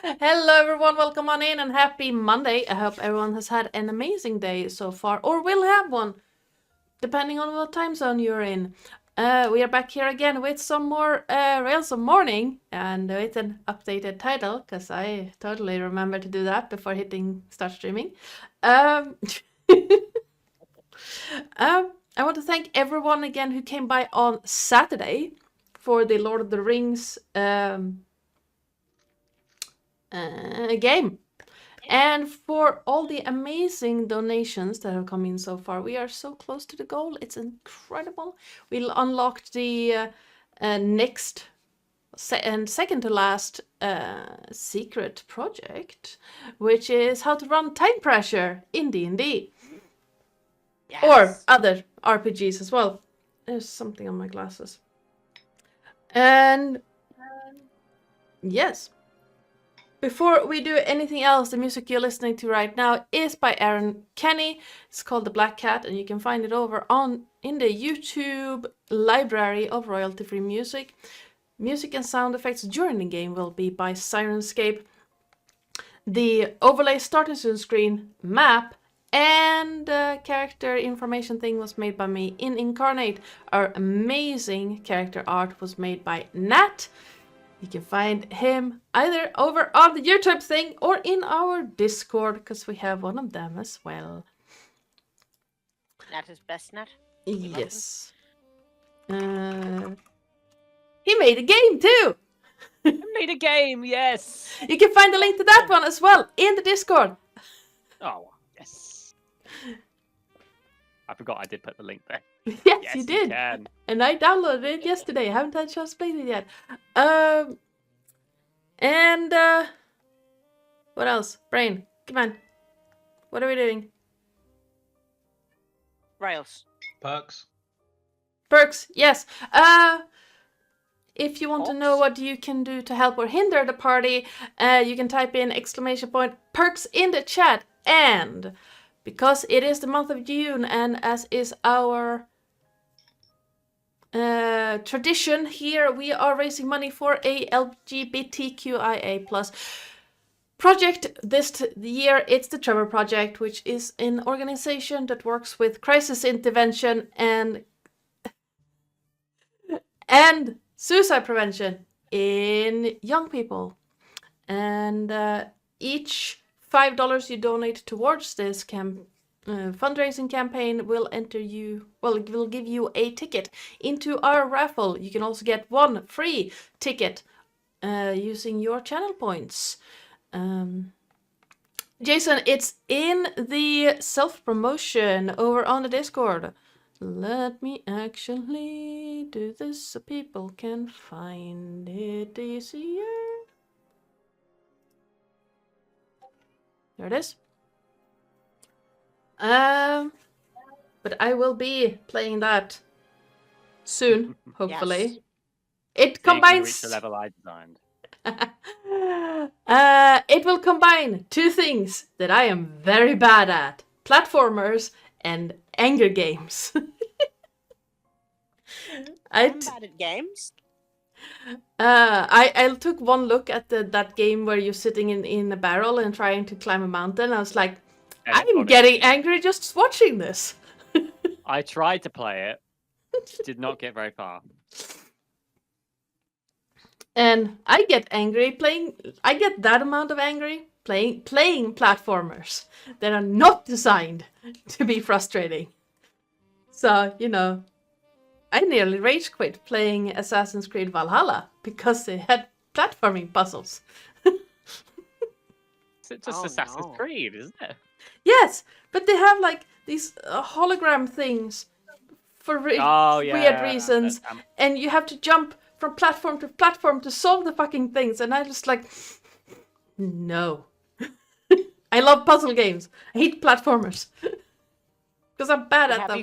Hello everyone, welcome on in and happy Monday. I hope everyone has had an amazing day so far, or will have one, depending on what time zone you're in. We are back here again with some more Rails of Mourning, and with an updated title, because I totally remember to do that before hitting start streaming. Um, I want to thank everyone again who came by on Saturday for the Lord of the Rings game. And for all the amazing donations that have come in so far, we are so close to the goal. It's incredible. We'll unlock the next and second to last secret project, which is how to run time pressure in D&D. Yes. Or other RPGs as well. There's something on my glasses. And yes. Before we do anything else, the music you're listening to right now is by Aaron Kenny. It's called The Black Cat, and you can find it over in the YouTube library of royalty-free music. Music and sound effects during the game will be by Sirenscape. The overlay starting soon screen, map, and character information thing was made by me in Incarnate. Our amazing character art was made by Nat. You can find him either over on the YouTube thing or in our Discord, because we have one of them as well. Nat is best, Nat? Yes. He made a game too! He made a game, yes! You can find the link to that one as well in the Discord. Oh, yes. I forgot I did put the link there. Yes, you did. You can. And I downloaded it yesterday. I haven't had a chance to play it yet. What else? Brain, come on. What are we doing? Rails. Perks. Perks, yes. If you want to know what you can do to help or hinder the party, you can type in !perks in the chat. And because it is the month of June, and as is our tradition here, we are raising money for a LGBTQIA+ project this year. It's the Trevor Project, which is an organization that works with crisis intervention and suicide prevention in young people. And each $5 you donate towards this fundraising campaign will will give you a ticket into our raffle. You can also get one free ticket using your channel points. Jason, it's in the self-promotion over on the Discord. Let me actually do this so people can find it easier. There it is. But I will be playing that soon, hopefully. Yes. It combines the level I designed. It will combine two things that I am very bad at: platformers and anger games. I'm bad at games. I took one look at that game where you're sitting in a barrel and trying to climb a mountain. I was like, I'm getting angry just watching this. I tried to play it, did not get very far. And I get angry playing. I get that amount of angry playing platformers that are not designed to be frustrating. So, you know, I nearly rage quit playing Assassin's Creed Valhalla because they had platforming puzzles. It's just Assassin's Creed, isn't it? Yes, but they have like these hologram things for weird reasons, and you have to jump from platform to platform to solve the fucking things, and I just like, no. I love puzzle games. I hate platformers because I'm bad at them.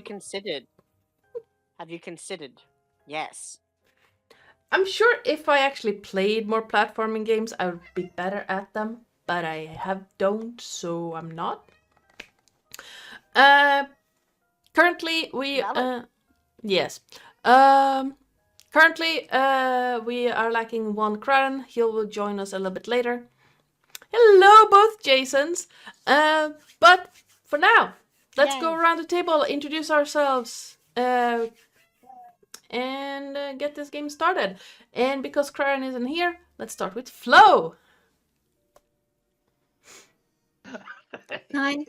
Have you considered? Yes. I'm sure if I actually played more platforming games, I would be better at them, but I don't, so I'm not. Currently we yes. Currently we are lacking one Kraken. He will join us a little bit later. Hello, both Jasons. But for now, let's go Yay. around the table, introduce ourselves, and get this game started. And because Craren isn't here, let's start with Flo. Hi,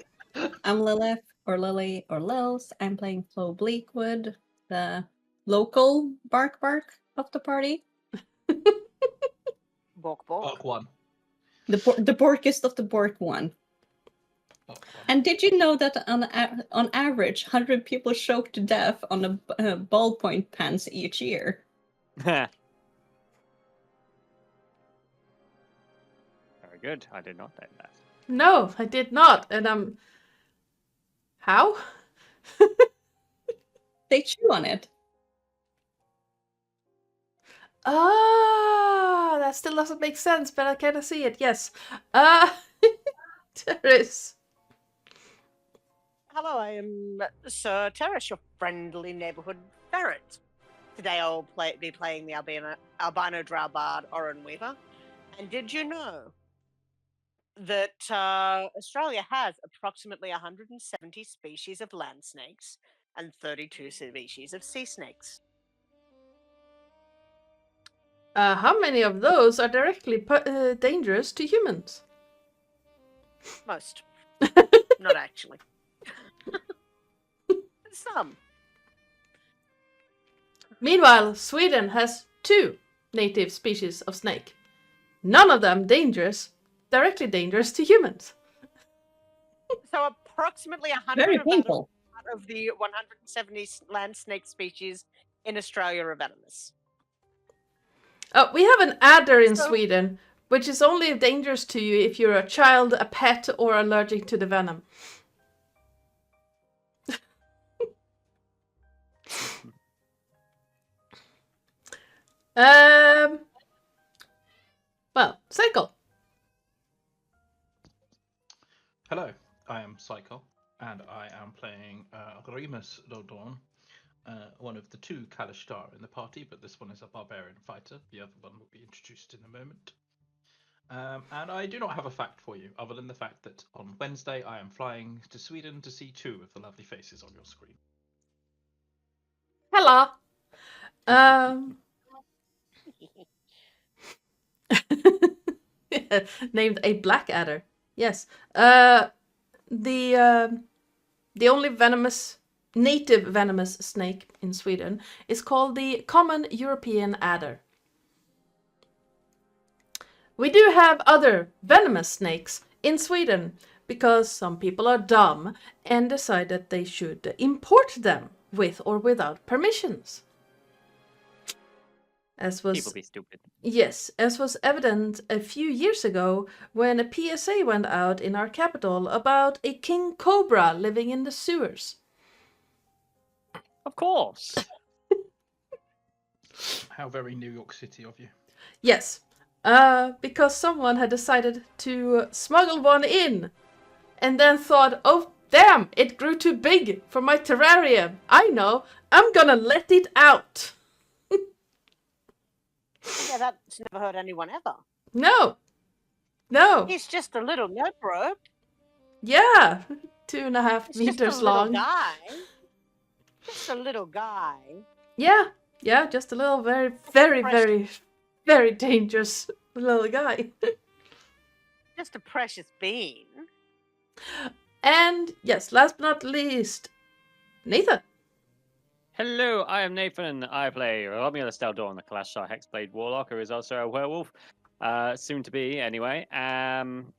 I'm Lillith, or Lily, or Lils. I'm playing Flo Bleakwood, the local bark of the party. Bork. Bark one. The borkest of the bork one. Bark one. And did you know that on average, 100 people choke to death on a ballpoint pens each year? Very good. I did not know that. No, I did not. And how? They chew on it. Ah, that still doesn't make sense, but I kind of see it. Yes. Terris. Hello, I am Sir Terris, your friendly neighborhood ferret. Today I'll be playing the albino drow bard Oren Weaver. And did you know that Australia has approximately 170 species of land snakes and 32 species of sea snakes? How many of those are directly dangerous to humans? Most. Not actually. Some. Meanwhile, Sweden has 2 native species of snake. None of them directly dangerous to humans. So approximately 100 Very painful. of the 170 land snake species in Australia are venomous. Oh, we have an adder in So- Sweden, which is only dangerous to you if you're a child, a pet, or allergic to the venom. Well, Psycole. Hello, I am Psycole, and I am playing Remus Lodorn, one of the 2 Kalishtar in the party, but this one is a barbarian fighter. The other one will be introduced in a moment. And I do not have a fact for you, other than the fact that on Wednesday I am flying to Sweden to see 2 of the lovely faces on your screen. Hello. Named a black adder. Yes. The only native venomous snake in Sweden is called the common European adder. We do have other venomous snakes in Sweden because some people are dumb and decide that they should import them with or without permissions. People be stupid. Yes, as was evident a few years ago when a PSA went out in our capital about a king cobra living in the sewers. Of course. How very New York City of you. Yes, because someone had decided to smuggle one in and then thought, oh damn, it grew too big for my terrarium. I know, I'm gonna let it out. Yeah, that's never hurt anyone ever. No. He's just a little nope. Yeah, 2.5 He's meters just a long. little guy. Just a little guy. Yeah, just a little very, very, very, very dangerous little guy. Just a precious bean. And yes, last but not least, Nathan. Hello, I am Nathan. I play Romulus Daldorn, the Kalashtar Hexblade Warlock, who is also a werewolf. Soon to be, anyway,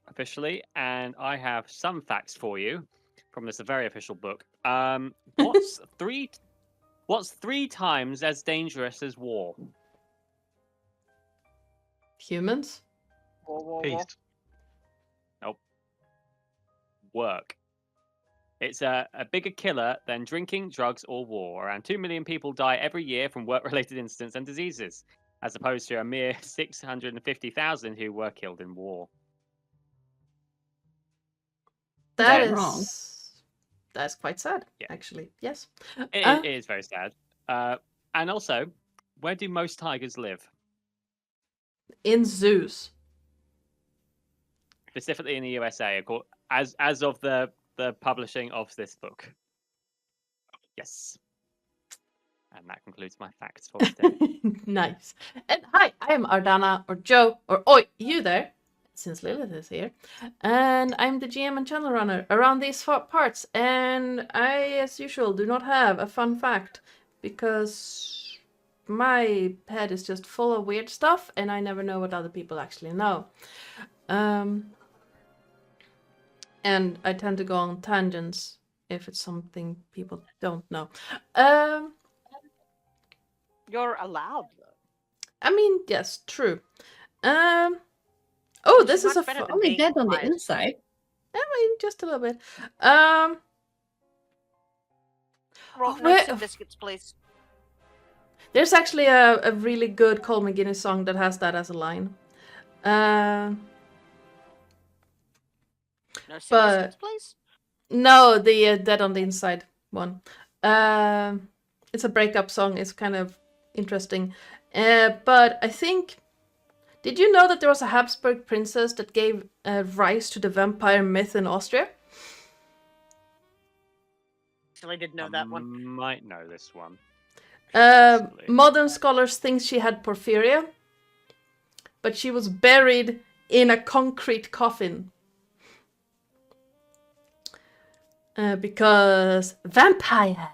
officially. And I have some facts for you from this very official book. What's 3 times as dangerous as war? Humans? War. Peace. Work. It's a bigger killer than drinking, drugs, or war. Around 2 million people die every year from work-related incidents and diseases, as opposed to a mere 650,000 who were killed in war. That That's is wrong. That's quite sad, Yeah. actually. Yes. It is very sad. And also, where do most tigers live? In zoos. specifically in the USA, as of the publishing of this book. Yes. And that concludes my facts for today. Nice. And hi, I am Ardana, or Joe, or Oi, you there, since Lillith is here. And I'm the GM and channel runner around these parts. And I, as usual, do not have a fun fact because my head is just full of weird stuff and I never know what other people actually know. And I tend to go on tangents if it's something people don't know. You're allowed, though. I mean, yes, true. Oh, Which this is much a better fun. than Only being dead on the quiet. inside. I mean, just a little bit. Roll where- notes and biscuits, please. There's actually a really good Cole McGuinness song that has that as a line. No But- biscuits, please. No, the Dead on the Inside one. It's a breakup song. It's kind of interesting. But I think... Did you know that there was a Habsburg princess that gave rise to the vampire myth in Austria? Actually, did know that one. Might know this one. Uh, Possibly. modern scholars think she had porphyria, but she was buried in a concrete coffin. Because vampire.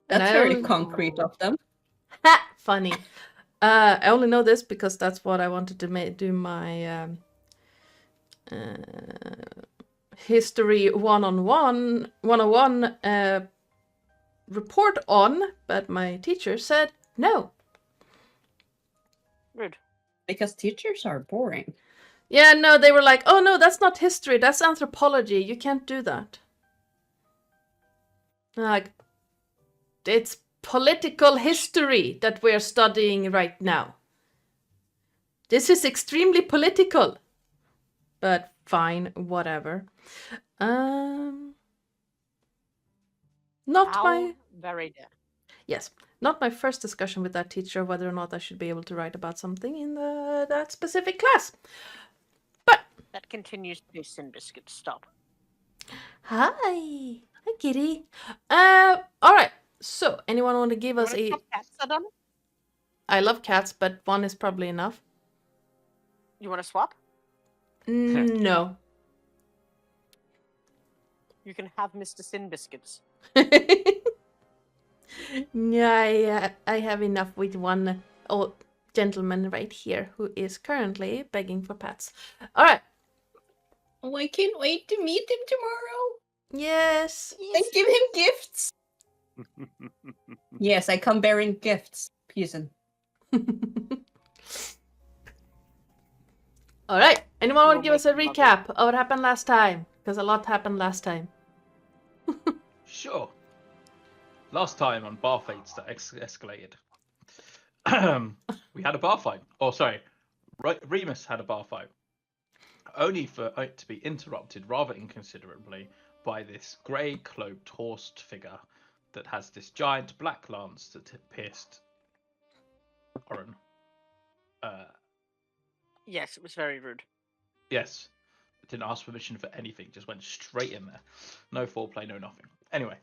And That's I very only- concrete of them. Ha! Funny. I only know this because that's what I wanted to do my history 101 report on, but my teacher said no. Rude. Because teachers are boring. Yeah, no, they were like, oh no, that's not history, that's anthropology. You can't do that. Like, it's political history that we're studying right now. This is extremely political. But fine, whatever. Not How my... very dead. Yes, not my first discussion with that teacher whether or not I should be able to write about something in that specific class. But That continues to be sin biscuits. Stop. hi Kitty. All right. So, anyone want to give us a? Cats, Adam? I love cats, but one is probably enough. You want to swap? No. You can have Mr. Sin Biscuits. Yeah, I have enough with one old gentleman right here who is currently begging for pets. All right. Oh, I can't wait to meet him tomorrow. Yes. And give him gifts. Yes, I come bearing gifts. Peason. All right. Anyone want to You'll give us a make him recap of what happened last time? Because a lot happened last time. Sure. Last time on bar fights that escalated, we had a bar fight. Oh, sorry, Remus had a bar fight, only for it to be interrupted rather inconsiderately by this grey-cloaked horsed figure that has this giant black lance that pierced Oren. Yes, it was very rude. Yes, didn't ask permission for anything, just went straight in there. No foreplay, no nothing. Anyway,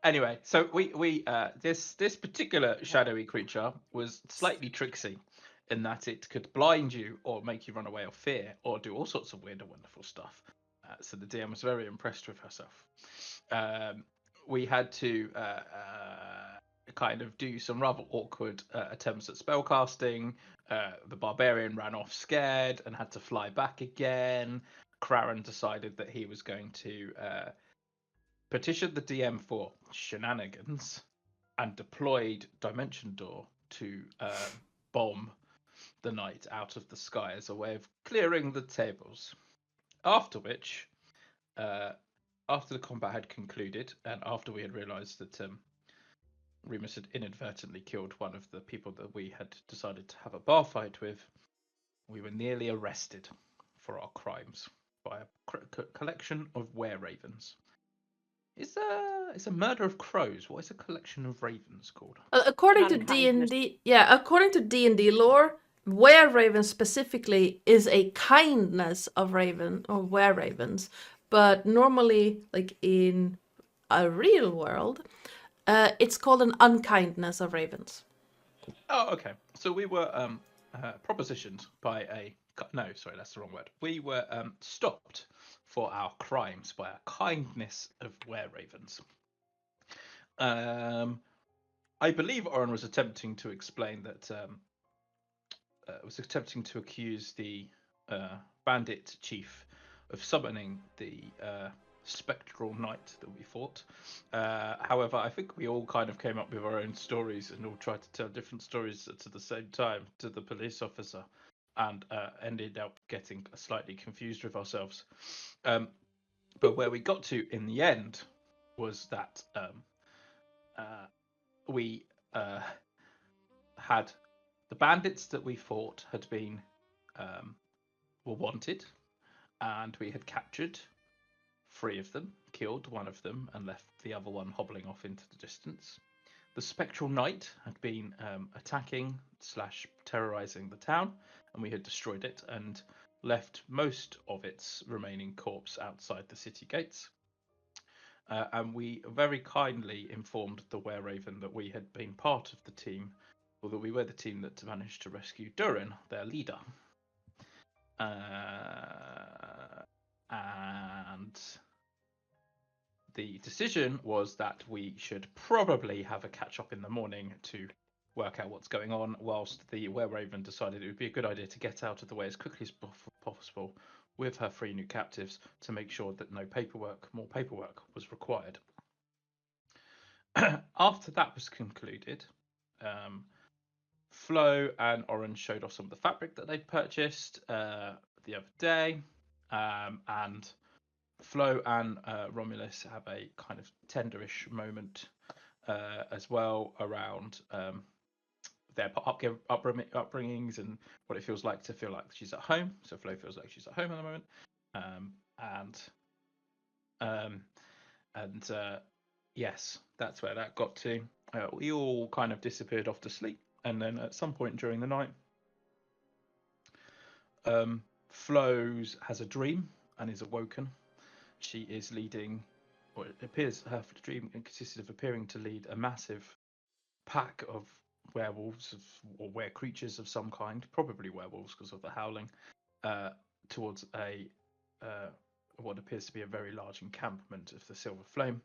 anyway, so we this particular shadowy creature was slightly tricksy in that it could blind you or make you run away of fear or do all sorts of weird and wonderful stuff. So the DM was very impressed with herself. We had to kind of do some rather awkward attempts at spellcasting. The barbarian ran off scared and had to fly back again. Kraran decided that he was going to petition the DM for shenanigans and deployed Dimension Door to bomb the knight out of the sky as a way of clearing the tables. After which, after the combat had concluded and after we had realised that Remus had inadvertently killed one of the people that we had decided to have a bar fight with, we were nearly arrested for our crimes by a collection of were-ravens. It's a murder of crows. What is a collection of ravens called? According to Unkindness. D&D, according to D&D lore, were raven specifically is a kindness of raven or were ravens, but normally, like in a real world, it's called an unkindness of ravens. Oh, okay. So we were propositioned by a no, sorry, that's the wrong word. We were stopped for our crimes by a kindness of were-ravens. I believe Oren was attempting to explain that was attempting to accuse the bandit chief of summoning the spectral knight that we fought. However, I think we all kind of came up with our own stories and all tried to tell different stories at the same time to the police officer, and ended up getting slightly confused with ourselves. But where we got to in the end was that we had the bandits that we fought had been were wanted, and we had captured 3 of them, killed one of them, and left the other one hobbling off into the distance. The Spectral Knight had been attacking / terrorizing the town, and we had destroyed it and left most of its remaining corpse outside the city gates. And we very kindly informed the Were-Raven that we had been part of the team, or that we were the team that managed to rescue Durin, their leader. And the decision was that we should probably have a catch-up in the morning to work out what's going on, whilst the Were-Raven decided it would be a good idea to get out of the way as quickly as possible with her 3 new captives to make sure that no more paperwork was required. After that was concluded, Flo and Oren showed off some of the fabric that they'd purchased the other day, and Flo and Romulus have a kind of tenderish moment as well around their upbringings and what it feels like to feel like she's at home. So Flo feels like she's at home at the moment, and yes, that's where that got to. We all kind of disappeared off to sleep, and then at some point during the night, Flo has a dream and is awoken. She is leading, or it appears her dream consisted of appearing to lead a massive pack of werewolves or were-creatures of some kind, probably werewolves because of the howling, towards what appears to be a very large encampment of the Silver Flame.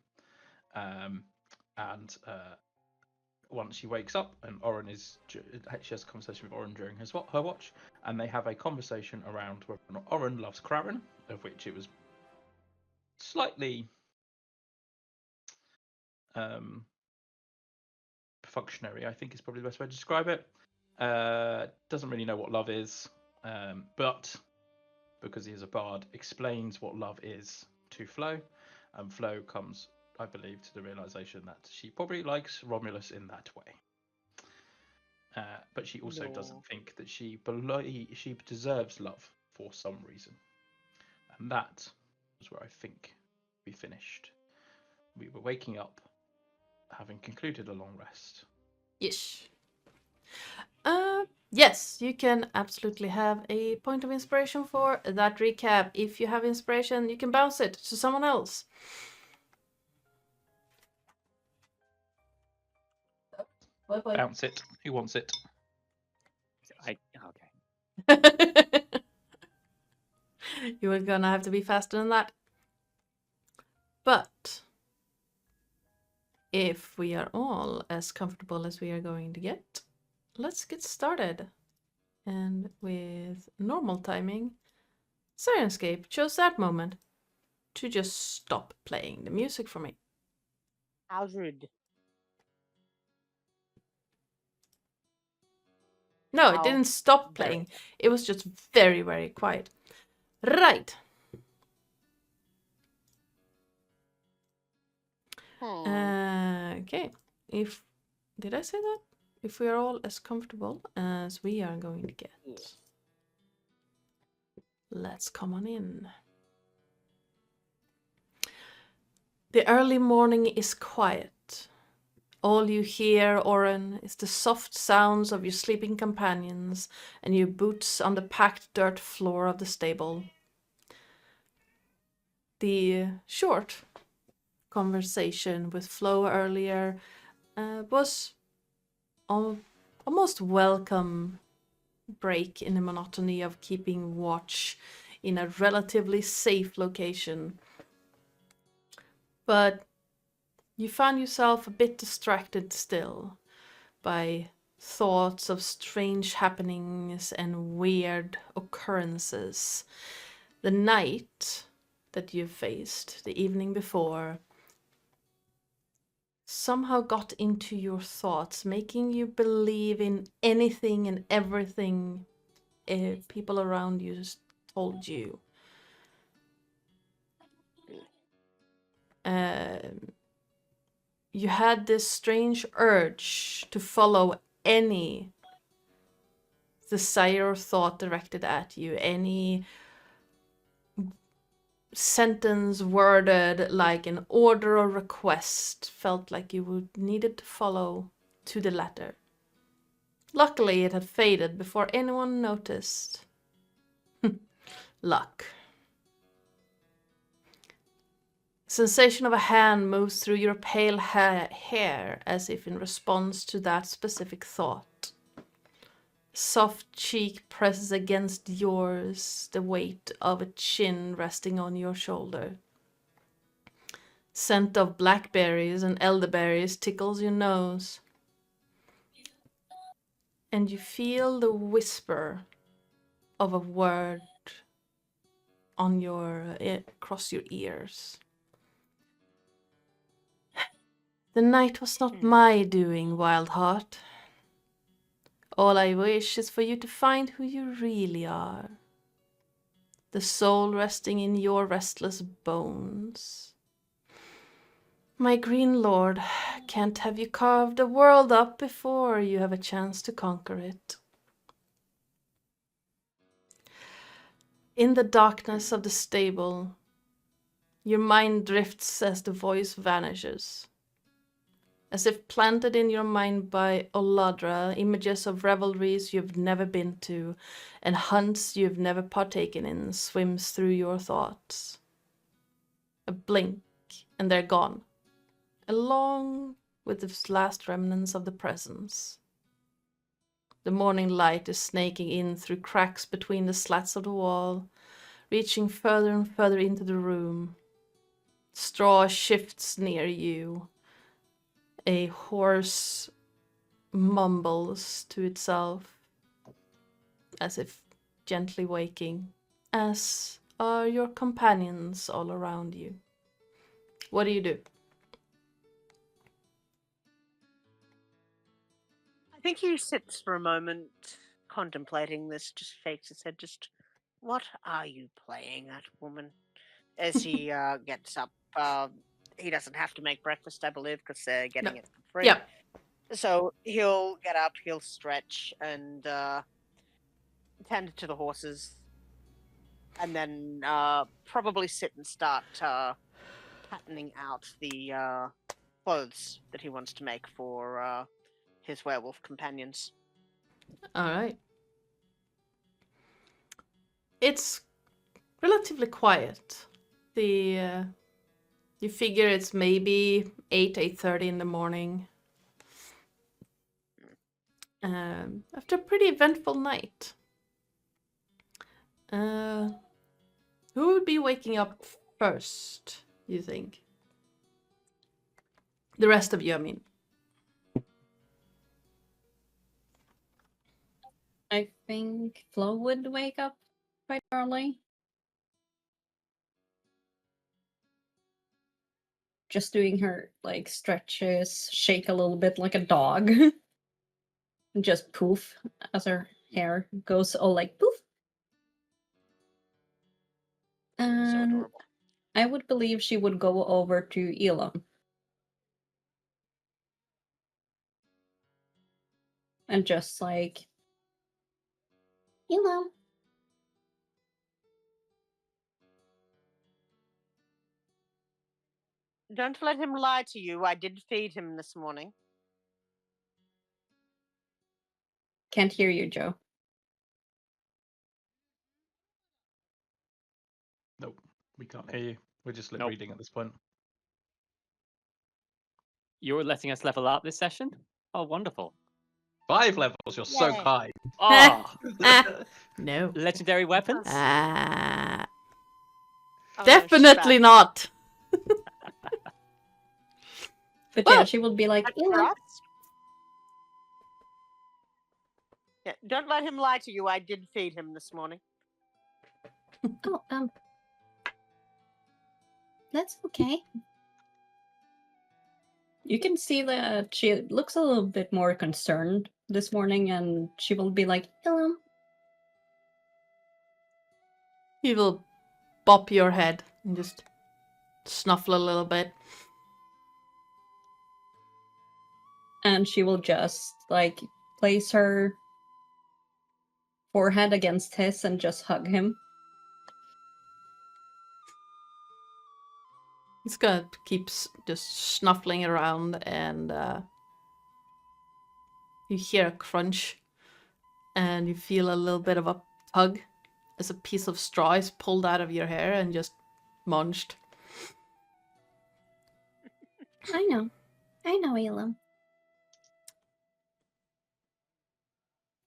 And once she wakes up, and Oren she has a conversation with Oren during her watch, and they have a conversation around whether or not Oren loves Krarin, of which it was slightly functionary, I think is probably the best way to describe it. Doesn't really know what love is, but because he is a bard, explains what love is to Flo, and Flo comes, I believe, to the realization that she probably likes Romulus in that way. But she also doesn't think that she deserves love for some reason. And that was where I think we finished. We were waking up, having concluded a long rest. Yes. Yes, you can absolutely have a point of inspiration for that recap. If you have inspiration, you can bounce it to someone else. Bounce it. Who wants it? Okay. You were gonna have to be faster than that. But if we are all as comfortable as we are going to get, let's get started. And with normal timing, Sirenscape chose that moment to just stop playing the music for me. How's rude? No, it didn't stop playing. It was just very, very quiet. Right. Okay. Did I say that? If we are all as comfortable as we are going to get, let's come on in. The early morning is quiet. All you hear, Oren, is the soft sounds of your sleeping companions and your boots on the packed dirt floor of the stable. The short conversation with Flo earlier was almost welcome break in the monotony of keeping watch in a relatively safe location. But you found yourself a bit distracted still by thoughts of strange happenings and weird occurrences. The night that you faced the evening before somehow got into your thoughts, making you believe in anything and everything people around you told you. You had this strange urge to follow any desire or thought directed at you, any sentence worded like an order or request felt like you would needed to follow to the letter. Luckily, it had faded before anyone noticed. Luck. Sensation of a hand moves through your pale hair as if in response to that specific thought. Soft cheek presses against yours, the weight of a chin resting on your shoulder. Scent of blackberries and elderberries tickles your nose. And you feel the whisper of a word on across your ears. The night was not my doing, Wild Heart. All I wish is for you to find who you really are. The soul resting in your restless bones. My Green Lord can't have you carve the world up before you have a chance to conquer it. In the darkness of the stable, your mind drifts as the voice vanishes. As if planted in your mind by Oladra, images of revelries you've never been to and hunts you've never partaken in swims through your thoughts. A blink, and they're gone, along with the last remnants of the presence. The morning light is snaking in through cracks between the slats of the wall, reaching further and further into the room. Straw shifts near you. A horse mumbles to itself, as if gently waking, as are your companions all around you. What do you do? I think he sits for a moment, contemplating this, just shakes his head, just, what are you playing at, woman? As he gets up. He doesn't have to make breakfast, I believe, because they're getting it for free. Yep. So he'll get up, he'll stretch, and tend to the horses, and then probably sit and start patterning out the clothes that he wants to make for his werewolf companions. All right. It's relatively quiet. You figure it's maybe 8:30 in the morning. After a pretty eventful night. Who would be waking up first, you think? The rest of you, I mean. I think Flo would wake up quite early. Just doing her like stretches, shake a little bit like a dog. And just poof as her hair goes all like poof. So And adorable. I would believe she would go over to Elam. And just like, Elam. Don't let him lie to you. I did feed him this morning. Can't hear you, Joe. Nope, we can't hear you. We're just lip Nope. reading at this point. You're letting us level up this session? Oh, wonderful. 5 levels. You're so Yay. kind. Oh, No. legendary weapons? Ah, Oh, no, definitely she's not. But Well, yeah, she will be like, back. "Ew, Trust? Yeah, don't let him lie to you. I did feed him this morning. oh, that's okay." You can see that she looks a little bit more concerned this morning, and she will be like, "Hello." He will bop your head and just snuffle a little bit. And she will just like place her forehead against his and just hug him. He's gonna keep just snuffling around, and you hear a crunch, and you feel a little bit of a tug as a piece of straw is pulled out of your hair and just munched. I know, Elam.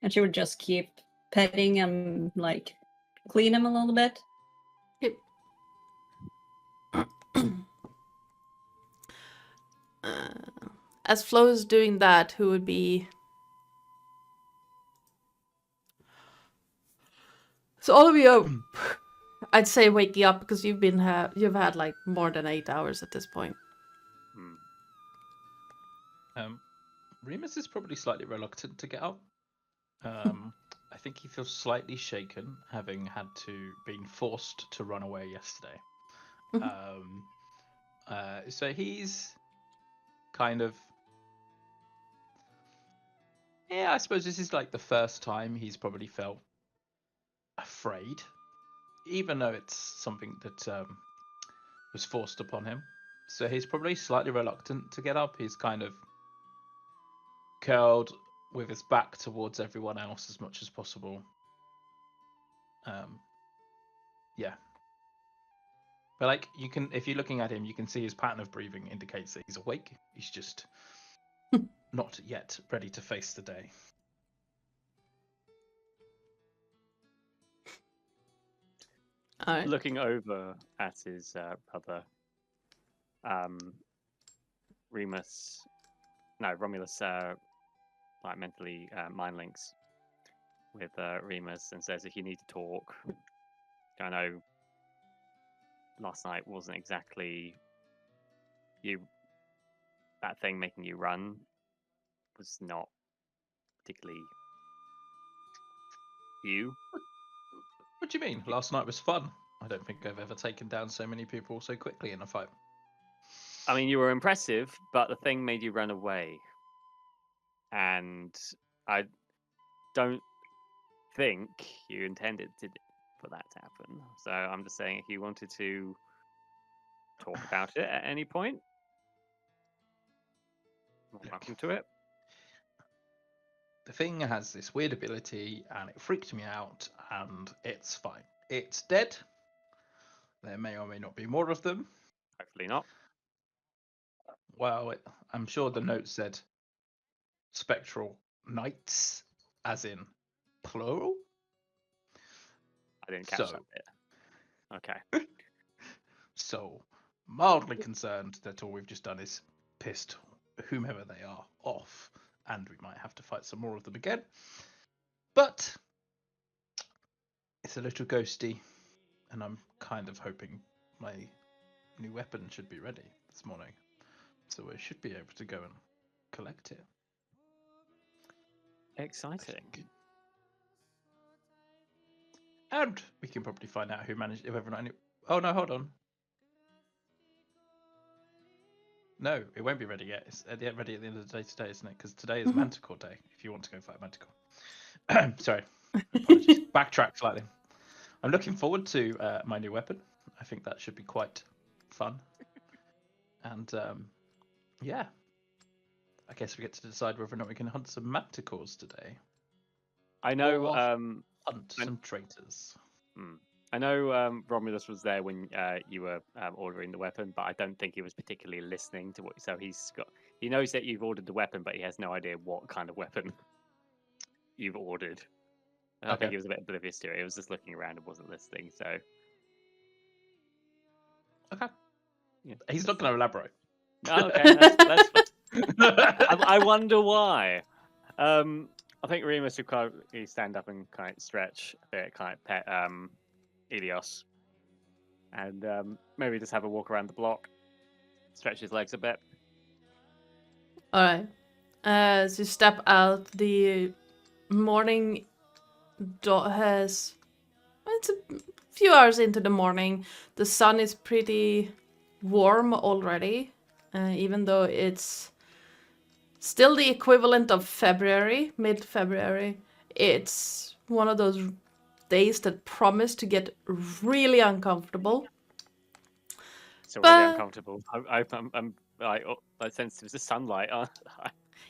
And she would just keep petting him, like clean him a little bit. Yep. As Flo's doing that, who would be... So all of you are, I'd say, waking up because you've had like more than 8 hours at this point. Remus is probably slightly reluctant to get up. I think he feels slightly shaken, having had to been forced to run away yesterday. So he's kind of, yeah, I suppose this is like the first time he's probably felt afraid, even though it's something that was forced upon him. So he's probably slightly reluctant to get up. He's kind of curled with his back towards everyone else as much as possible. Yeah. But like you can, if you're looking at him, you can see his pattern of breathing indicates that he's awake. He's just not yet ready to face the day. All right. Looking over at his brother, Romulus, like mentally mind links with Remus and says, if you need to talk, I know last night wasn't exactly that thing making you run was not particularly you. What do you mean? Last night was fun. I don't think I've ever taken down so many people so quickly in a fight. I mean, you were impressive, but the thing made you run away. And I don't think you intended for that to happen. So I'm just saying, if you wanted to talk about it at any point, welcome to it. The thing has this weird ability, and it freaked me out, and it's fine. It's dead. There may or may not be more of them. Hopefully not. Well, I'm sure the note said spectral knights, as in plural. I didn't catch that bit. Okay. So, mildly concerned that all we've just done is pissed whomever they are off, and we might have to fight some more of them again. But it's a little ghosty, and I'm kind of hoping my new weapon should be ready this morning, so I should be able to go and collect it. Exciting. And we can probably find out who managed, if everyone. Oh no, hold on. No, it won't be ready yet. It's ready at the end of the day today, isn't it? Because today is Manticore Day, if you want to go fight Manticore. Sorry. Apologies. Backtrack slightly. I'm looking forward to my new weapon. I think that should be quite fun. And yeah, I guess we get to decide whether or not we can hunt some manticores today. I know. Or hunt I- some traitors. I know Romulus was there when you were ordering the weapon, but I don't think he was particularly listening to what. So he knows that you've ordered the weapon, but he has no idea what kind of weapon you've ordered. And I think Okay. he was a bit oblivious to it. He was just looking around and wasn't listening. So Okay. yeah. He's not going to elaborate. Oh, okay, that's I wonder why. I think Remus would kind of stand up and kind of stretch a bit, kind of pet Ilios, and maybe just have a walk around the block, stretch his legs a bit. All right. As you step out, the morning has. It's a few hours into the morning. The sun is pretty warm already, even though it's still the equivalent of February, mid-February. It's one of those days that promise to get really uncomfortable. It's already But- uncomfortable. I'm like sensitive to sunlight.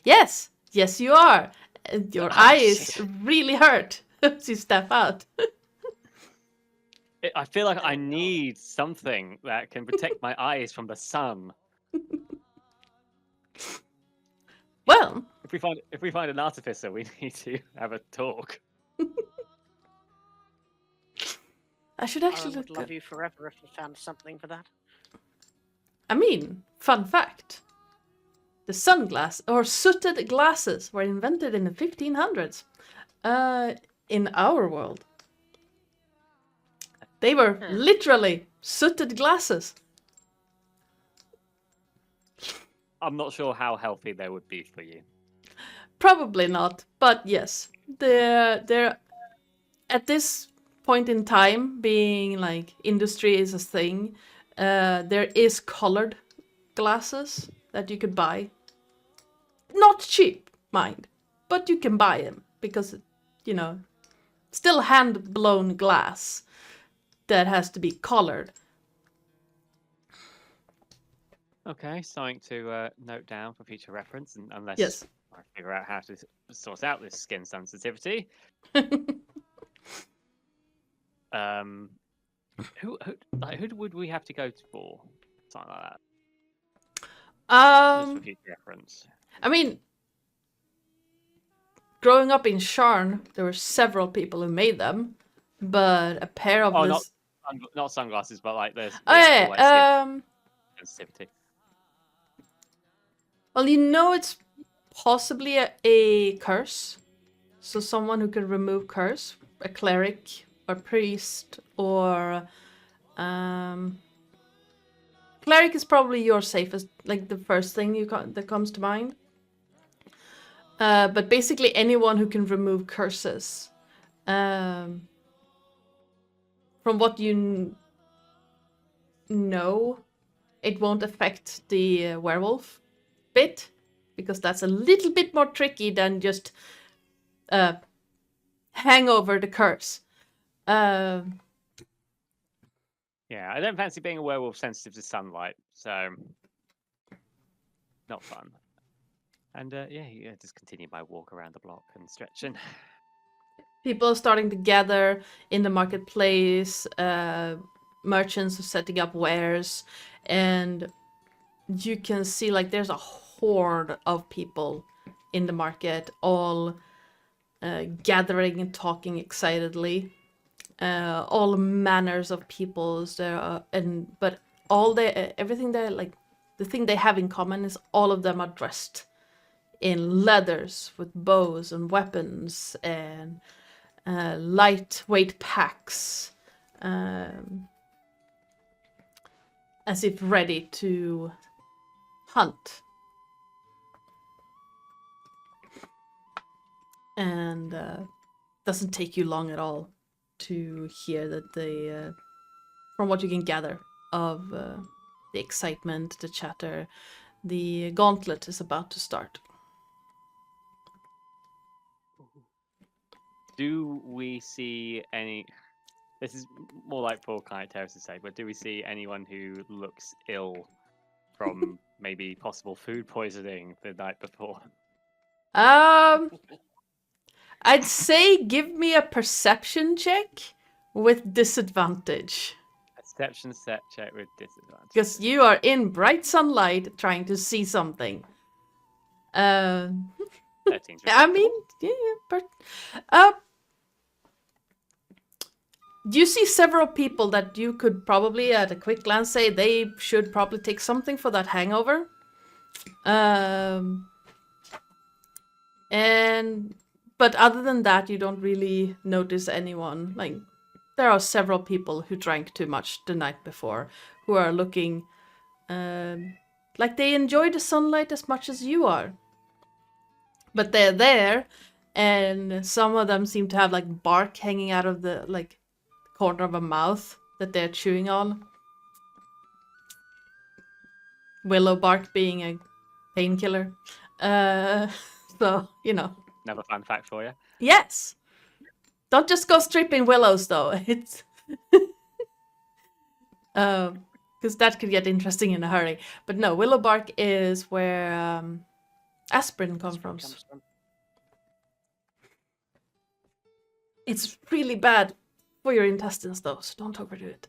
Yes, yes, you are. And your Oh, eyes shit. really hurt as you step out. I feel like I need something that can protect my eyes from the sun. Well, If we find an artificer, we need to have a talk. I should I actually would look love at... you forever if you found something for that. I mean, fun fact. The sunglass or sooted glasses were invented in the 1500s. In our world. They were literally sooted glasses. I'm not sure how healthy they would be for you. Probably not, but yes. They're at this point in time, being like industry is a thing, there is colored glasses that you could buy. Not cheap, mind, but you can buy them because, you know, still hand-blown glass that has to be colored. Okay, something to note down for future reference, and unless Yes. I figure out how to sort out this skin sensitivity. Who would we have to go to for something like that? Just for future reference. I mean, growing up in Sharn, there were several people who made them, but a pair of this... not sunglasses, but like this. Oh, yeah, skin sensitivity. well, you know it's possibly a curse. So someone who can remove curse. A cleric or priest or... Cleric is probably your safest, like the first thing that comes to mind. But basically anyone who can remove curses. From what you know, it won't affect the werewolf bit, because that's a little bit more tricky than just hang over the curse. Yeah, I don't fancy being a werewolf sensitive to sunlight, so not fun. And yeah, just continue my walk around the block and stretching. People are starting to gather in the marketplace. Merchants are setting up wares, and you can see like there's a horde of people in the market, all gathering and talking excitedly. All manners of peoples there are, but everything they like, the thing they have in common is all of them are dressed in leathers with bows and weapons and lightweight packs, as if ready to hunt. And doesn't take you long at all to hear that they, from what you can gather of the excitement, the chatter, the gauntlet is about to start. Do we see any... This is more like for kind of Terris' sake, but do we see anyone who looks ill from maybe possible food poisoning the night before? I'd say give me a perception check with disadvantage. Perception set check with disadvantage. Because you are in bright sunlight trying to see something. 13's I mean, yeah, but you see several people that you could probably, at a quick glance, say they should probably take something for that hangover. But other than that, you don't really notice anyone. Like, there are several people who drank too much the night before, who are looking like they enjoy the sunlight as much as you are. But they're there, and some of them seem to have like bark hanging out of the corner of a mouth that they're chewing on. Willow bark being a painkiller. So, you know. Another fun fact for you. Yes! Don't just go stripping willows, though. It's... because that could get interesting in a hurry. But no, willow bark is where aspirin comes from. It's really bad for your intestines, though, so don't overdo it.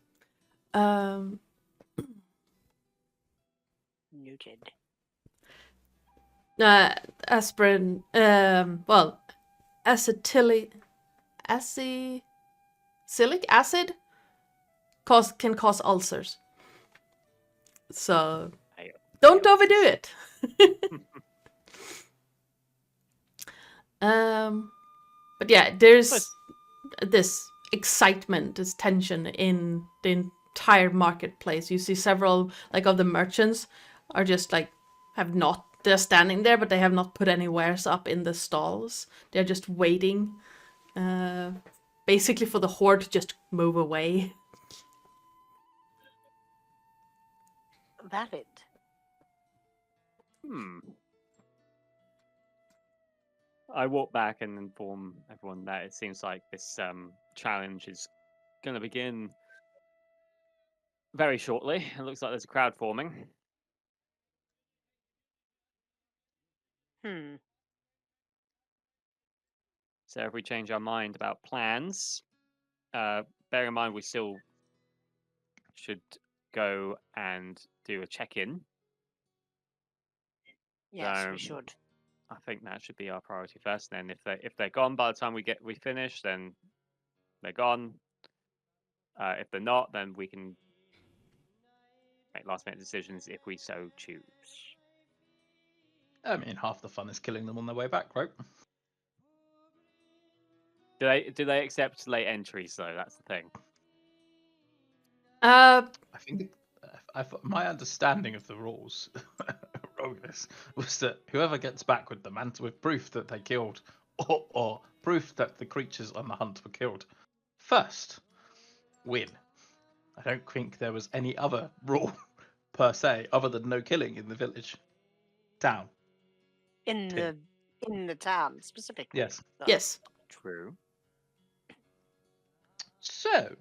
Noted. Aspirin, well, acylic acid can cause ulcers. So don't overdo it. But yeah, there's this excitement, this tension in the entire marketplace. You see several of the merchants are just they're standing there, but they have not put any wares up in the stalls. They're just waiting, basically for the horde to just move away. Valid. I walk back and inform everyone that it seems like this challenge is going to begin very shortly. It looks like there's a crowd forming. So if we change our mind about plans, bear in mind we still should go and do a check-in. Yes, we should. I think that should be our priority first. Then if they're gone by the time we finish, then they're gone. If they're not, then we can make last-minute decisions if we so choose. I mean, half the fun is killing them on their way back, right? Do they accept late entries though? That's the thing. I think my understanding of the rules was that whoever gets back with the mantle with proof that they killed or proof that the creatures on the hunt were killed first win. I don't think there was any other rule per se other than no killing in the village town. In the town specifically. Yes. So. Yes. True. So,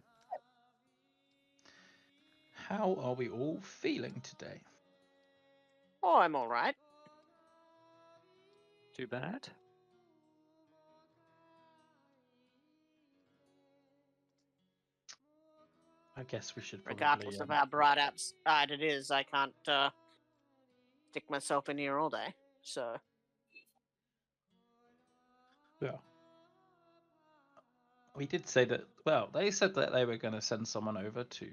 how are we all feeling today? Oh, I'm all right. Too bad. I guess we should probably... Regardless of how bright outside it is, I can't stick myself in here all day. So. Yeah. We did say that, well, they said that they were going to send someone over to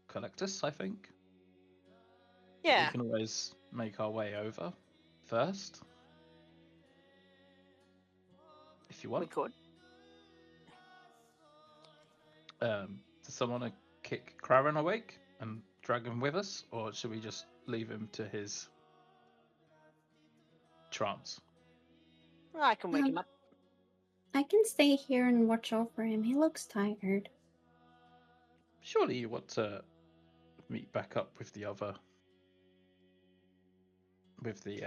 collect us, I think. Yeah. We can always make our way over first. If you want. We could. Does someone want to kick Craren awake and drag him with us? Or should we just leave him to his trance? I can wake him up. I can stay here and watch over him. He looks tired. Surely you want to meet back up with the other... with the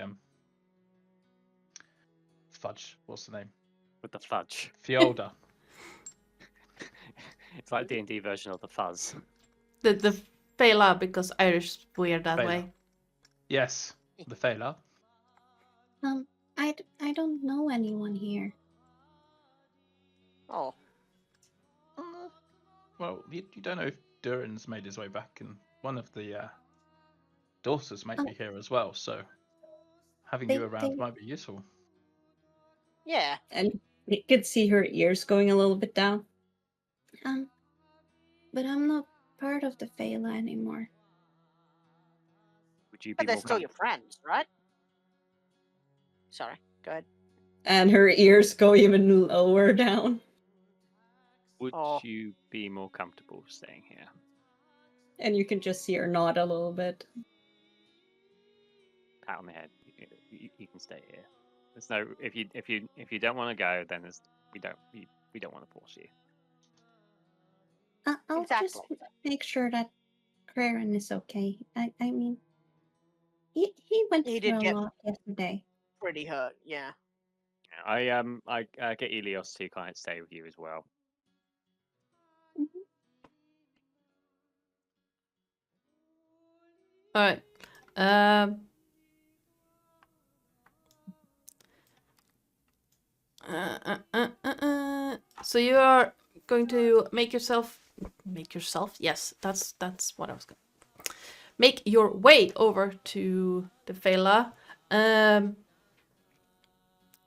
fudge. What's the name? With the fudge. Fiolda. It's like D&D version of the fuzz. The Fela, because Irish is weird that Fela. way. Yes, the Fela. I don't know anyone here. Oh, Well, you don't know if Durin's made his way back, and one of the daughters might be here as well, so having you around might be useful. yeah. And you could see her ears going a little bit down. But I'm not part of the Phala anymore. Would you be But they're more still your comfortable? friends, right? Sorry, go ahead. And her ears go even lower down. Would Oh. you be more comfortable staying here? And you can just see her nod a little bit. Pat on the head. You can stay here. There's no if you don't want to go, then we don't want to force you. I'll just Exactly. make sure that Craren is okay. I mean, he went He through did a get lot yesterday. pretty hurt, yeah. I get Elios to kind of stay with you as well. All right. So you are going to make yourself. Yes, that's what I was going. Make your way over to the Phala.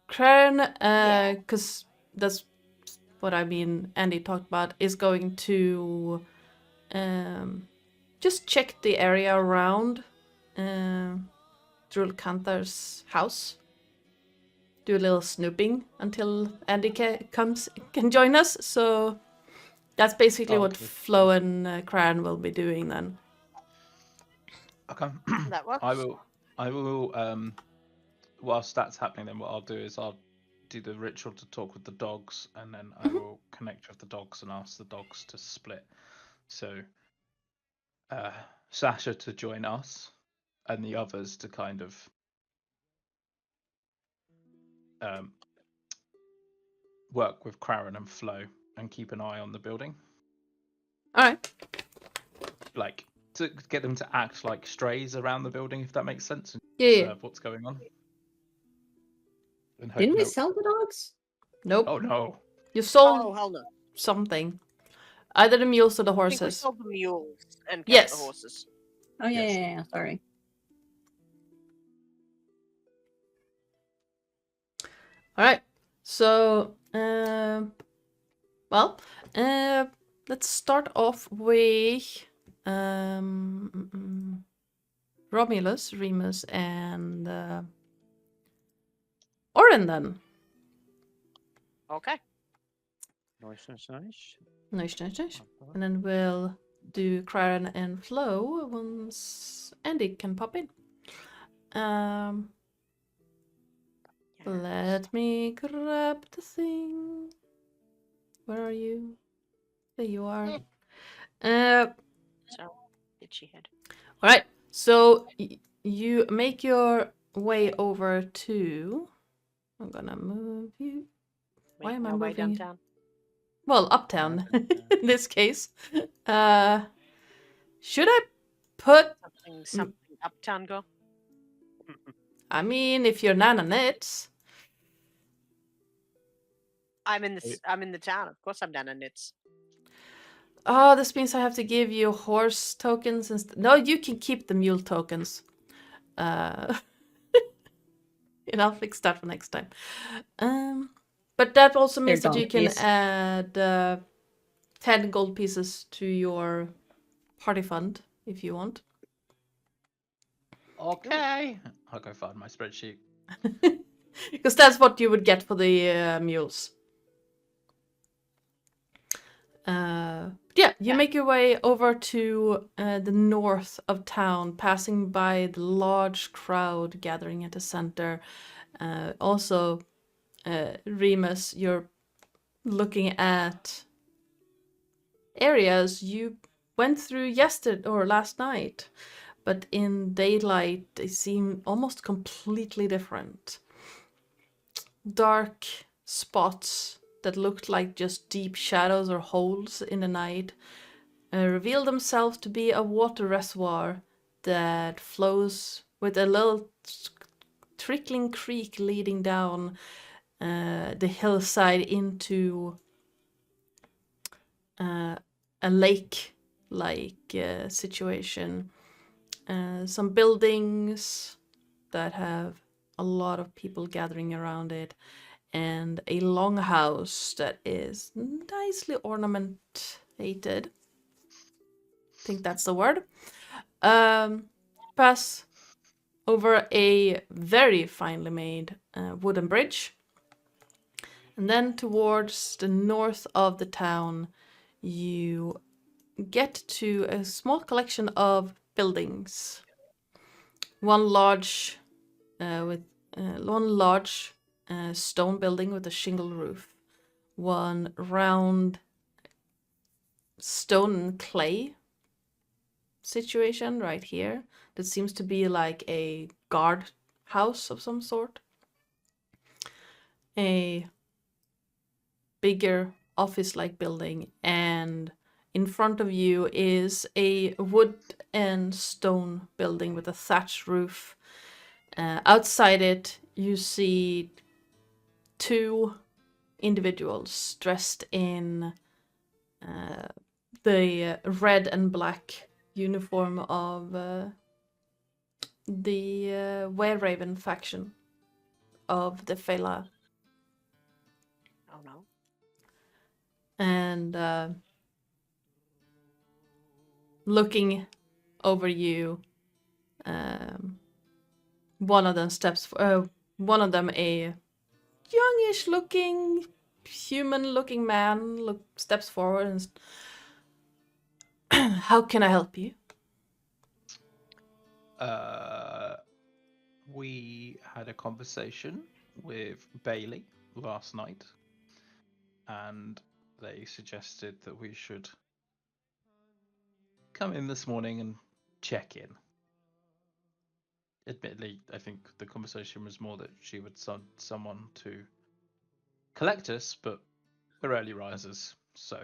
Craren, because that's what I mean. Andy talked about is going to just check the area around Drul Kanthar's house. Do a little snooping until Andy can join us. So that's basically what Okay. Flo and Craren will be doing then. Okay. That works. I will. Whilst that's happening, then what I'll do is I'll do the ritual to talk with the dogs, and then I will connect with the dogs and ask the dogs to split. So, Sasha to join us, and the others to kind of work with Craren and Flo and keep an eye on the building. All right. Like to get them to act like strays around the building, if that makes sense. And Yeah. observe what's going on. And Didn't we sell the dogs? Nope. Oh no! You sold Oh, hell no. something. Either the mules or the I think we horses. sold the mules and kept Yes. the horses. Oh yeah, Yes. yeah. Sorry. All right. So, let's start off with Romulus, Remus, and Oren then. Okay. Nice. Nice. And then we'll do Craren and Flo once Andy can pop in. Let me grab the thing. Where are you? There you are. So, itchy head. All right. So you make your way over to. I'm gonna move you. Why am I Our way moving? downtown. Well, uptown in this case. Should I put? Something uptown go. I mean, if you're Nana Knits. I'm in the town. Of course, I'm down in Knits. Oh, this means I have to give you horse tokens instead. No, you can keep the mule tokens. And I'll fix that for next time. But that also means that you can donkeys. add 10 gold pieces to your party fund if you want. Okay. I'll go find my spreadsheet. Because that's what you would get for the mules. You make your way over to the north of town, passing by the large crowd gathering at the center. Also, Remus, you're looking at areas you went through yesterday or last night, but in daylight they seem almost completely different. Dark spots that looked like just deep shadows or holes in the night reveal themselves to be a water reservoir that flows with a little trickling creek leading down the hillside into a lake-like situation. Some buildings that have a lot of people gathering around it, and a longhouse that is nicely ornamented. I think that's the word. Pass over a very finely made wooden bridge. And then towards the north of the town, you get to a small collection of buildings. One large stone building with a shingle roof. One round stone and clay situation right here that seems to be like a guard house of some sort. A bigger office-like building, and in front of you is a wood and stone building with a thatched roof. Outside it, you see two individuals dressed in the red and black uniform of the Were-Raven faction of the Fela. Oh no. And looking over you, one of them a youngish looking, human looking man steps forward and how can I help you? We had a conversation with Bailey last night, and they suggested that we should come in this morning and check in. Admittedly, I think the conversation was more that she would send someone to collect us, but we're early risers, so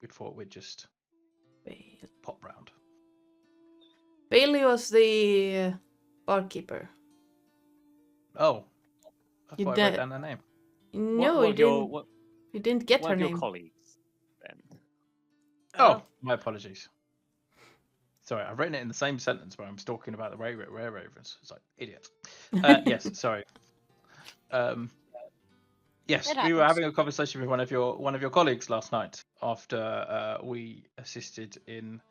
we thought we'd just pop round. Bailey was the barkeeper. Oh, I You thought I wrote did- down her name. No, What you didn't. You didn't get One her of your name. colleagues, then. Oh, my apologies. Sorry, I've written it in the same sentence where I'm talking about the rare ravens. It's like, idiot. Yes, sorry. Yes, It we were happens. having a conversation with one of your colleagues last night after we assisted in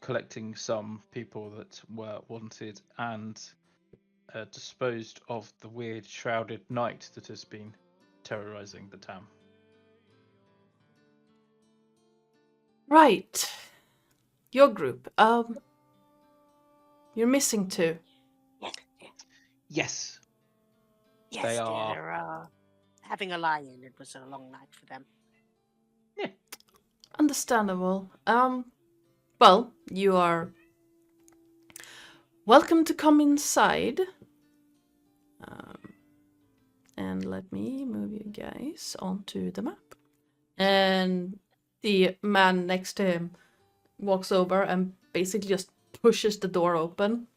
collecting some people that were wanted and disposed of the weird shrouded knight that has been terrorizing the town. Right. Your group. You're missing two. Yes. Yes, They dear, are- they're having a lie-in. It was a long night for them. Understandable. Well, you are welcome to come inside. And let me move you guys onto the map. And the man next to him walks over and basically just pushes the door open.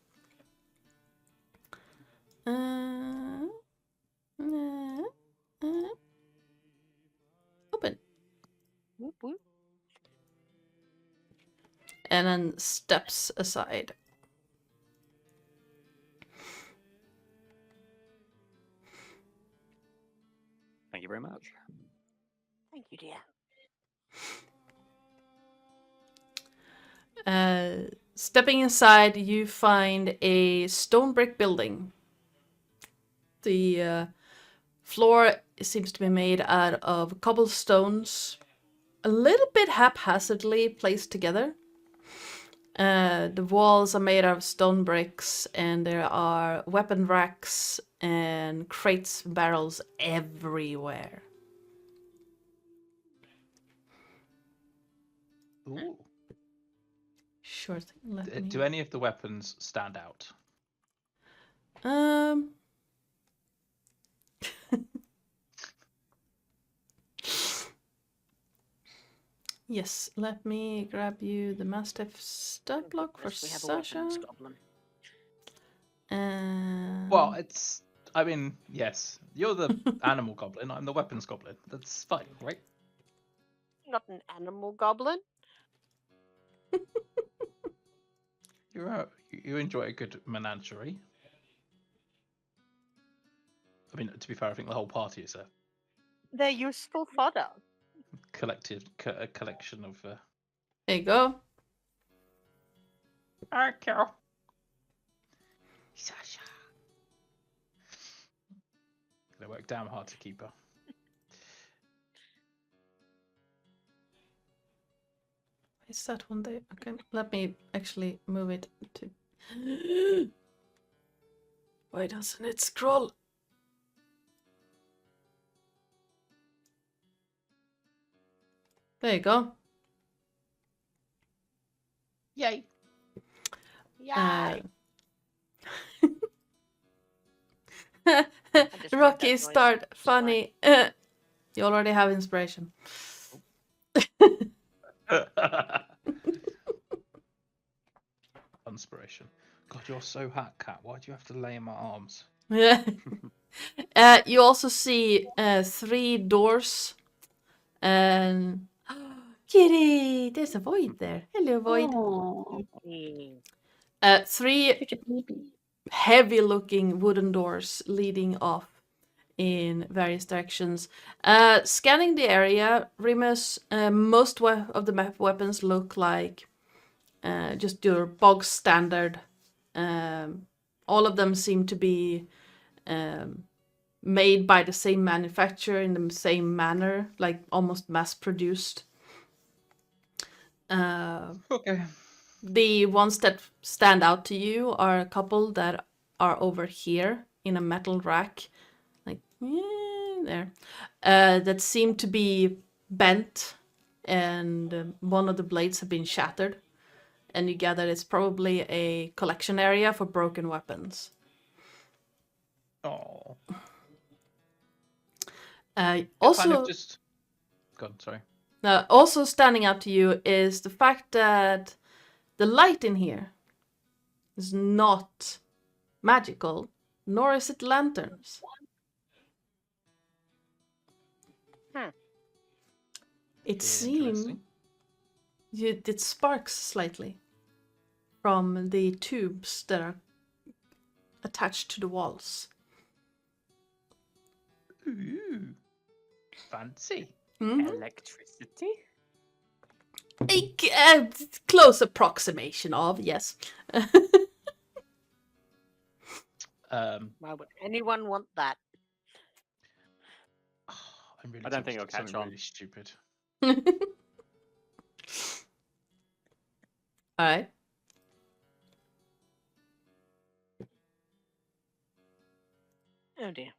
Open. Whoop, whoop. And then steps aside. Thank you very much. Thank you, dear. Stepping inside, you find a stone brick building. The floor seems to be made out of cobblestones, a little bit haphazardly placed together. The walls are made out of stone bricks, and there are weapon racks and crates, barrels everywhere. Ooh. Sure thing. Let me... Do any of the weapons stand out? Yes, let me grab you the Mastiff stat block for Yes, we have a Sasha. weapons goblin. Well, it's. I mean, yes, you're the animal goblin. I'm the weapons goblin. That's fine, right? Not an animal goblin. You enjoy a good menagerie. I mean, to be fair, I think the whole party is a They're useful fodder. collection of. There you go. Okay. Sasha. They work damn hard to keep her. Is that one there? Okay, let me actually move it to. Why doesn't it scroll? There you go. Yay! Yay! just made Rocky that noise. start funny. You already have inspiration. Inspiration. God, you're so hot, Cat. Why do you have to lay in my arms? Yeah. You also see 3 doors. And Kitty, there's a void there. Hello, void. Oh, 3 such a baby. heavy-looking wooden doors leading off in various directions. Scanning the area, Remus, most of the weapons look like just your bog standard. All of them seem to be made by the same manufacturer in the same manner, like almost mass-produced. Okay. The ones that stand out to you are a couple that are over here in a metal rack, like there, that seem to be bent, and one of the blades have been shattered. And you gather it's probably a collection area for broken weapons. Oh. Also, Kind of just. God, sorry. also standing out to you is the fact that the light in here is not magical, nor is it lanterns. It seems Interesting. it sparks slightly from the tubes that are attached to the walls. Ooh. Fancy. Mhm. Electricity? A close approximation of, yes. Why would anyone want that? I'm really I don't tempted think to it'll do catch something on. really stupid. All right. Oh dear.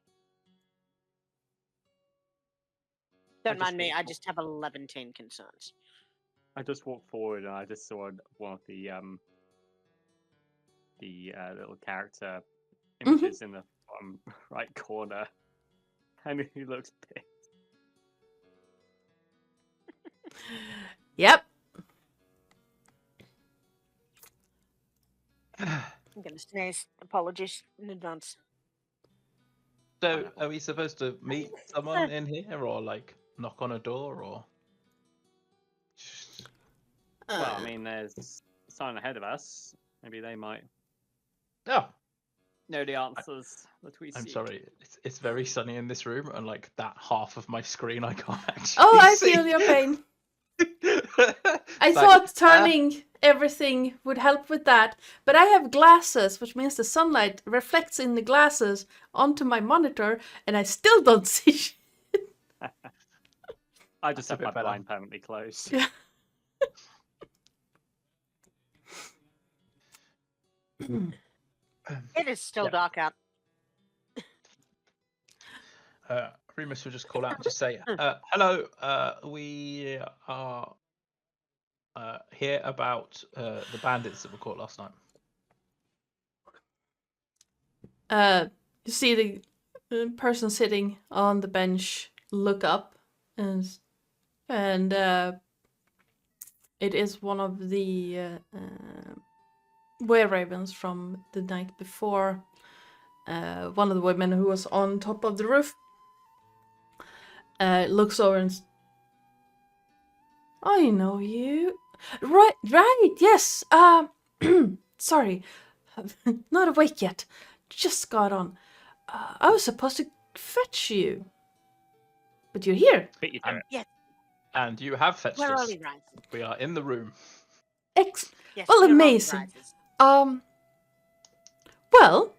Don't mind me, I just have 11 concerns. I just walked forward and I just saw one of the little character images in the right corner, and he looks pissed. Yep. I'm gonna sneeze. Apologies in advance. So, are we supposed to meet someone in here, or like knock on a door, or? Well, I mean, there's someone ahead of us. Maybe they might No. know the answers that we I'm seek. sorry. It's very sunny in this room, and like that half of my screen I can't actually Oh, I see. feel your pain. I It's thought like, turning everything would help with that, but I have glasses, which means the sunlight reflects in the glasses onto my monitor, and I still don't see shit. I just That's a have bit my better. blind permanently closed. Yeah. It is still Yeah. dark out. Remus will just call out and just say, "Hello, we are here about the bandits that were caught last night." You see the person sitting on the bench look up, and it is one of the were ravens from the night before. One of the women who was on top of the roof looks over and I know you. Right, yes. Sorry. Not awake yet. Just got on. I was supposed to fetch you. But you're here. Beat you to it. And you have fetched We're us. early risers. We are in the room. Ex- Yes, Well, we're early amazing. risers. Well,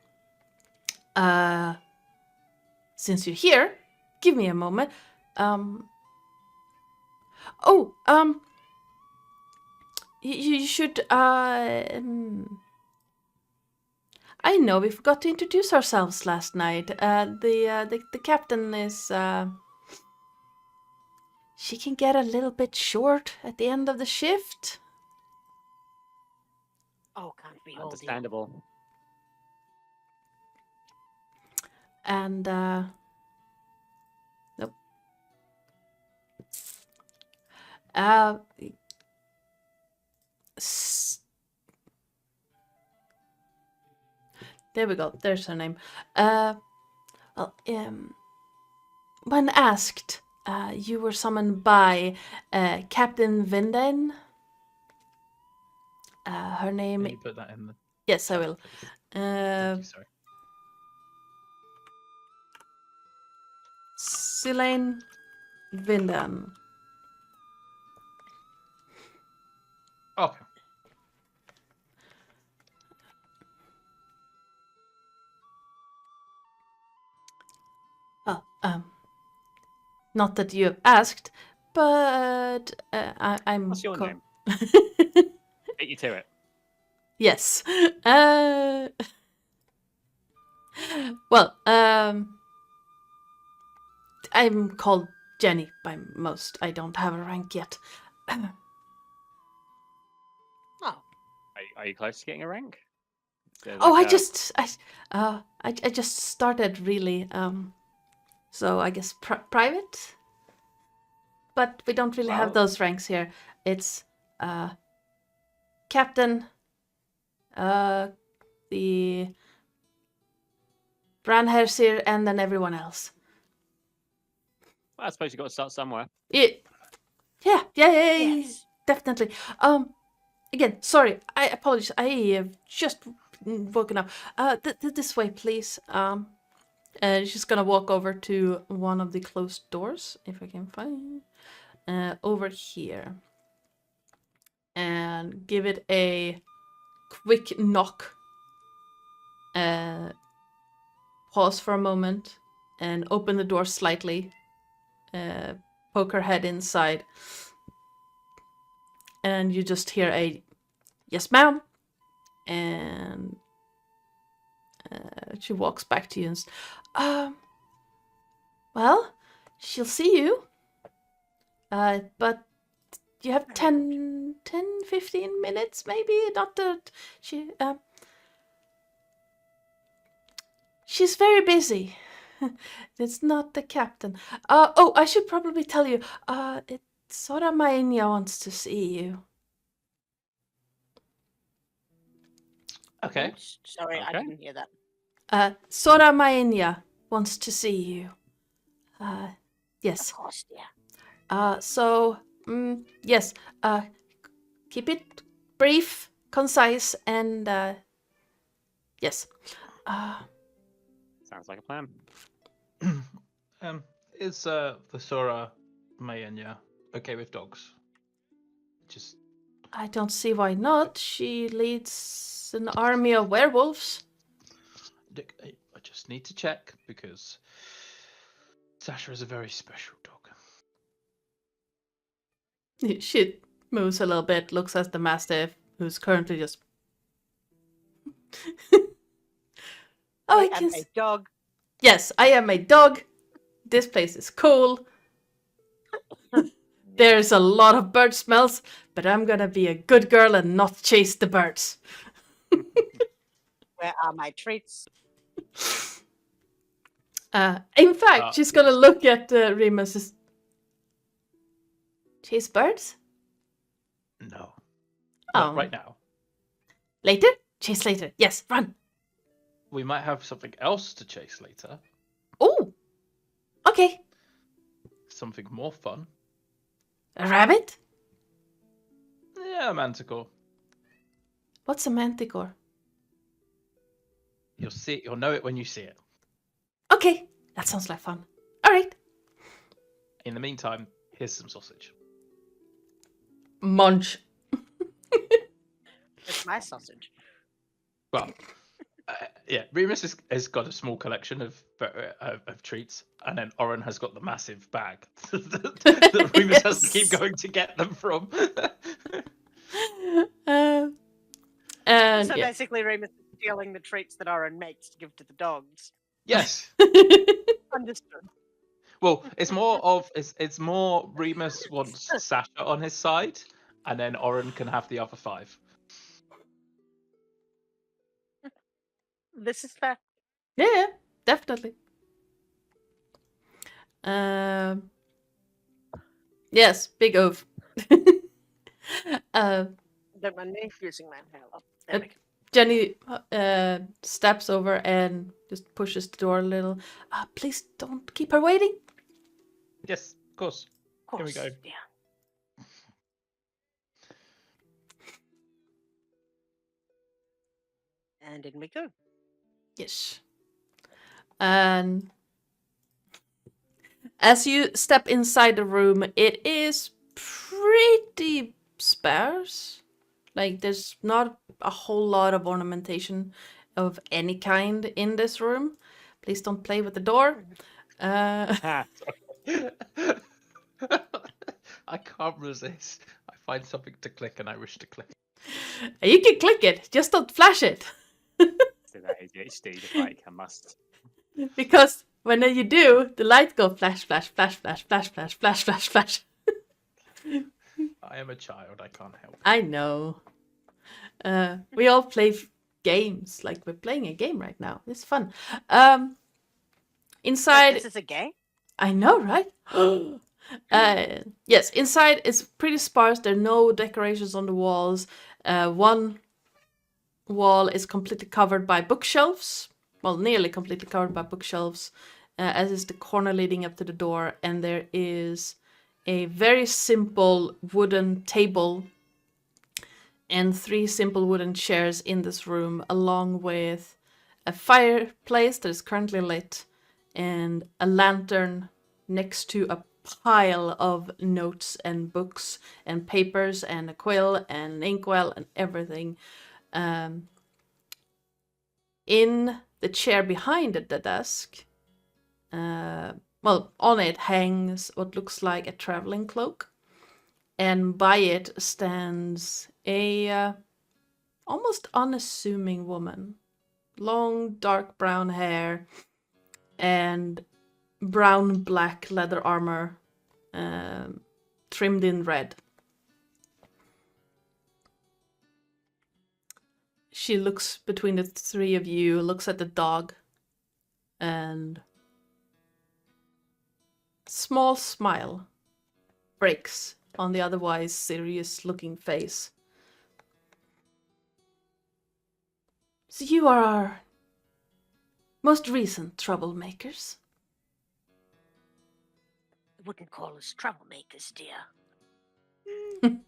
since you're here, give me a moment. You should, I know we forgot to introduce ourselves last night. The captain is, she can get a little bit short at the end of the shift. Oh, can't be all deal. Understandable. And, nope. There we go. There's her name. Well, when asked, you were summoned by Captain Vinden. Her name. Can you put that in the Yes, I chat, will. please? Thank you, sorry. Silane Vinden. Okay. Oh, not that you have asked, but I'm. What's your name? Beat you to it. Yes. Well, I'm called Jenny by most. I don't have a rank yet. Oh, Are you close to getting a rank? Is there Oh, like I just started really. So I guess private. But we don't really have Well- those ranks here. It's captain, the Branhersir, and then everyone else. Well, I suppose you've got to start somewhere. Yeah, yes. definitely. Again, sorry, I apologize. I have just woken up. This way, please. She's gonna walk over to one of the closed doors, if I can find. Over here. And give it a quick knock. Pause for a moment and open the door slightly. Poke her head inside. And you just hear a yes, ma'am. And she walks back to you and well, she'll see you. But you have 10, 15 minutes maybe? Not that she's very busy. It's not the captain. Oh, I should probably tell you. Sora Maenia wants to see you. Okay. Oops, sorry, I Okay. didn't hear that. Sora Maenia wants to see you. Yes. Of course, yeah. So, yes. Keep it brief, concise, and yes. Sounds like a plan. Is the Sora Mayenya okay with dogs? Just I don't see why not. She leads an army of werewolves. Dick, I just need to check because Sasha is a very special dog. She moves a little bit, looks at the mastiff, who's currently just. Oh, I I can. am a dog. Yes, I am a dog. This place is cool. There's a lot of bird smells, but I'm gonna be a good girl and not chase the birds. Where are my treats? In fact, she's gonna look at Remus. Chase birds? No. Oh. Not right now. Later? Chase later. Yes, run. We might have something else to chase later. Oh, okay. Something more fun. A rabbit? Yeah, Manticore. What's a manticore? You'll see it. You'll know it when you see it. Okay, that sounds like fun. All right. In the meantime, here's some sausage. Munch. It's my sausage. Well, yeah, Remus has got a small collection of treats, and then Oren has got the massive bag that Remus has to keep Yes. going to get them from. And So yeah. basically, Remus is stealing the treats that Oren makes to give to the dogs. Yes. Understood. Well, it's more Remus wants Sasha on his side, and then Oren can have the other 5. This is fair. Yeah, definitely. Yes, big oaf. Don't mind me using my inhaler. There we go. Jenny steps over and just pushes the door a little. Please don't keep her waiting. Yes, of course. Of Here we course, go. Yeah. And in we go. Yes. And as you step inside the room, it is pretty sparse. Like, there's not a whole lot of ornamentation of any kind in this room. Please don't play with the door. I can't resist. I find something to click and I wish to click. You can click it, just don't flash it. So that ADHD, the bike, I must. Because when you do, the lights go flash, flash, flash, flash, flash, flash, flash, flash, flash. I am a child. I can't help. I know. We all play games, like we're playing a game right now. It's fun. Inside, This is a game? I know, right? Yes, inside is pretty sparse. There are no decorations on the walls. One wall is completely covered by bookshelves. Well, nearly completely covered by bookshelves, as is the corner leading up to the door. And there is a very simple wooden table and 3 simple wooden chairs in this room, along with a fireplace that is currently lit and a lantern next to a pile of notes and books and papers and a quill and an inkwell and everything. In the chair behind the desk, well, on it hangs what looks like a traveling cloak, and by it stands a almost unassuming woman. Long, dark brown hair and brown black leather armor, trimmed in red. She looks between the 3 of you, looks at the dog, and small smile breaks on the otherwise serious looking face. So you are our most recent troublemakers. I wouldn't call us troublemakers, dear. I would-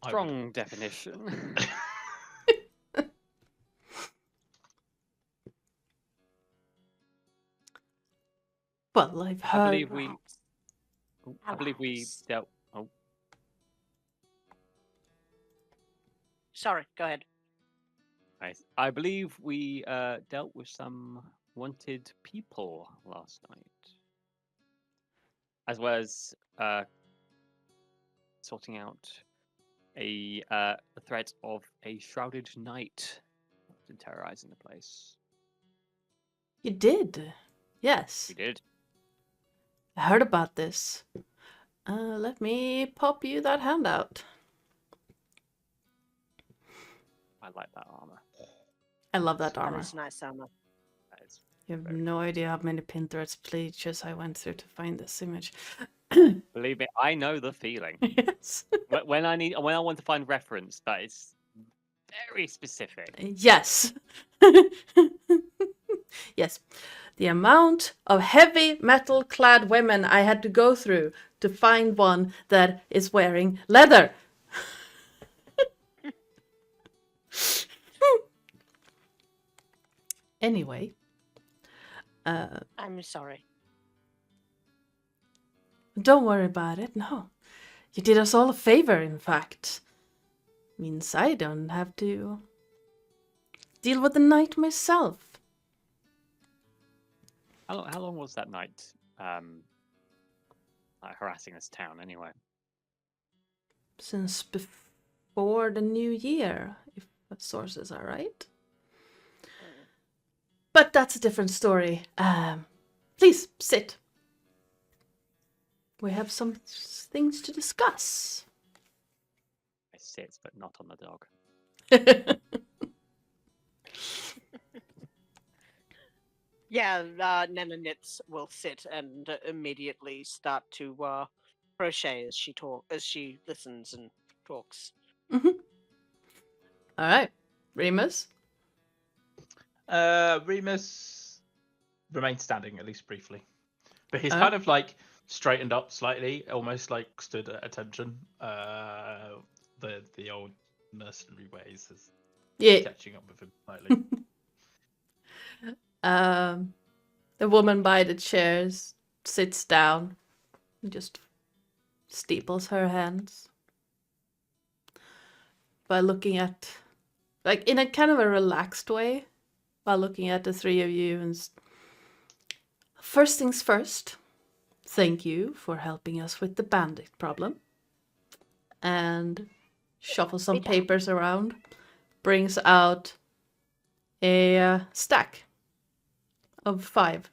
Strong definition. Well, I've heard. I believe we Allies. dealt. Oh, Sorry, go ahead. nice. I believe we dealt with some wanted people last night, as well as sorting out the threat of a shrouded knight terrorizing the place. You did. Yes. We did. I heard about this. Let me pop you that handout. I like that armor. I love that That armor. is nice armor. That is You have very no idea how many Pinterest pages I went through to find this image. Believe me, I know the feeling. Yes. When I want to find reference, that is very specific. Yes. Yes. The amount of heavy metal clad women I had to go through to find one that is wearing leather. Anyway. I'm sorry. Don't worry about it, no. You did us all a favor, in fact. Means I don't have to deal with the night myself. How long was that night like harassing this town anyway? Since before the new year, if the sources are right. But that's a different story. Please, sit. We have some things to discuss. I sit, but not on the dog. Yeah, Nana Knits will sit and immediately start to crochet as she listens and talks. All right. Remus? Remus remains standing, at least briefly. But he's kind of like straightened up slightly, almost like stood at attention. The old mercenary ways is catching up with him slightly. The woman by the chairs sits down and just steeples her hands by looking at, like, in a kind of a relaxed way, while looking at the three of you. And first things first, thank you for helping us with the bandit problem. And shuffles some papers around, brings out a stack of 5.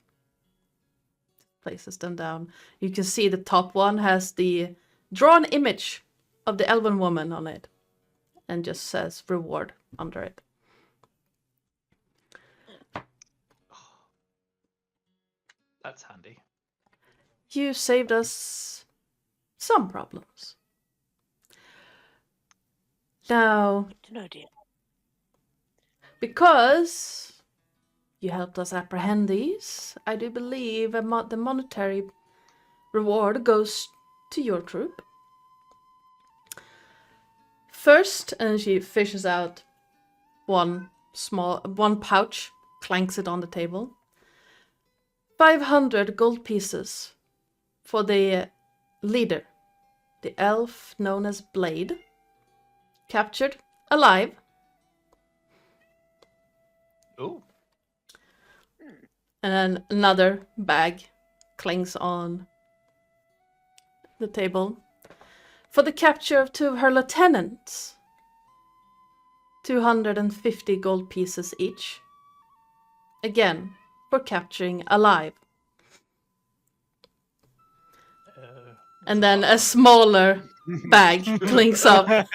Places them down. You can see the top one has the drawn image of the elven woman on it, and just says reward under it. That's handy. You saved us some problems. Now, No, dear. because you helped us apprehend these, I do believe the monetary reward goes to your troop. First, and she fishes out one pouch, clanks it on the table. 500 gold pieces for the leader, the elf known as Blade, captured alive. Oh. And then another bag clings on the table. For the capture of 2 of her lieutenants, 250 gold pieces each. Again, for capturing alive. And then a smaller bag clings up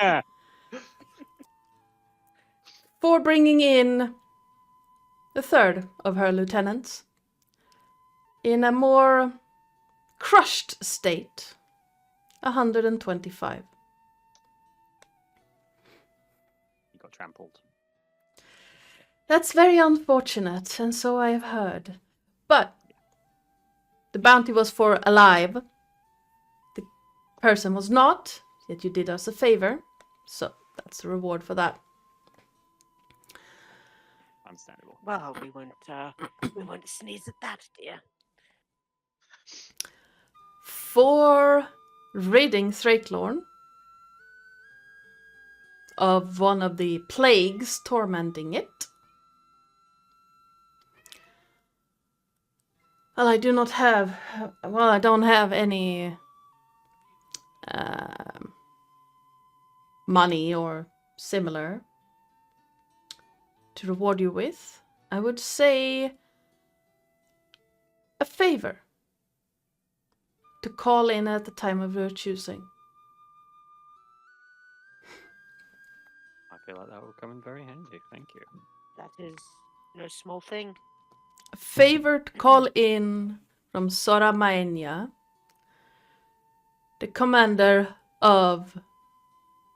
for bringing in the 3rd of her lieutenants in a more crushed state. 125. He got trampled. That's very unfortunate, and so I have heard. But the bounty was for alive. The person was not, yet you did us a favor. So that's the reward for that. Understandable. Well, we won't sneeze at that, dear. For ridding Thrakelorn of one of the plagues tormenting it. Well, I don't have any money or similar to reward you with. I would say a favor to call in at the time of your choosing. I feel like that will come in very handy. Thank you. That is no small thing. A favor to call in from Sora Maenya, the commander of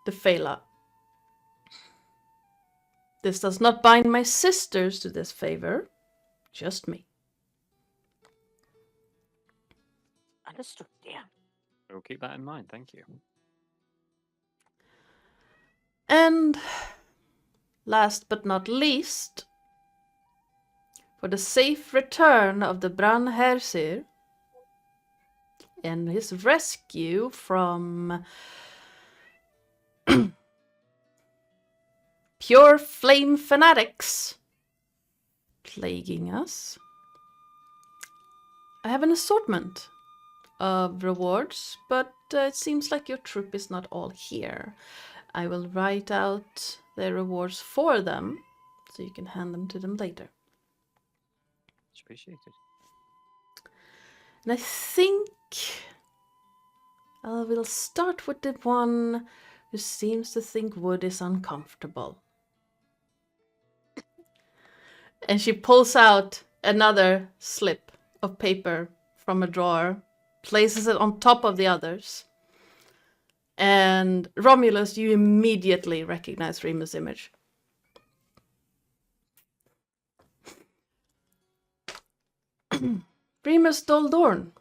the Fela. This does not bind my sisters to this favor, just me. Understood, dear. We'll keep that in mind, thank you. And last but not least, for the safe return of the Bran Hersir and his rescue from pure flame fanatics plaguing us, I have an assortment of rewards, but it seems like your troop is not all here. I will write out the rewards for them, so you can hand them to them later. It's appreciated. And I think I will start with the one who seems to think wood is uncomfortable. And she pulls out another slip of paper from a drawer, places it on top of the others. And Romulus, you immediately recognize Remus' image. Remus Doldorn.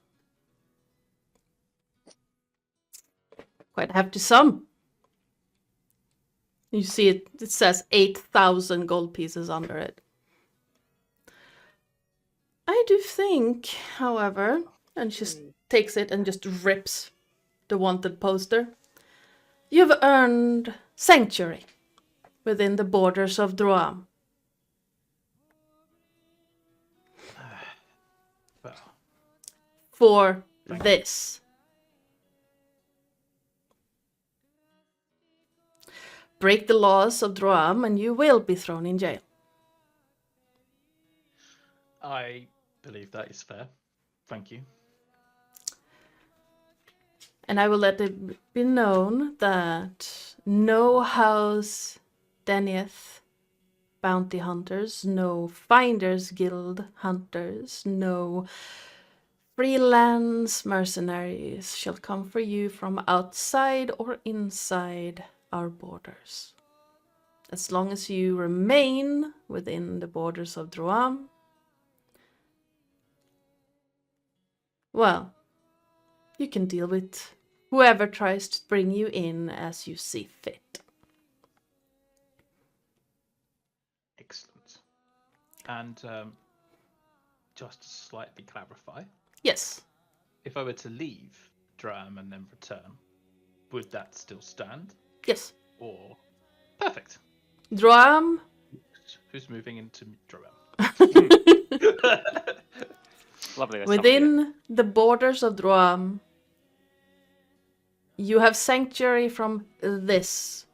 Quite a hefty sum. You see it says 8,000 gold pieces under it. I do think, however, and she takes it and just rips the wanted poster. You've earned sanctuary within the borders of Droam. Well, For this. Break the laws of Droam and you will be thrown in jail. I believe that is fair. Thank you. And I will let it be known that no House Denieth bounty hunters, no Finders Guild hunters, no freelance mercenaries shall come for you from outside or inside our borders. As long as you remain within the borders of Droam, well, you can deal with whoever tries to bring you in as you see fit. Excellent. And just to slightly clarify, Yes. if I were to leave Dram and then return, would that still stand? Yes. Or perfect. Droam. Who's moving into Dram? Lovely. Within the borders of Droam, you have sanctuary from this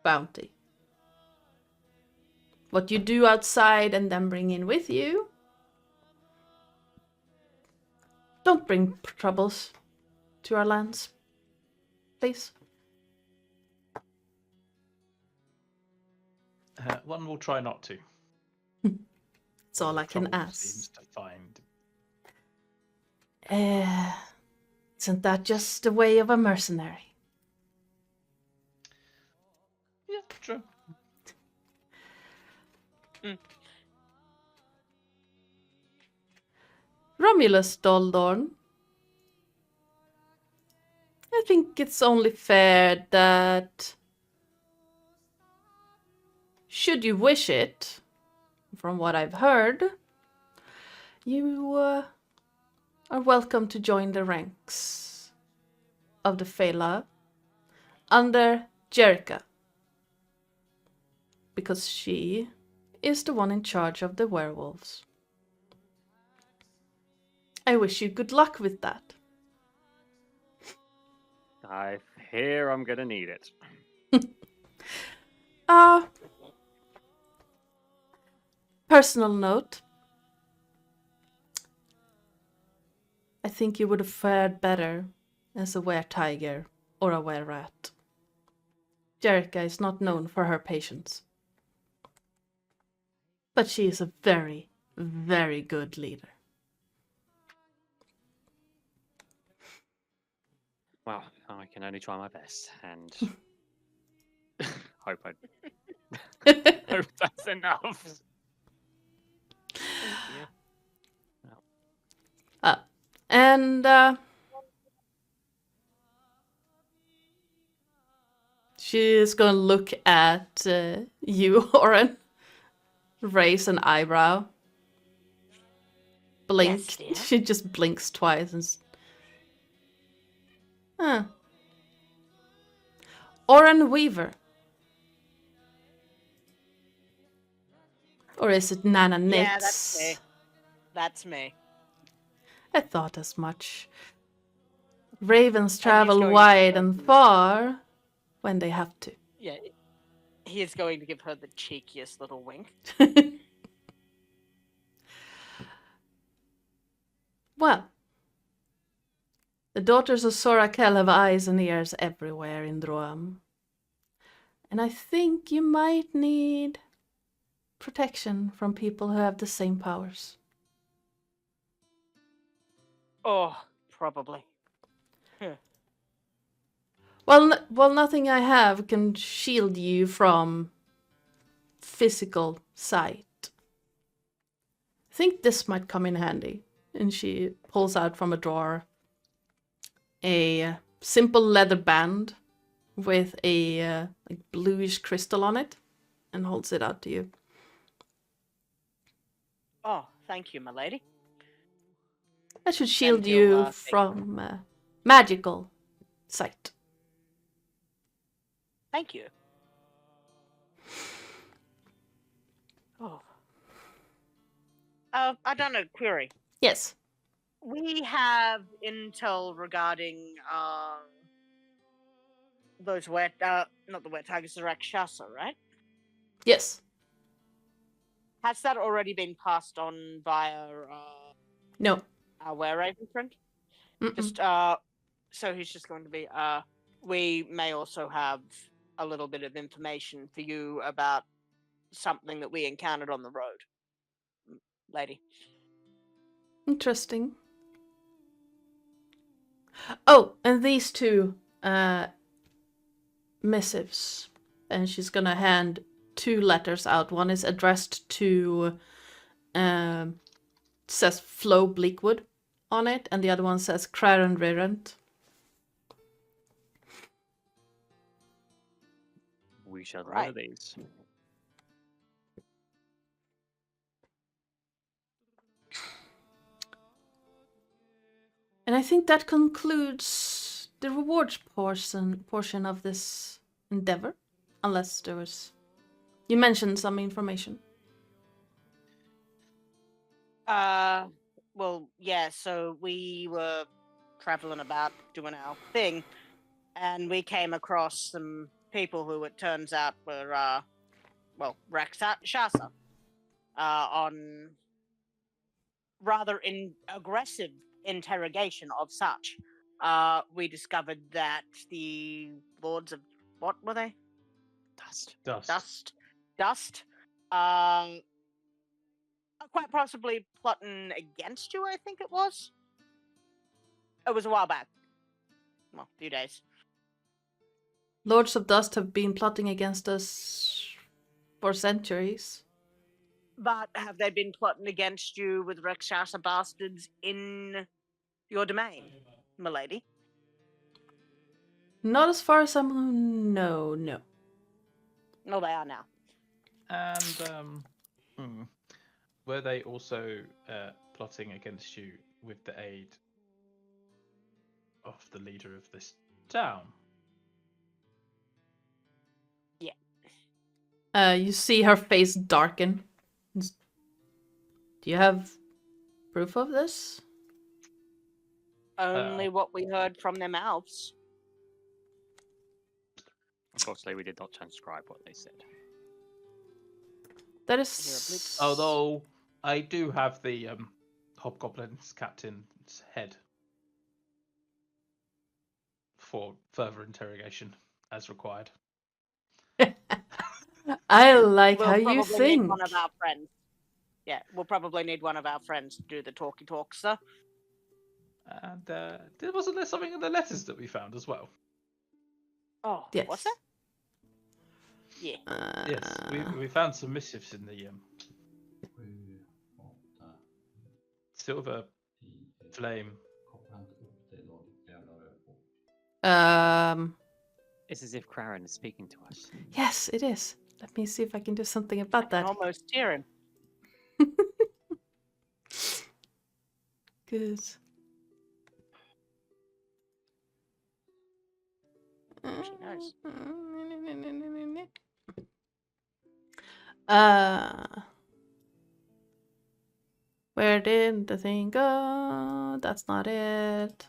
bounty. What you do outside and then bring in with you, don't bring troubles to our lands, please. One will try not to. That's all I can Trouble ask. seems to find. Isn't that just the way of a mercenary? Yeah, true. Romulus Doldorn. I think it's only fair that, should you wish it, from what I've heard, you are welcome to join the ranks of the Fela under Jerica, because she is the one in charge of the werewolves. I wish you good luck with that. I fear I'm gonna need it. Personal note. I think you would have fared better as a were-tiger or a were-rat. Jerica is not known for her patience. But she is a very, very good leader. Well, I can only try my best and hope I Hope that's enough. And she's gonna look at you, Oren. Raise an eyebrow. Blink. Yes, dear. She just blinks twice and. Huh. Oren Weaver. Or is it Nana Nix? Yeah, that's me. That's me. I thought as much. Ravens he's travel going to wide go and to- far when they have to. Yeah, he is going to give her the cheekiest little wink. Well, the daughters of Sorakel have eyes and ears everywhere in Droam. And I think you might need protection from people who have the same powers. Oh, probably. Well, nothing I have can shield you from physical sight. I think this might come in handy. And she pulls out from a drawer a simple leather band with a like bluish crystal on it and holds it out to you. Oh, thank you, my lady. That should shield Thank you, you take- from magical sight. Thank you. Oh. I done a query. Yes. We have intel regarding those wet, not the wet tigers, the Rakshasa, right? Yes. Has that already been passed on via No. our were-raven friend? Mm-mm. Just so he's just going to be we may also have a little bit of information for you about something that we encountered on the road, lady. Interesting. Oh, and these two missives. And she's gonna hand 2 letters out. One is addressed to says Flo Bleakwood on it, and the other one says Craren Rirent. We shall Right. learn these. And I think that concludes the rewards portion of this endeavor. Unless there was... You mentioned some information. Well, yeah, so we were traveling about doing our thing, and we came across some people who it turns out were, Rakshasa, on rather aggressive interrogation of such. We discovered that the lords of, what were they? Dust. Are quite possibly plotting against you, I think it was. It was a while back. Well, a few days. Lords of Dust have been plotting against us for centuries. But have they been plotting against you with Rakshasa bastards in your domain, milady? Not as far as I'm... No. No, they are now. And were they also plotting against you with the aid of the leader of this town? You see her face darken. Do you have proof of this? Only what we heard from their mouths. Unfortunately, we did not transcribe what they said. That is... Although I do have the Hobgoblin's captain's head for further interrogation as required. I like We'll how you probably think. need one of our friends. Yeah, we'll probably need one of our friends to do the talky talk, sir. And wasn't there something in the letters that we found as well? Oh, Yes. what's that? Yeah. Yes, we found some missives in the silver flame. It's as if Craren is speaking to us. Yes, it is. Let me see if I can do something I about can that. almost hear him. Good. She knows. Where did the thing go? That's not it.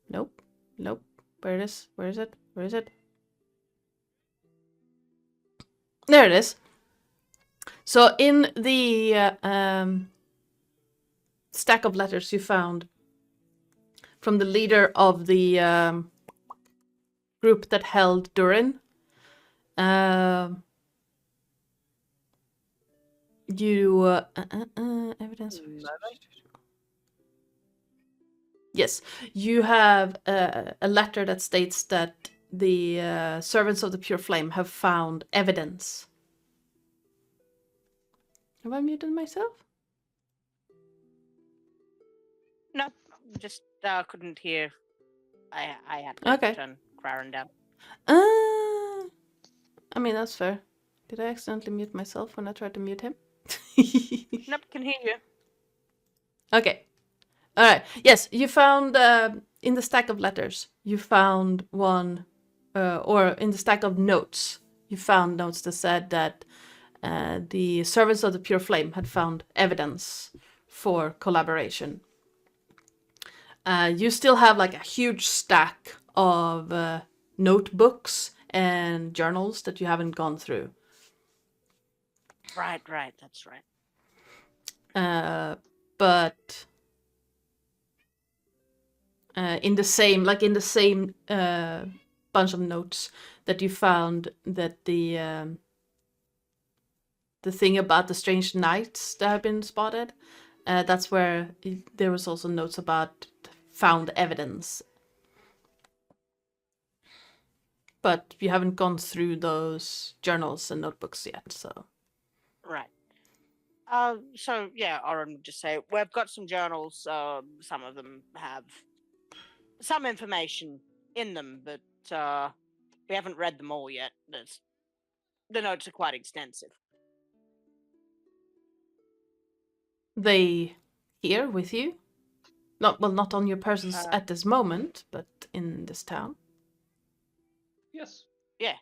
Nope. Nope. Where it is? Where is it? Where is it? There it is. So in the stack of letters you found from the leader of the group that held Durin, you evidence. Yes, you have a letter that states that the servants of the pure flame have found evidence. Have I muted myself? No, just couldn't hear. I had to Okay. turn Craren down. I mean, that's fair. Did I accidentally mute myself when I tried to mute him? Nope, can hear you. Okay. All right. Yes, you found in the stack of letters, you found one, or in the stack of notes, you found notes that said that the servants of the pure flame had found evidence for collaboration. You still have like a huge stack of notebooks and journals that you haven't gone through. Right, that's right. But in the same bunch of notes that you found that the thing about the strange nights that have been spotted, that's where there was also notes about found evidence. But you haven't gone through those journals and notebooks yet, so. Right. So yeah, Oren would just say we've got some journals. Some of them have some information in them, but we haven't read them all yet. The notes are quite extensive. They here with you? Not on your persons Uh, at this moment, but in this town. Yes. Yeah.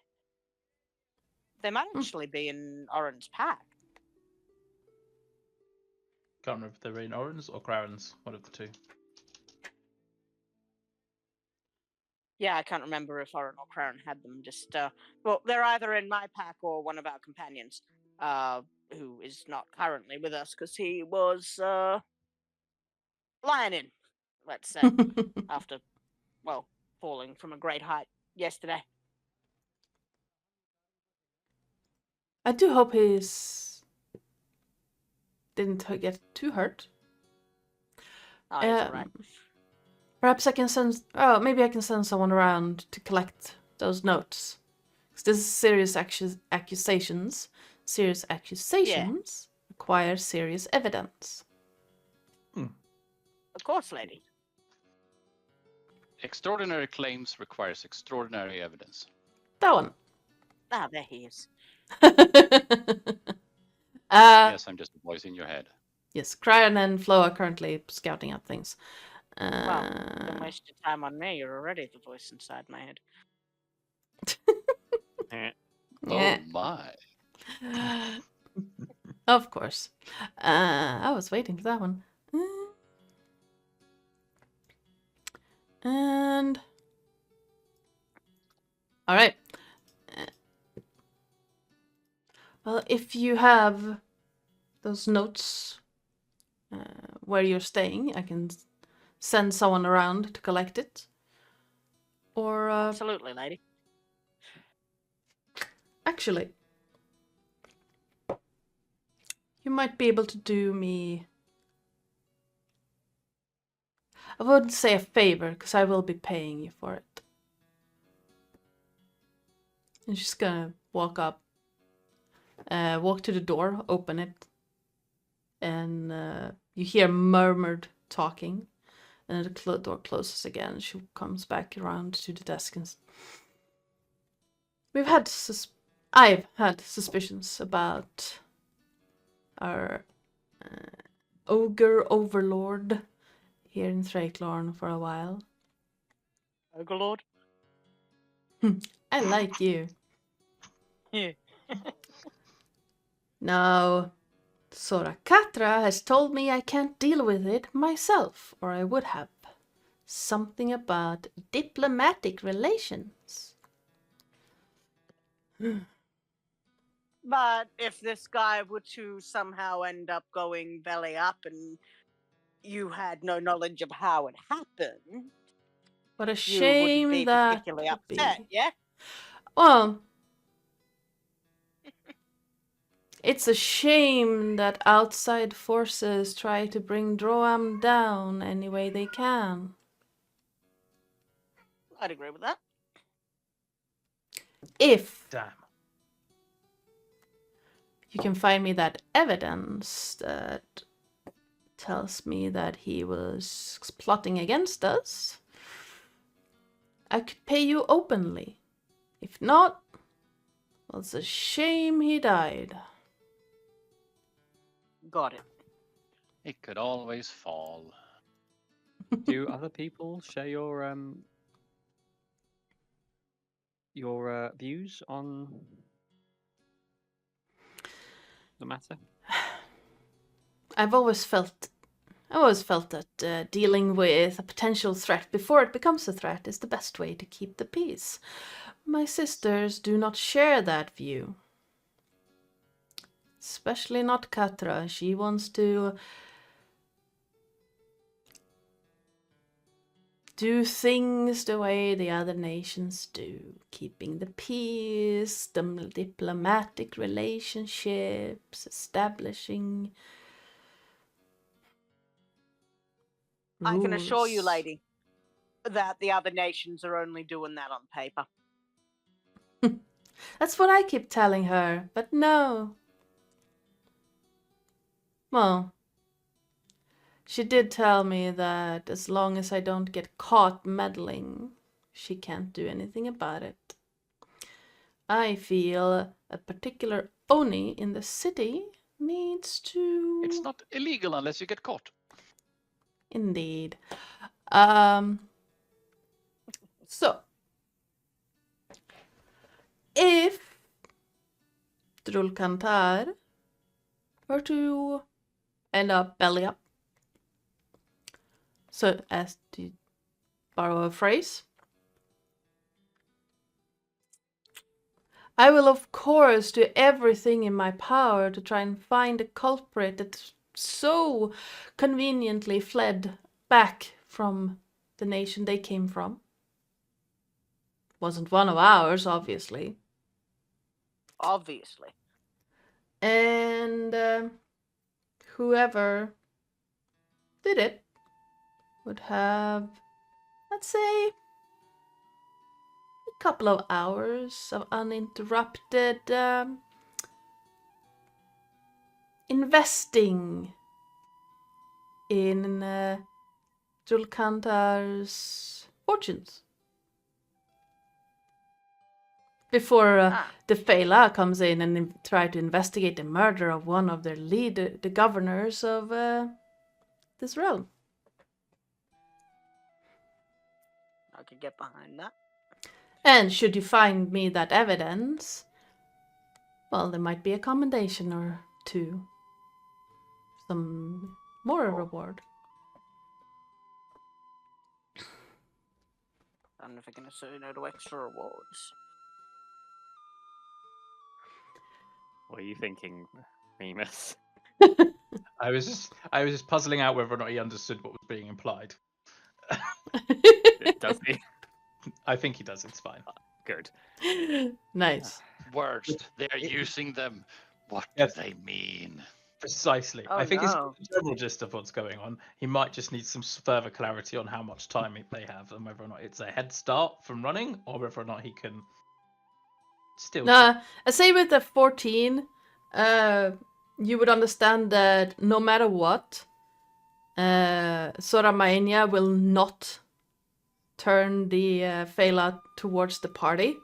They might actually be in Oren's pack. Can't remember if they were in Oren's or Claren's, one of the two. Yeah, I can't remember if Oren or Craren had them. Just well, they're either in my pack or one of our companions, who is not currently with us because he was lying in, let's say, after falling from a great height yesterday. I do hope he's didn't get too hurt. Oh, he's all right. Perhaps I can send. Oh, maybe I can send someone around to collect those notes. 'Cause this is serious accusations. Serious accusations require serious evidence. Of course, lady. Extraordinary claims requires extraordinary evidence. That one. Ah, there he is. Yes, I'm just a voice in your head. Yes, Cryan and Flo are currently scouting out things. Well, don't waste your time on me. You're already the voice inside my head. Yeah. Oh my. Of course. I was waiting for that one. And all right. Well, if you have those notes where you're staying, I can send someone around to collect it. Or Absolutely, lady. actually, you might be able to do me. I wouldn't say a favor, because I will be paying you for it. And she's gonna walk up, walk to the door, open it, and you hear murmured talking, and the door closes again. She comes back around to the desk and I've had suspicions about our ogre overlord here in Thrakelorn for a while. Overlord? I like you. Yeah. Now, Sorakatra has told me I can't deal with it myself, or I would have. Something about diplomatic relations. But if this guy were to somehow end up going belly up and you had no knowledge of how it happened, What a you wouldn't shame be that particularly would upset, be. yeah? Well, it's a shame that outside forces try to bring Droam down any way they can. I'd agree with that. If Damn. you can find me that evidence that tells me that he was plotting against us, I could pay you openly. If not, well, it's a shame he died. Got it. It could always fall. Do other people share your views on the matter? I've always felt that dealing with a potential threat before it becomes a threat is the best way to keep the peace. My sisters do not share that view. Especially not Katra. She wants to do things the way the other nations do, keeping the peace, the diplomatic relationships, establishing I can assure you, rules. lady, that the other nations are only doing that on paper. That's what I keep telling her, but no. Well, she did tell me that as long as I don't get caught meddling, she can't do anything about it. I feel a particular Oni in the city needs to... It's not illegal unless you get caught. Indeed. So, if Drulkantar were to end up belly up, so as to borrow a phrase, I will of course do everything in my power to try and find a culprit that so conveniently fled back from the nation they came from. Wasn't one of ours, obviously. Obviously. And whoever did it would have, let's say, a couple of hours of uninterrupted investing in Julkantar's fortunes. Before the Fela comes in and try to investigate the murder of one of their the governors of this realm. I could get behind that. And should you find me that evidence, well, there might be a commendation or two. Some more reward. I'm never going to say no to extra rewards. What are you thinking, Remus? I was just puzzling out whether or not he understood what was being implied. Does he? I think he does. It's fine. Good. Nice. Words, they're using them. What Yes. do they mean? Precisely. Oh, I think he's no. got the general gist of what's going on. He might just need some further clarity on how much time they have and whether or not it's a head start from running or whether or not he can still. I say with the 14, you would understand that no matter what, Soramania will not turn the Phala towards the party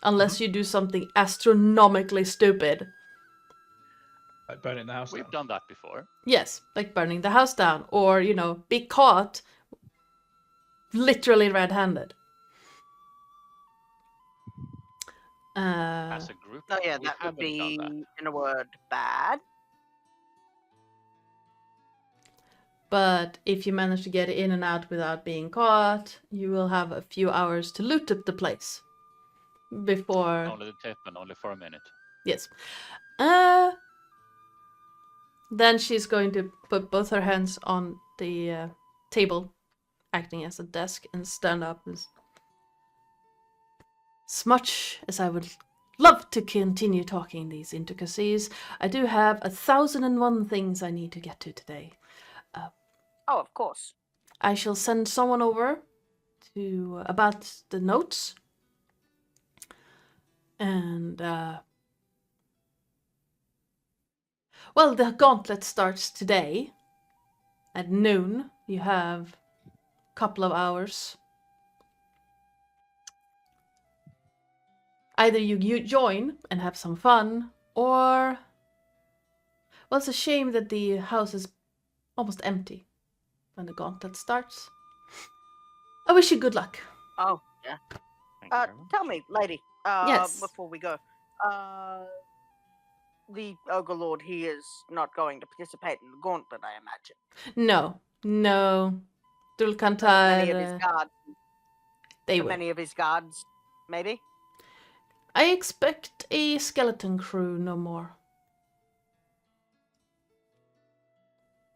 unless you do something astronomically stupid. Like burning the house We've down. done that before. Yes, like burning the house down, or, be caught literally red-handed. As a group, Oh, yeah, we that would haven't be, done that. in a word, bad. But if you manage to get in and out without being caught, you will have a few hours to loot up the place before. Only the tip and only for a minute. Yes. Then she's going to put both her hands on the table, acting as a desk, and stand up. As much as I would love to continue talking these intricacies, I do have 1,001 things I need to get to today. Oh, of course. I shall send someone over to about the notes. And well, the gauntlet starts today at noon. You have a couple of hours. Either you join and have some fun, or well, it's a shame that the house is almost empty when the gauntlet starts. I wish you good luck. Oh, yeah. Thank you very much. Tell me, lady, Yes. before we go, the Ogre Lord, he is not going to participate in the gauntlet, I imagine. No. Many of his Dulcantar, guards, they will. many of his guards, maybe? I expect a skeleton crew no more.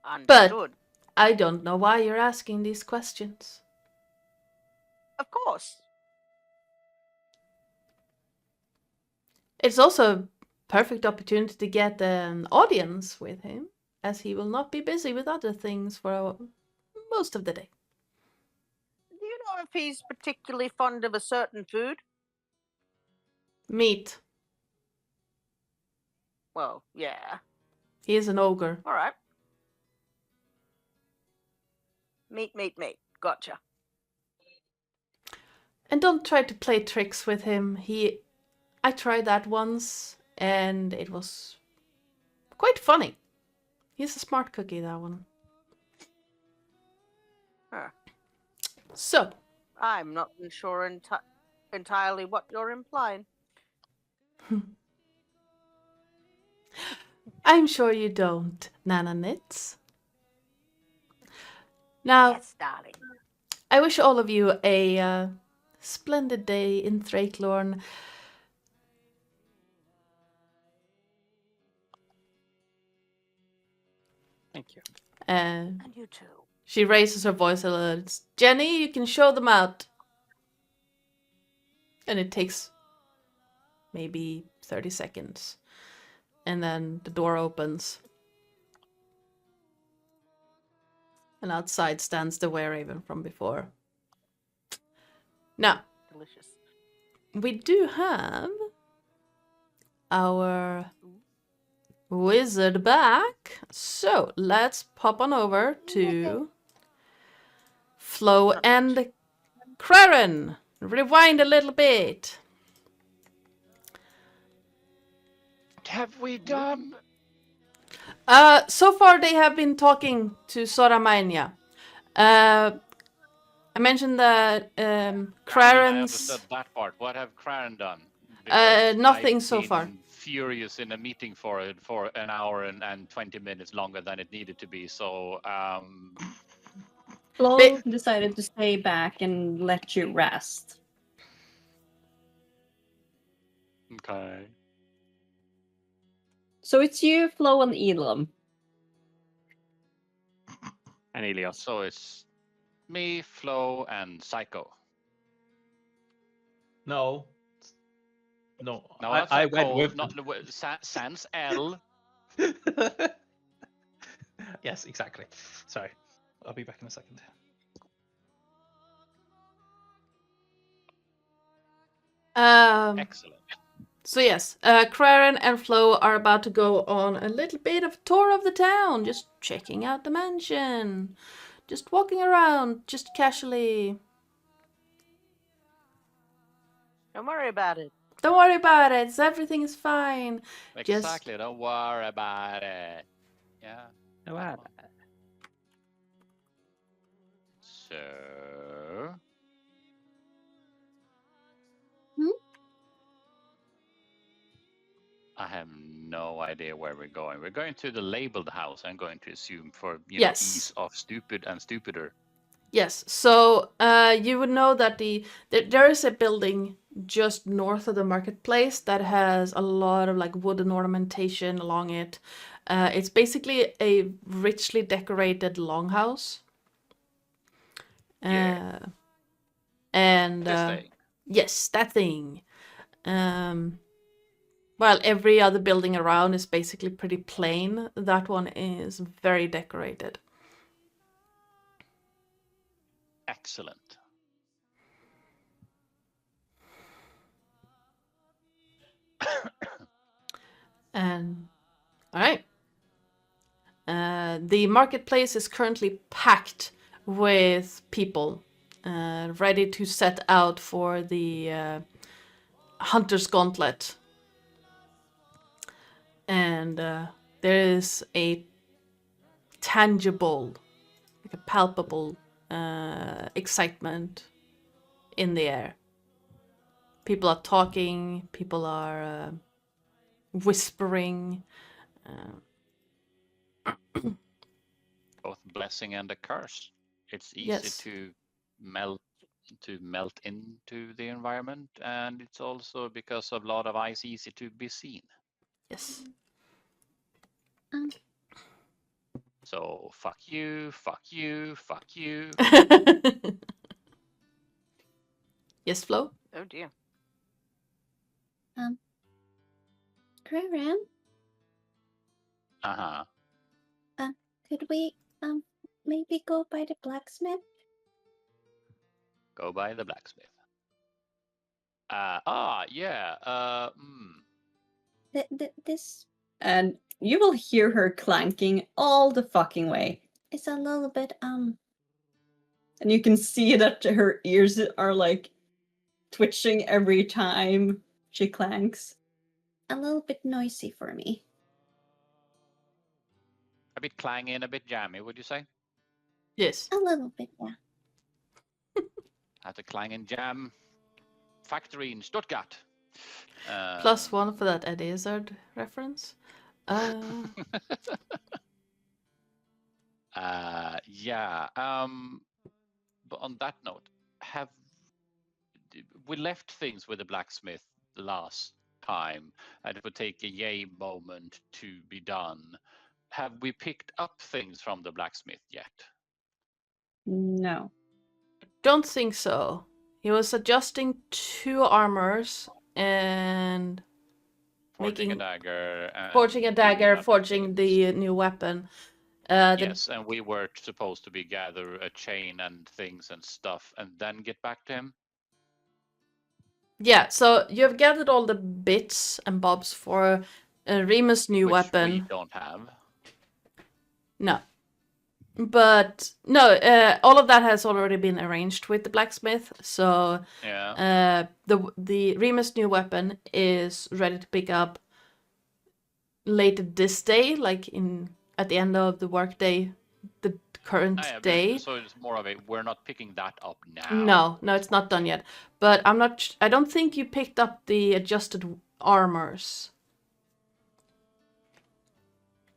Understood. I don't know why you're asking these questions. Of course. It's also a perfect opportunity to get an audience with him, as he will not be busy with other things for most of the day. Do you know if he's particularly fond of a certain food? Meat. Well, yeah. He is an ogre. All right. Meat. Gotcha. And don't try to play tricks with him. I tried that once, and it was quite funny. He's a smart cookie, that one. Huh. So, I'm not sure entirely what you're implying. I'm sure you don't, Nana Knits. Now, Yes, darling. I wish all of you a splendid day in Thrakelorn. Thank you. And you too. She raises her voice a little. It's, Jenny, you can show them out. And it takes maybe 30 seconds. And then the door opens. And outside stands the were-raven from before. Now, Delicious. we do have our wizard back. So let's pop on over to Flo and Craren. Rewind a little bit. What have we done? So far they have been talking to Soramania. I mentioned that I Craren's... understood that part. What have Craren done? Nothing I've so been far. Furious in a meeting for an hour and 20 minutes longer than it needed to be. So Flo Ba- decided to stay back and let you rest. okay. So it's you, Flo, and Elam. And Elios. So it's me, Flo, and Psycho. No. No, I not went Psycho, with not Sans L. Yes, exactly. Sorry. I'll be back in a second. Excellent. So yes, Craren and Flo are about to go on a little bit of tour of the town, just checking out the mansion, just walking around, just casually. Don't worry about it. Don't worry about it, everything is fine. Exactly. Don't worry about it. Yeah. Oh, wow. So. I have no idea where we're going. We're going to the labeled house, I'm going to assume, for Yes. ease of stupid and stupider. Yes, so you would know that there is a building just north of the marketplace that has a lot of like wooden ornamentation along it. It's basically a richly decorated longhouse. Yeah. And This thing. yes, that thing. Well, every other building around is basically pretty plain. That one is very decorated. Excellent. And all right. The marketplace is currently packed with people ready to set out for the Hunter's Gauntlet. And there is a tangible, like a palpable excitement in the air. People are talking, people are whispering. Both blessing and a curse. It's easy Yes. to melt into the environment, and it's also because of a lot of ice easy to be seen. Yes. So fuck you, fuck you, fuck you. Yes, Flo? Oh dear. Craren, Uh-huh. could we maybe go by the blacksmith? Go by the blacksmith. Yeah. This and you will hear her clanking all the fucking way. It's a little bit and you can see that her ears are like twitching every time she clanks. A little bit noisy for me. A bit clangy and a bit jammy, would you say? Yes. A little bit, yeah. At the Clang and Jam factory in Stuttgart. +1 for that Eddie Izzard reference. Yeah. But on that note, we left things with the blacksmith last time, and it would take a yay moment to be done. Have we picked up things from the blacksmith yet? No. Don't think so. He was adjusting 2 armors and Forging making a dagger. forging a doing dagger, other forging things. the new weapon. Yes, and we were supposed to be gather a chain and things and stuff, and then get back to him. Yeah, so you have gathered all the bits and bobs for Remus' new Which weapon. we don't have. No. But no, all of that has already been arranged with the blacksmith. So Yeah. the Remus' new weapon is ready to pick up later this day, like at the end of the workday, the current day. So it's more of a we're not picking that up now. No, it's not done yet. But I don't think you picked up the adjusted armors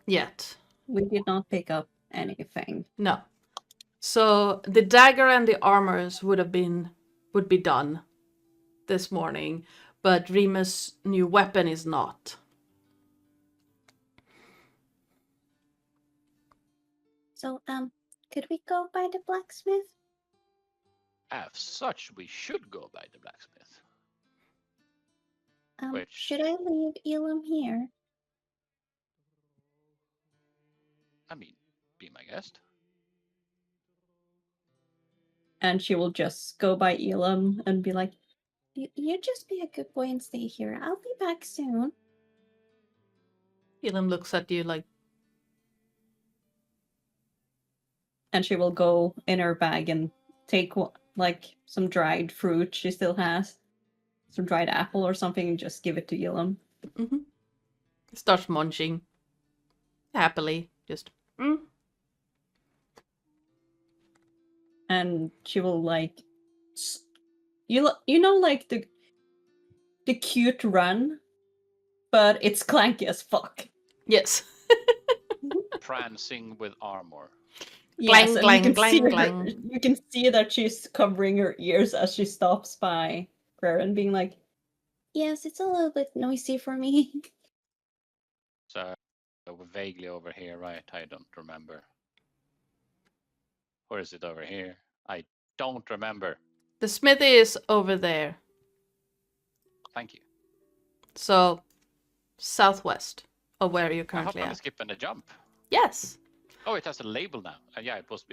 yet. We did not pick up anything. No. So the dagger and the armors would be done this morning, but Remus' new weapon is not. So, could we go by the blacksmith? As such, we should go by the blacksmith. Which- Should I leave Elam here? I mean, be my guest. And she will just go by Elam and be like, you just be a good boy and stay here. I'll be back soon. Elam looks at you like, And she will go in her bag and take like some dried fruit she still has, some dried apple or something, and just give it to Elam. starts munching happily. Just, And she will like, you know, like the cute run, but it's clanky as fuck. yes. Prancing with armor. Yes, Clang, and you can clang, see clang, her, clang. you can see that she's covering her ears as she stops by Claire and being like, "Yes, it's a little bit noisy for me." So we're vaguely over here, right? I don't remember. Or is it over here? I don't remember. The smithy is over there. Thank you. So, southwest of where you're I hope currently I'm at. skipping a jump. Yes. Oh, it has a label now. Yeah, it was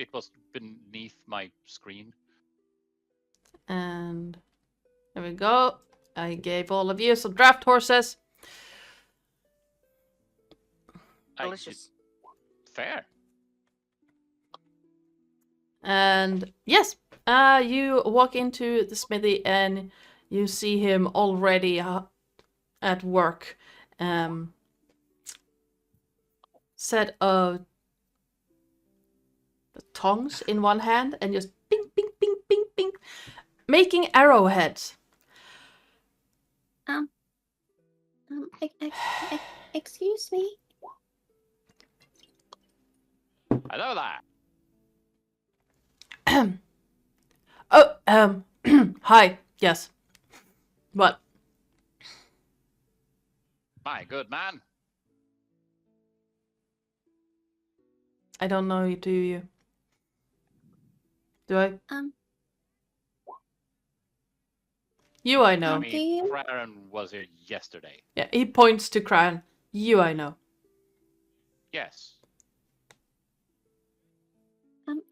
beneath my screen. And there we go. I gave all of you some draft horses. Delicious. Fair. And yes, you walk into the smithy and you see him already at work. Set of tongs in one hand and just ping, ping, ping, ping, ping, making arrowheads. Excuse me. Hello there. Oh, hi. Yes. What? My good man. I don't know you, do you? Do I? You I know. I mean, Craren was here yesterday. Yeah, he points to Crown. You I know. Yes. I'm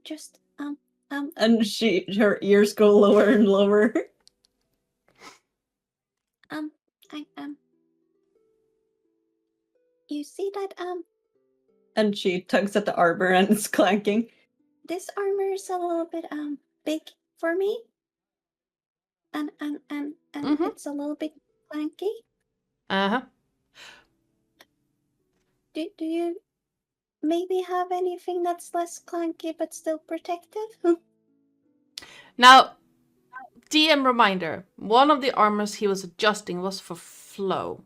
just and her ears go lower and lower. You see that and she tugs at the armor and it's clanking. This armor is a little bit big for me. And it's a little bit clanky. Uh-huh. Do you maybe have anything that's less clanky but still protective? Now, DM reminder. One of the armors he was adjusting was for flow.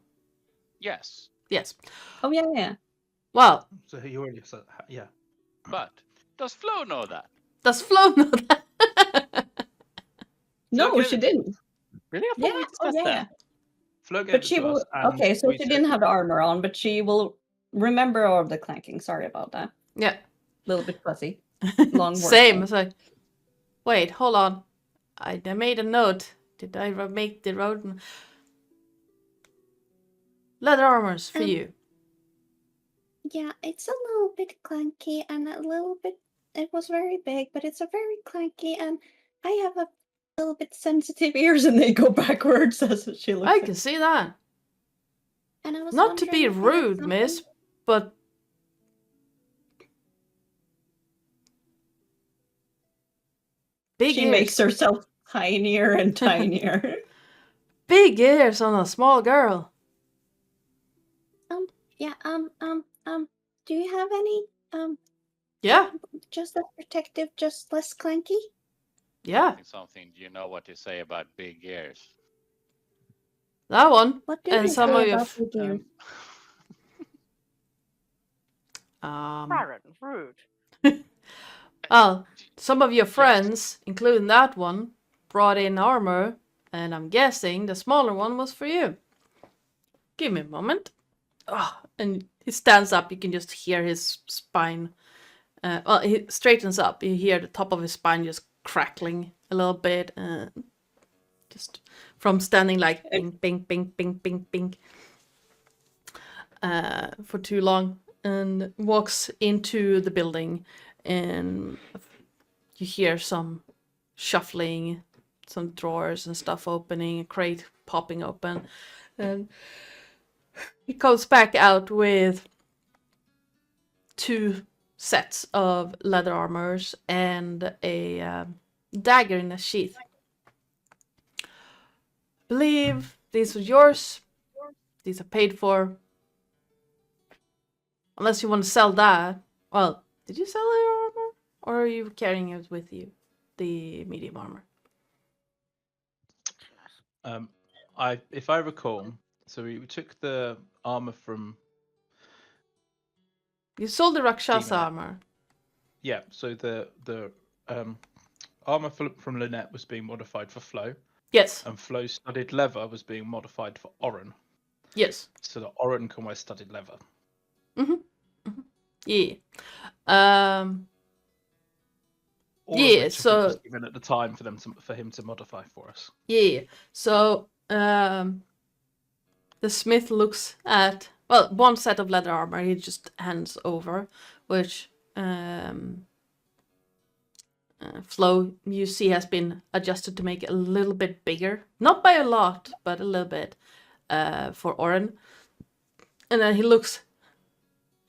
Yes. Yes. Oh yeah. Well, So you already said, yeah. But does Flo know that? does Flo know that? No, Okay. she didn't. Really? I thought we discussed that. Flo gave But it she to will. us, and Okay, so we she said- didn't have the armor on, but she will remember all of the clanking. Sorry about that. Yeah. A little bit fuzzy. Long word Same. count. It's like, wait, hold on. I made a note. Did I make the road? Leather armors for you. Yeah, it's a little bit clanky and a little bit. It was very big, but it's a very clanky, and I have a little bit sensitive ears, and they go backwards as she looks. I can see that. And I was Not to be wondering if you had rude, miss, something- but big She ears. makes herself tinier and tinier. Big ears on a small girl. Yeah. Do you have any Yeah, just as protective, just less clanky? yeah. Something. Do you know what to say about big ears? That one. What do And you some say of your about big ears? Craren, rude. Well, some of your friends, including that one, brought in armor, and I'm guessing the smaller one was for you. Give me a moment. Oh, and he stands up. You can just hear his spine. Well, he straightens up. You hear the top of his spine just crackling a little bit. Just from standing like bing, bing, bing, bing, bing, bing for too long. and walks into the building, and you hear some shuffling, some drawers and stuff opening, a crate popping open, and he comes back out with 2 sets of leather armors and a dagger in a sheath. Believe these were yours. These are paid for. Unless you want to sell that. Well, did you sell your armor? Or are you carrying it with you? The medium armor. If I recall, so we took the armor from. You sold the Rakshasa Demon. armor. Yeah, so the armor from Lynette was being modified for Flo, Yes. and Flo's studded leather was being modified for Oren, Yes. so that Oren can wear studded leather. Yeah. All Yeah, of which so- I think was given at the time for him to modify for us. Yeah. So, the smith looks at, well, 1 set of leather armor he just hands over, which Flo, you see, has been adjusted to make it a little bit bigger. Not by a lot, but a little bit for Oren. And then he looks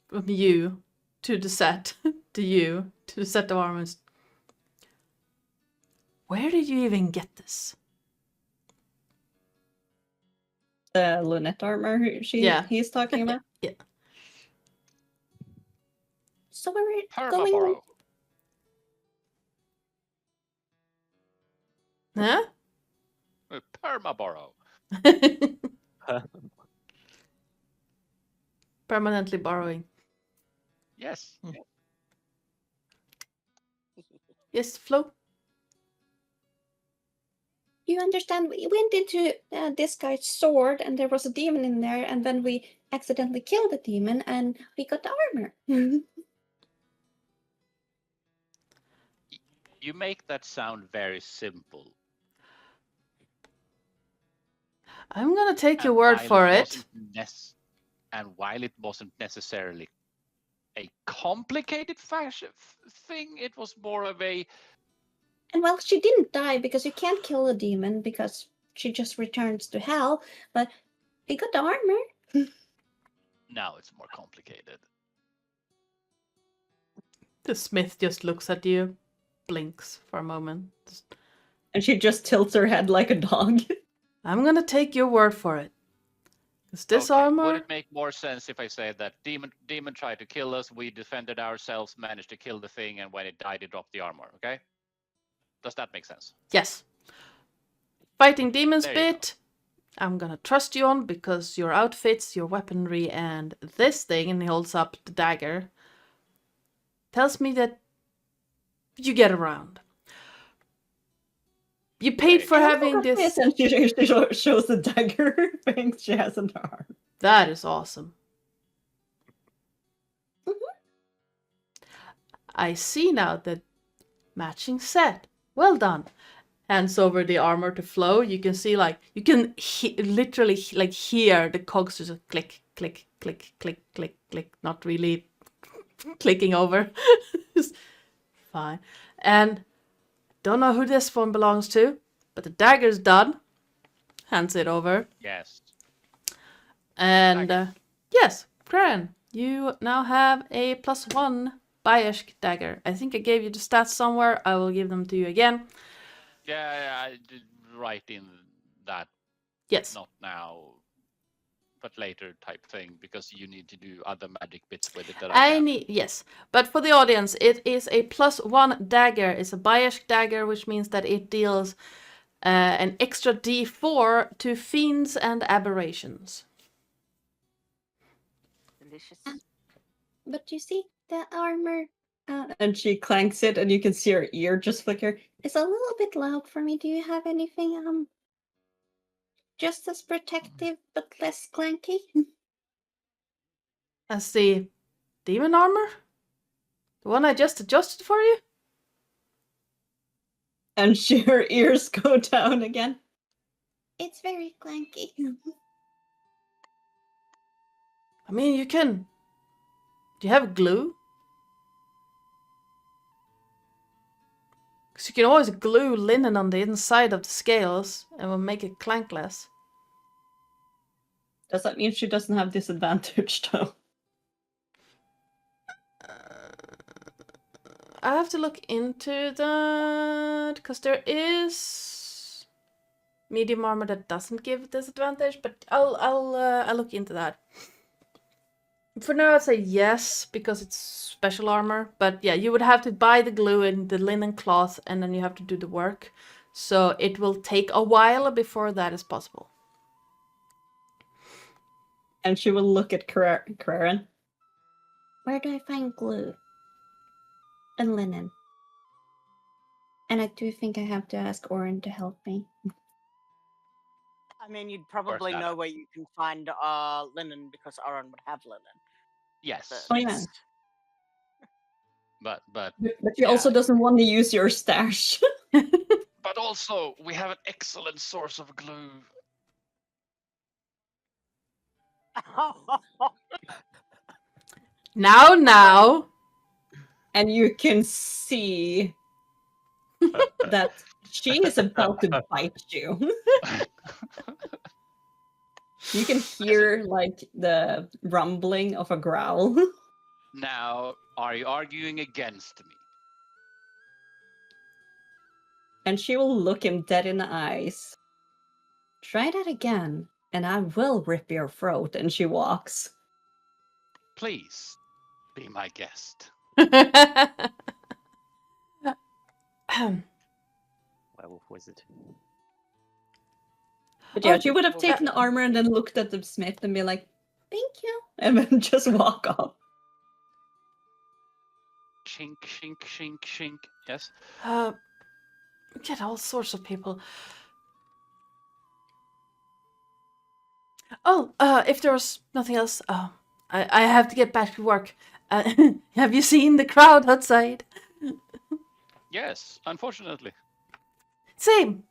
from you to the set, to you, to the set of armors. Where did you even get this? The Lynette armor he's talking about? Yeah. So we're going... Permaboro. Huh? Permaboro. Permanently borrowing. Yes. Yes, Flo? You understand, we went into this guy's sword and there was a demon in there, and then we accidentally killed the demon and we got the armor. You make that sound very simple. I'm gonna take your And word while for it. wasn't and while it wasn't necessarily a complicated thing, it was more of a And well, she didn't die because you can't kill a demon because she just returns to hell, but we got the armor. now it's more complicated. The smith just looks at you, blinks for a moment. And she just tilts her head like a dog. I'm gonna take your word for it. Is this Okay, armor? Would it make more sense if I say that demon tried to kill us, we defended ourselves, managed to kill the thing, and when it died, it dropped the armor, okay? Does that make sense? Yes. Fighting demons There you go. bit. I'm gonna trust you on because your outfits, your weaponry, and this thing, and he holds up the dagger, tells me that you get around. You paid for having this. Yes, and she shows the dagger thing she has in her arm. That is awesome. I see now that matching set. Well done. Hands over the armor to Flo. You can see, like, you can literally like hear the cogs just click, click, click, click, click, click. Not really clicking over. Fine. And don't know who this one belongs to, but the dagger's done. Hands it over. Yes. And Dagger. yes, Gran, you now have a +1 Bayeshk dagger. I think I gave you the stats somewhere. I will give them to you again. Yeah, I did write in that, Yes. not now, but later type thing, because you need to do other magic bits with it that I I can't. need, yes. But for the audience, it is a +1 dagger. It's a Bayeshk dagger, which means that it deals an extra d4 to fiends and aberrations. Delicious. But you see, the armor... and she clanks it, and you can see her ear just flicker. It's a little bit loud for me. Do you have anything, just as protective, but less clanky? As the demon armor? The one I just adjusted for you? And her ears go down again. It's very clanky. I mean, you can Do you have glue? Because you can always glue linen on the inside of the scales and will make it clank less. Does that mean she doesn't have disadvantage though? I have to look into that because there is medium armor that doesn't give disadvantage, but I'll look into that. For now, I'd say yes because it's special armor. But yeah, you would have to buy the glue and the linen cloth, and then you have to do the work. So it will take a while before that is possible. And she will look at Karen. Where do I find glue? And linen. And I do think I have to ask Orin to help me. I mean, you'd probably not. know where you can find linen because Oren would have linen. Yes, Oh, yeah. but But she also doesn't want to use your stash. but also we have an excellent source of glue. Now. And you can see that she is about to bite you. You can hear like the rumbling of a growl. Now, are you arguing against me? And she will look him dead in the eyes. Try that again, and I will rip your throat. And she walks. Please be my guest. Werewolf wizard. But yeah, Oh, she would have taken the armor and then looked at the smith and be like, "Thank you," and then just walk off. Shink, shink, shink, shink. Yes. Get all sorts of people. Oh, if there was nothing else, I have to get back to work. Have you seen the crowd outside? Yes, unfortunately. Same.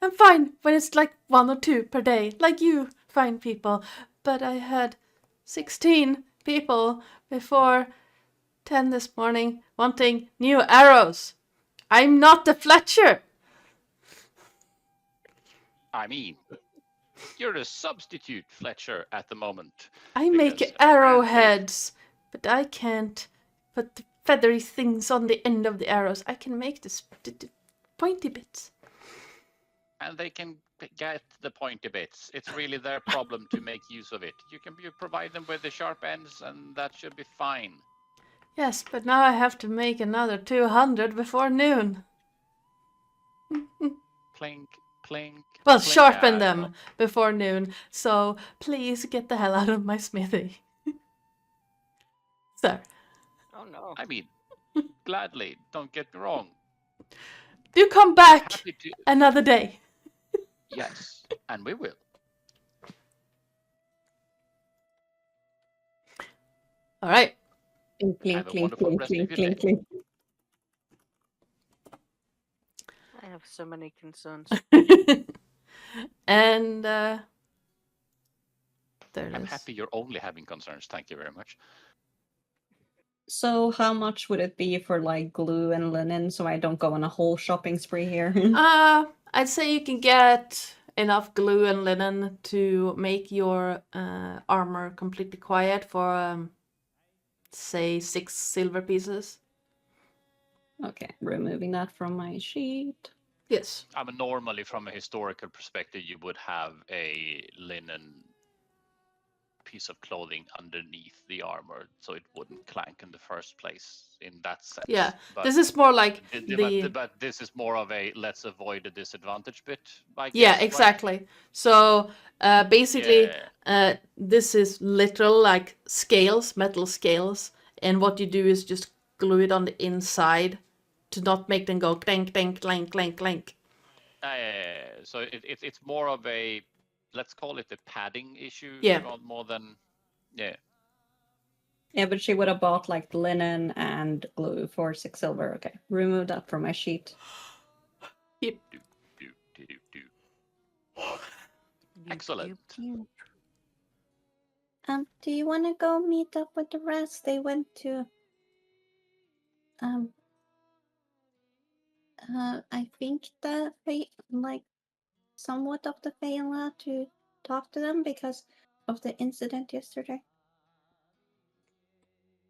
I'm fine when it's like 1 or 2 per day, like you fine people. But I had 16 people before 10 this morning wanting new arrows. I'm not the Fletcher. I mean, you're a substitute Fletcher at the moment. I make because arrowheads, but I can't put the feathery things on the end of the arrows. I can make the pointy bits. And they can get the pointy bits. It's really their problem to make use of it. You provide them with the sharp ends, and that should be fine. Yes, but now I have to make another 200 before noon. Clink, clink. Well, clink. sharpen them before noon. So please get the hell out of my smithy. Sir. Oh no. I mean, gladly. Don't get me wrong. Do come back Happy to. another day. Yes, and we will. All right. Clink, clink, Have a clink, wonderful clink, rest of clink, your clink, day. clink. I have so many concerns. And there it I'm is. happy you're only having concerns. Thank you very much. So how much would it be for like glue and linen so I don't go on a whole shopping spree here? I'd say you can get enough glue and linen to make your armor completely quiet for say 6 silver pieces. Okay, removing that from my sheet. Yes. I mean, normally from a historical perspective, you would have a linen piece of clothing underneath the armor, so it wouldn't clank in the first place. In that sense, Yeah. But This is more like but this is more of a let's avoid the disadvantage bit. I guess, yeah, right? exactly. So basically, Yeah. this is literal like scales, metal scales, and what you do is just glue it on the inside to not make them go clank, clank, clank, clank, clank. So it's more of a, let's call it a padding issue. Yeah. More than yeah. Yeah, but she would have bought like linen and glue for 6 silver. Okay, remove that from my sheet. Do, do, do, do. Excellent. Do you want to go meet up with the rest? They went to, I think somewhat of the Feyla to talk to them because of the incident yesterday.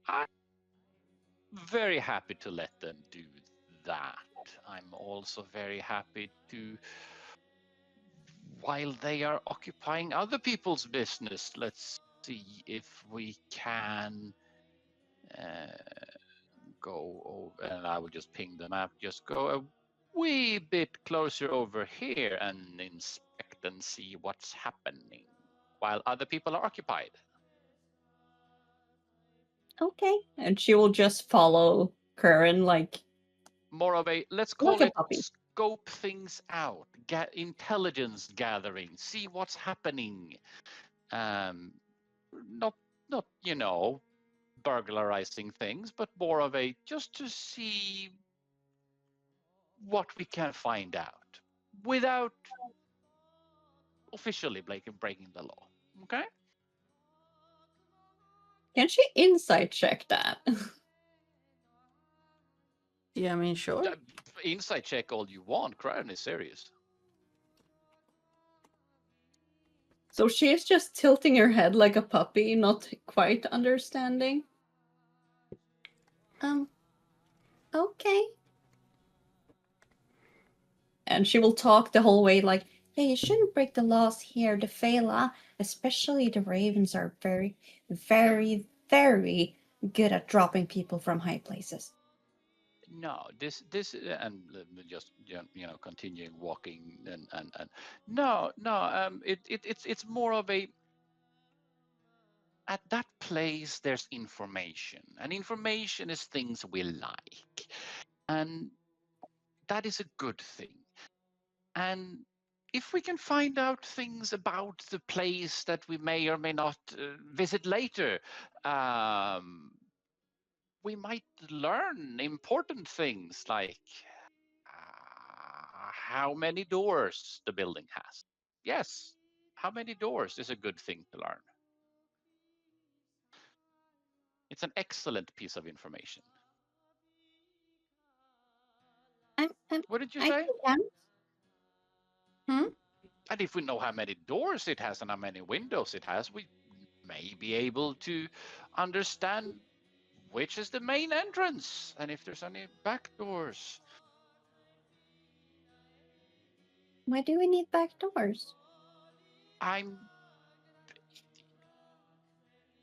I'm very happy to let them do that. I'm also very happy to, while they are occupying other people's business, let's see if we can go over, and I will just ping the map, just go a wee bit closer over here and inspect and see what's happening while other people are occupied. Okay. And she will just follow Curran like More of a, let's call a it puppy. scope things out, get intelligence gathering, see what's happening. Not burglarizing things, but more of a just to see what we can find out without officially breaking the law. Okay? Can she insight check that? Yeah, I mean, sure. Insight check all you want. Crown is serious. So she is just tilting her head like a puppy, not quite understanding. Okay. And she will talk the whole way like, hey, you shouldn't break the laws here. The Feyla, especially the Ravens, are very, very, very good at dropping people from high places. No, this and just continuing walking and no, it's more of a, at that place there's information, and information is things we like, and that is a good thing. And if we can find out things about the place that we may or may not visit later, we might learn important things like how many doors the building has. Yes, how many doors is a good thing to learn. It's an excellent piece of information. What did you say? And if we know how many doors it has and how many windows it has, we may be able to understand which is the main entrance and if there's any back doors. Why do we need back doors? I'm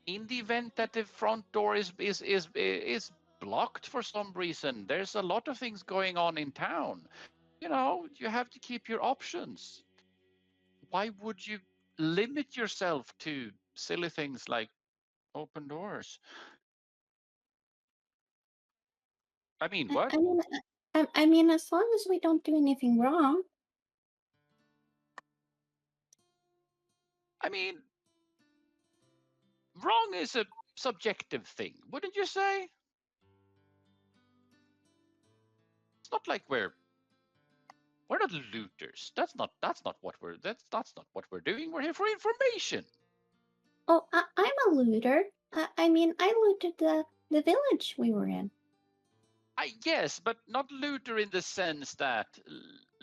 in the event that the front door is blocked for some reason. There's a lot of things going on in town. You have to keep your options. Why would you limit yourself to silly things like open doors? I mean, what? I mean, as long as we don't do anything wrong. I mean, wrong is a subjective thing, wouldn't you say? It's not like we're not looters. That's not what we're doing. We're here for information. Oh, I'm a looter. I mean, I looted the village we were in. Yes, but not looter in the sense that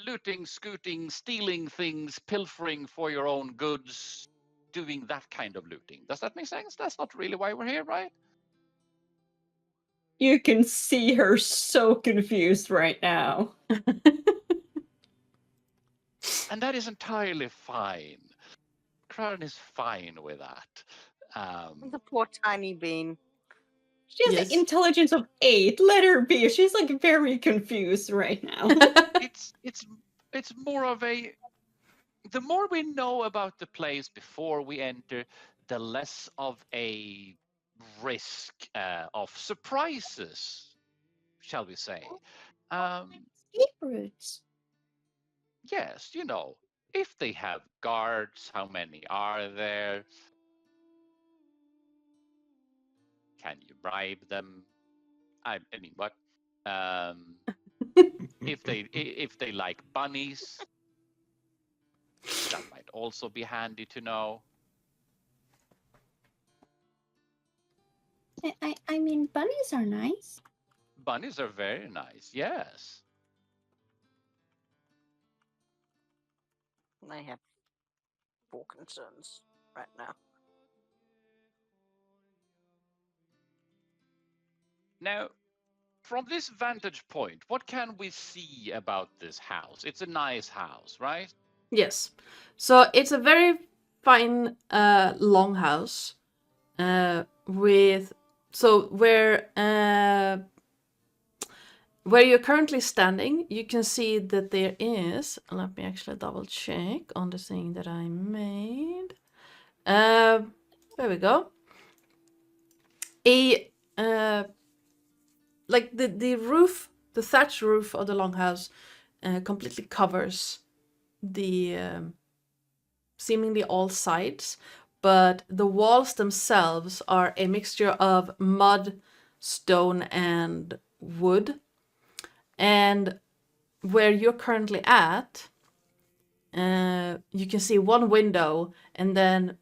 looting, scooting, stealing things, pilfering for your own goods, doing that kind of looting. Does that make sense? That's not really why we're here, right? You can see her so confused right now. And that is entirely fine. Crown is fine with that. The poor tiny bean. She has Yes. an intelligence of 8. Let her be. She's like very confused right now. It's more of a, the more we know about the place before we enter, the less of a risk of surprises, shall we say. Escape routes. Yes, if they have guards, how many are there? Can you bribe them? I mean, what? If they like bunnies, that might also be handy to know. I mean, bunnies are nice. Bunnies are very nice, yes. I have 4 concerns right now. Now, from this vantage point, what can we see about this house? It's a nice house, right? Yes. So it's a very fine longhouse with so where you're currently standing, you can see that there is. Let me actually double check on the thing that I made. There we go. A like the roof, the thatch roof of the longhouse, completely covers the seemingly all sides, but the walls themselves are a mixture of mud, stone, and wood. And where you're currently at, you can see one window, and then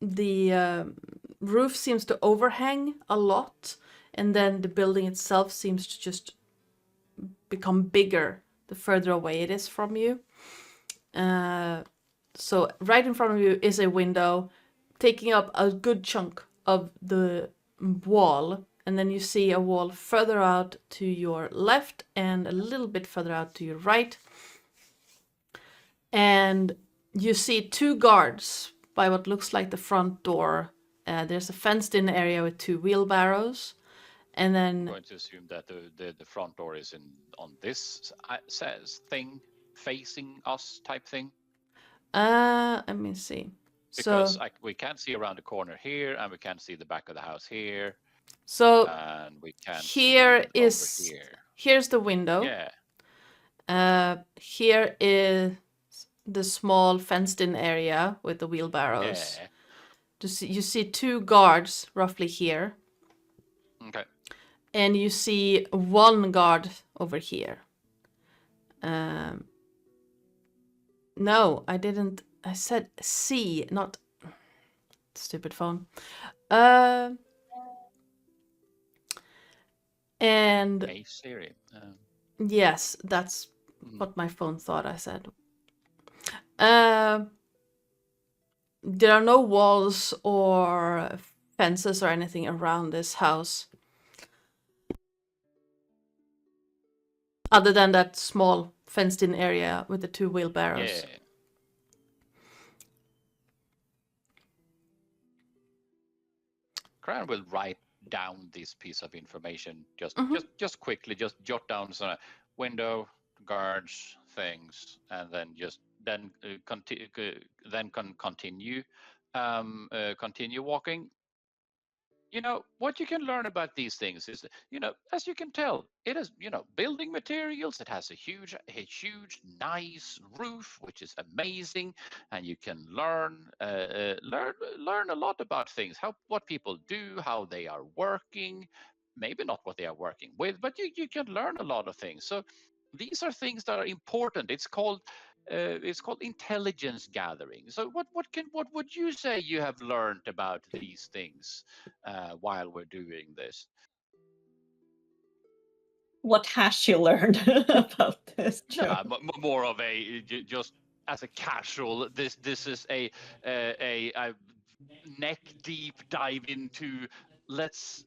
the roof seems to overhang a lot, and then the building itself seems to just become bigger the further away it is from you. So right in front of you is a window taking up a good chunk of the wall, and then you see a wall further out to your left and a little bit further out to your right. And you see 2 guards by what looks like the front door. There's a fenced-in area with 2 wheelbarrows, and then I'm going to assume that the front door is on this says thing facing us type thing. let me see. Because we can't see around the corner here, and we can't see the back of the house here, So and we can't here see is over here. here's the window. Yeah. Here is the small fenced-in area with the wheelbarrows. Yeah. You see 2 guards roughly here, Okay. and you see 1 guard over here. No, I didn't. I said see, not stupid phone. And Hey Siri. yes, that's Mhm. what my phone thought I said. There are no walls or fences or anything around this house, other than that small fenced-in area with the 2 wheelbarrows. Yeah. Crown will write down this piece of information just quickly, just jot down some window, guards, things, and then continue continue walking. You know what you can learn about these things is, as you can tell, it is, building materials. It has a huge nice roof, which is amazing, and you can learn a lot about things, what people do, how they are working. Maybe not what they are working with, but you can learn a lot of things. So these are things that are important. It's called intelligence gathering. So what would you say you have learned about these things while we're doing this? What has she learned about this No, job? more of a just as a casual. This is a neck deep dive into. Let's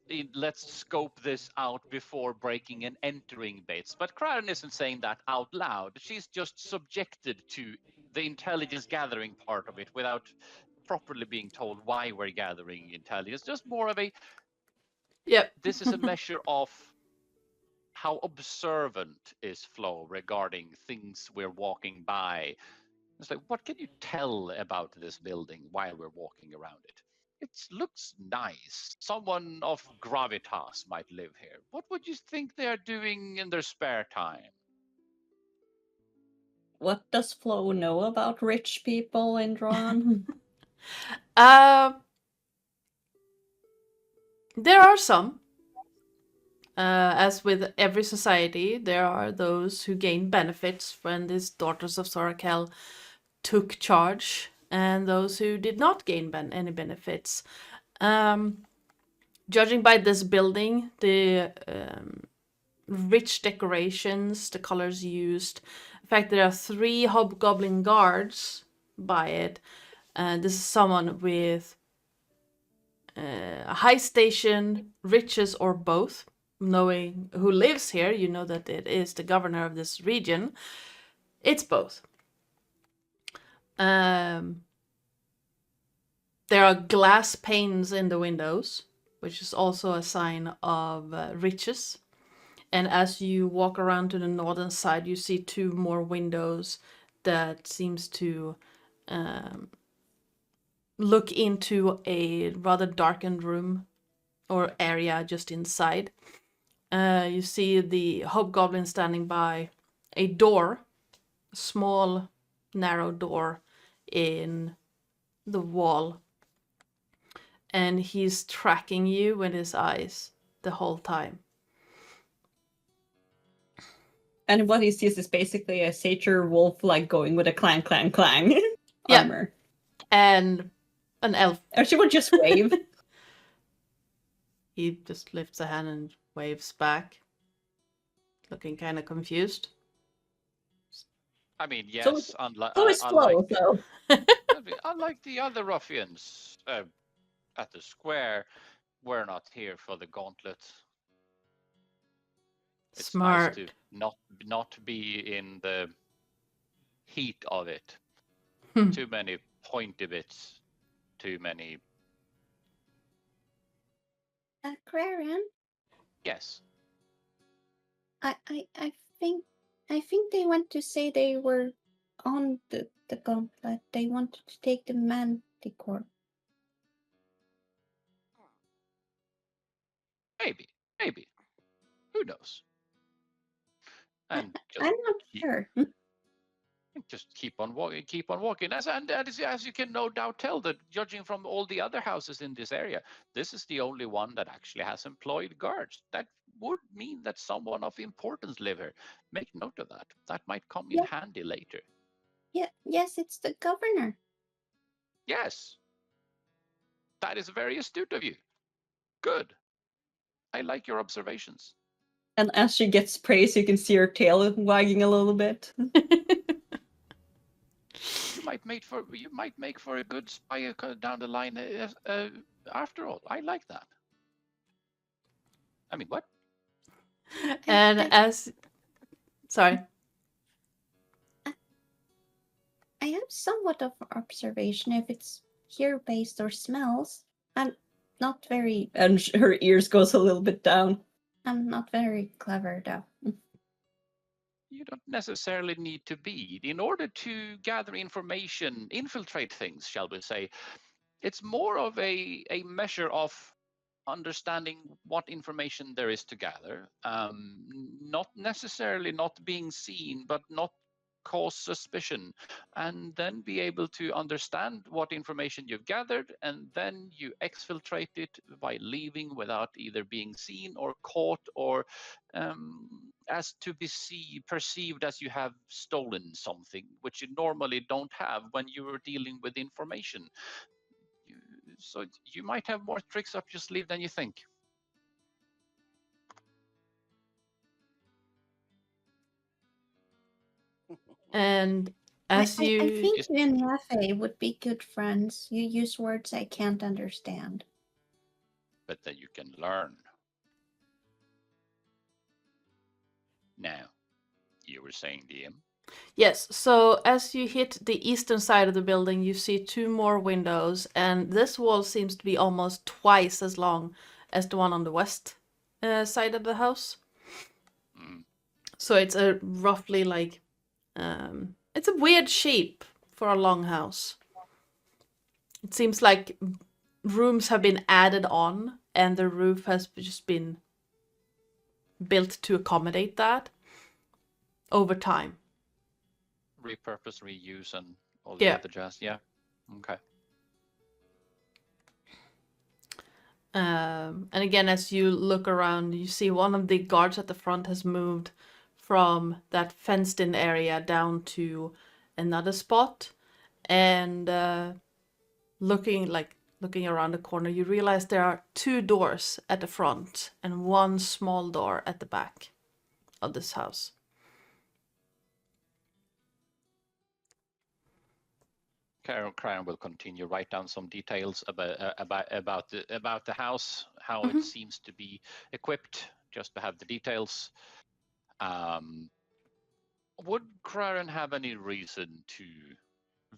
scope this out before breaking and entering bits. But Crowden isn't saying that out loud. She's just subjected to the intelligence gathering part of it without properly being told why we're gathering intelligence. Just more of a. Yep. This is a measure of how observant is Flo regarding things we're walking by. It's like, what can you tell about this building while we're walking around it? It looks nice. Someone of gravitas might live here. What would you think they're doing in their spare time? What does Flo know about rich people in Dron? There are some. As with every society, there are those who gain benefits when these daughters of Sorakel took charge, and those who did not gain any benefits. judging by this building, the rich decorations, the colors used, in fact, there are 3 hobgoblin guards by it. This is someone with a high station, riches, or both. Knowing who lives here, you know that it is the governor of this region. It's both. There are glass panes in the windows, which is also a sign of riches. And as you walk around to the northern side, you see 2 more windows that seems to look into a rather darkened room or area just inside. You see the hobgoblin standing by a door, a small, narrow door in the wall. And he's tracking you with his eyes the whole time. And what he sees is basically a satyr wolf, like going with a clang, clang, clang armor. And an elf. Or she would just wave. He just lifts a hand and waves back, looking kind of confused. I mean, yes, So it's slow, so. unlike the other ruffians at the square, we're not here for the gauntlet. It's Smart. nice to not be in the heat of it. Too many pointy bits, too many. Aquarian, Yes. I think they want to say they were on the gauntlet. They wanted to take the manticore. Maybe. Who knows? And I'm not sure. just keep on walking. As you can no doubt tell, that judging from all the other houses in this area, this is the only one that actually has employed guards. That would mean that someone of importance live here. Make note of that. That might come in handy later. Yeah, yes, it's the governor. Yes. That is very astute of you. Good. I like your observations. And as she gets praise, you can see her tail wagging a little bit. You might make for a good spy down the line. After all, I like that. I mean, what? And sorry. I have somewhat of observation if it's here-based or smells. I'm not very. And her ears goes a little bit down. I'm not very clever though. You don't necessarily need to be. In order to gather information, infiltrate things, shall we say, it's more of a measure of understanding what information there is to gather. Not necessarily not being seen, but not cause suspicion, and then be able to understand what information you've gathered, and then you exfiltrate it by leaving without either being seen or caught, or as to be perceived as you have stolen something, which you normally don't have when you are dealing with information. So you might have more tricks up your sleeve than you think. And I as you... think you and Rafe would be good friends. You use words I can't understand. But then you can learn. Now, you were saying, DM? Yes, so as you hit the eastern side of the building, you see 2 more windows, and this wall seems to be almost twice as long as the one on the west side of the house. So it's a roughly like, it's a weird shape for a long house. It seems like rooms have been added on, and the roof has just been built to accommodate that over time. Repurpose, reuse, and all the other jazz. Yeah. Okay. And again, as you look around, you see one of the guards at the front has moved from that fenced-in area down to another spot, and looking looking around the corner, you realize there are 2 doors at the front and 1 small door at the back of this house. Cryon will continue, write down some details about the house, how it seems to be equipped, just to have the details. Would Cryon have any reason to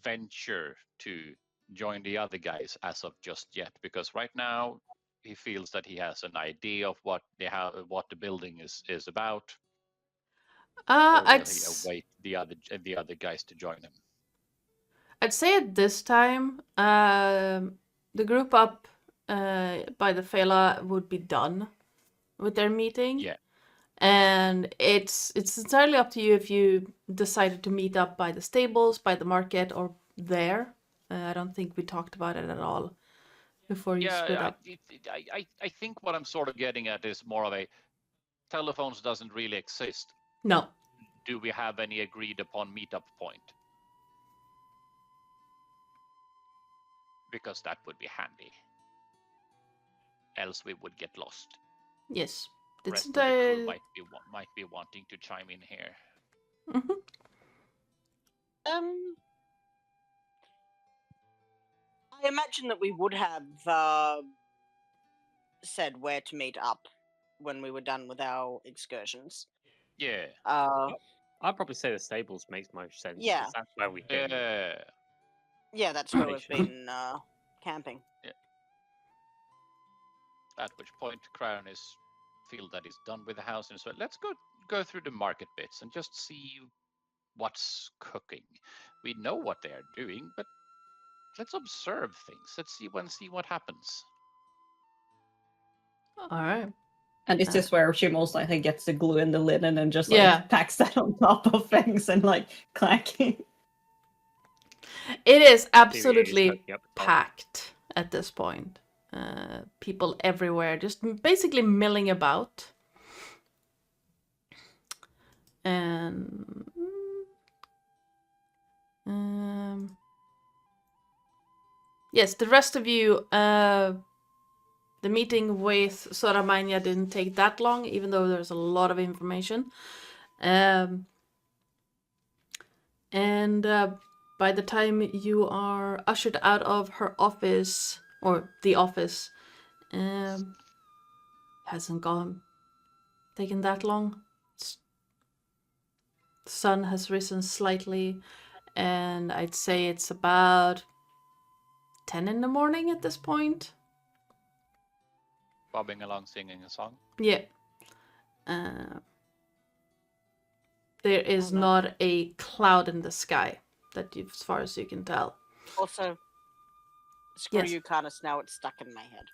venture to join the other guys as of just yet? Because right now he feels that he has an idea of what the building is about. Or will I'd he await the other guys to join him? I'd say at this time, the group up by the Fela would be done with their meeting. Yeah. And it's entirely up to you if you decided to meet up by the stables, by the market, or there. I don't think we talked about it at all before you split up. I think what I'm sort of getting at is more of a telephones doesn't really exist. No. Do we have any agreed upon meetup point? Because that would be handy. Else we would get lost. Yes. The It's rest of the crew might be wanting to chime in here. Mhm. I imagine that we would have said where to meet up when we were done with our excursions. Yeah. I'd probably say the stables makes most sense. Yeah. 'Cause that's where we've been. Yeah, that's where we've been camping. At which point, Crown feel that he's done with the house, and so let's go through the market bits and just see what's cooking. We know what they are doing, but let's observe things. Let's see what happens. All right. And is this where she most likely gets the glue and the linen and just Yeah. packs that on top of things and clanking? It is Theory is absolutely looking up the top. packed at this point. People everywhere, just basically milling about. And yes, the rest of you, the meeting with Soramania didn't take that long, even though there's a lot of information. And by the time you are ushered out of her office, or the office, hasn't taken that long. The sun has risen slightly, and I'd say it's about 10 in the morning at this point. Bobbing along, singing a song. Yeah. There is not a cloud in the sky, as far as you can tell. Also, screw Yes. you, Carnis. Now it's stuck in my head.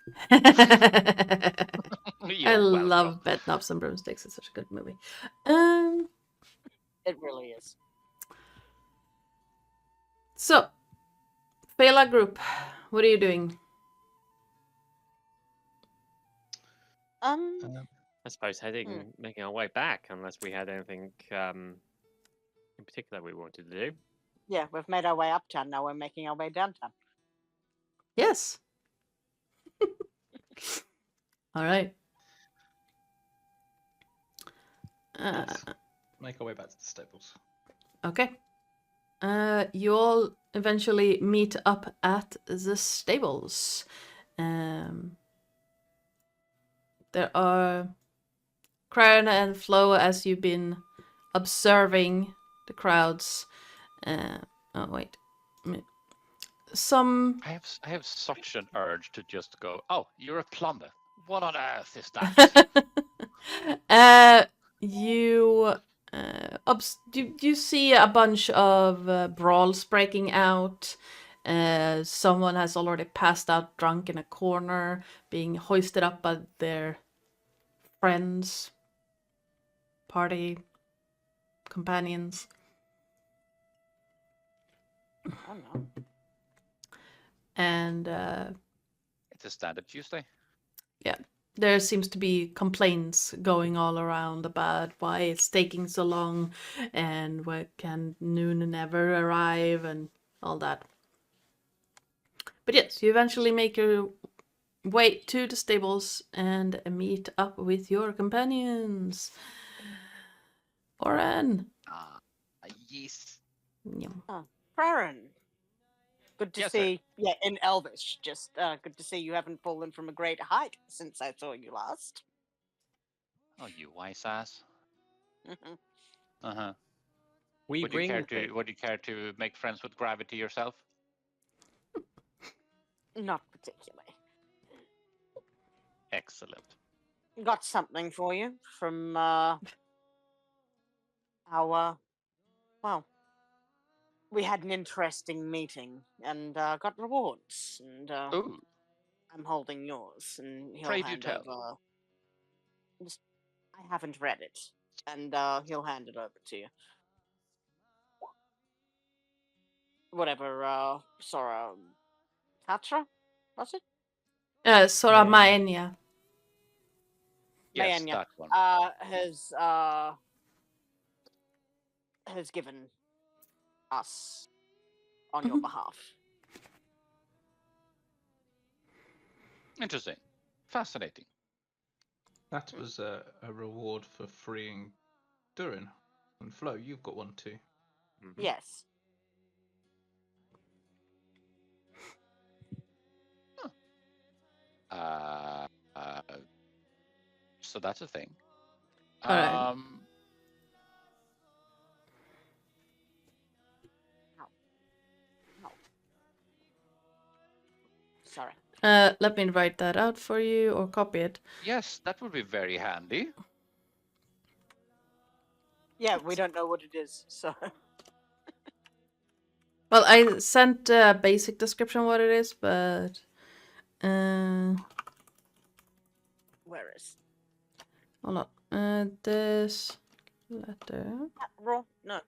I You're love welcome. Bedknobs and Broomsticks. It's such a good movie. It really is. So, Fela group, what are you doing? I suppose making our way back, unless we had anything in particular we wanted to do. Yeah, we've made our way uptown. Now we're making our way downtown. Yes. All right. Let's make our way back to the stables. Okay. You all eventually meet up at the stables. There are Crown and Flo, as you've been observing the crowds. Oh wait, some. I have such an urge to just go, oh, you're a plumber. What on earth is that? You you see a bunch of brawls breaking out. Someone has already passed out drunk in a corner, being hoisted up by their friends, party companions. Oh no. And It's a standard Tuesday. yeah, there seems to be complaints going all around about why it's taking so long and why can noon never arrive and all that. But yes, you eventually make your way to the stables and meet up with your companions. Oren. Yes. Yeah. Farron. Good to Yes, sir. see. Yeah, in Elvish. Just good to see you haven't fallen from a great height since I saw you last. Oh, you wise ass. Mhm. Uh-huh. We Would you care bring to would you care to make friends with gravity yourself? Not particularly. Excellent. Got something for you from our. Well, we had an interesting meeting and got rewards, and Ooh, I'm holding yours, and he'll pray do hand tell. over. Just, I haven't read it, and he'll hand it over to you. Whatever, Sora Tatra, was it? Sora Maenia. Maenia. Yes, Maenya, that one. has given us on your Mhm. behalf. Interesting. Fascinating. That was a reward for freeing Durin. And Flo, you've got one too. Mhm. Yes. Uh, uh, so that's a thing. All right. No. Sorry. Let me write that out for you or copy it. Yes, that would be very handy. Yeah, we don't know what it is, so. Well, I sent a basic description what it is, but Where is hold on. This letter. that raw? No. Oh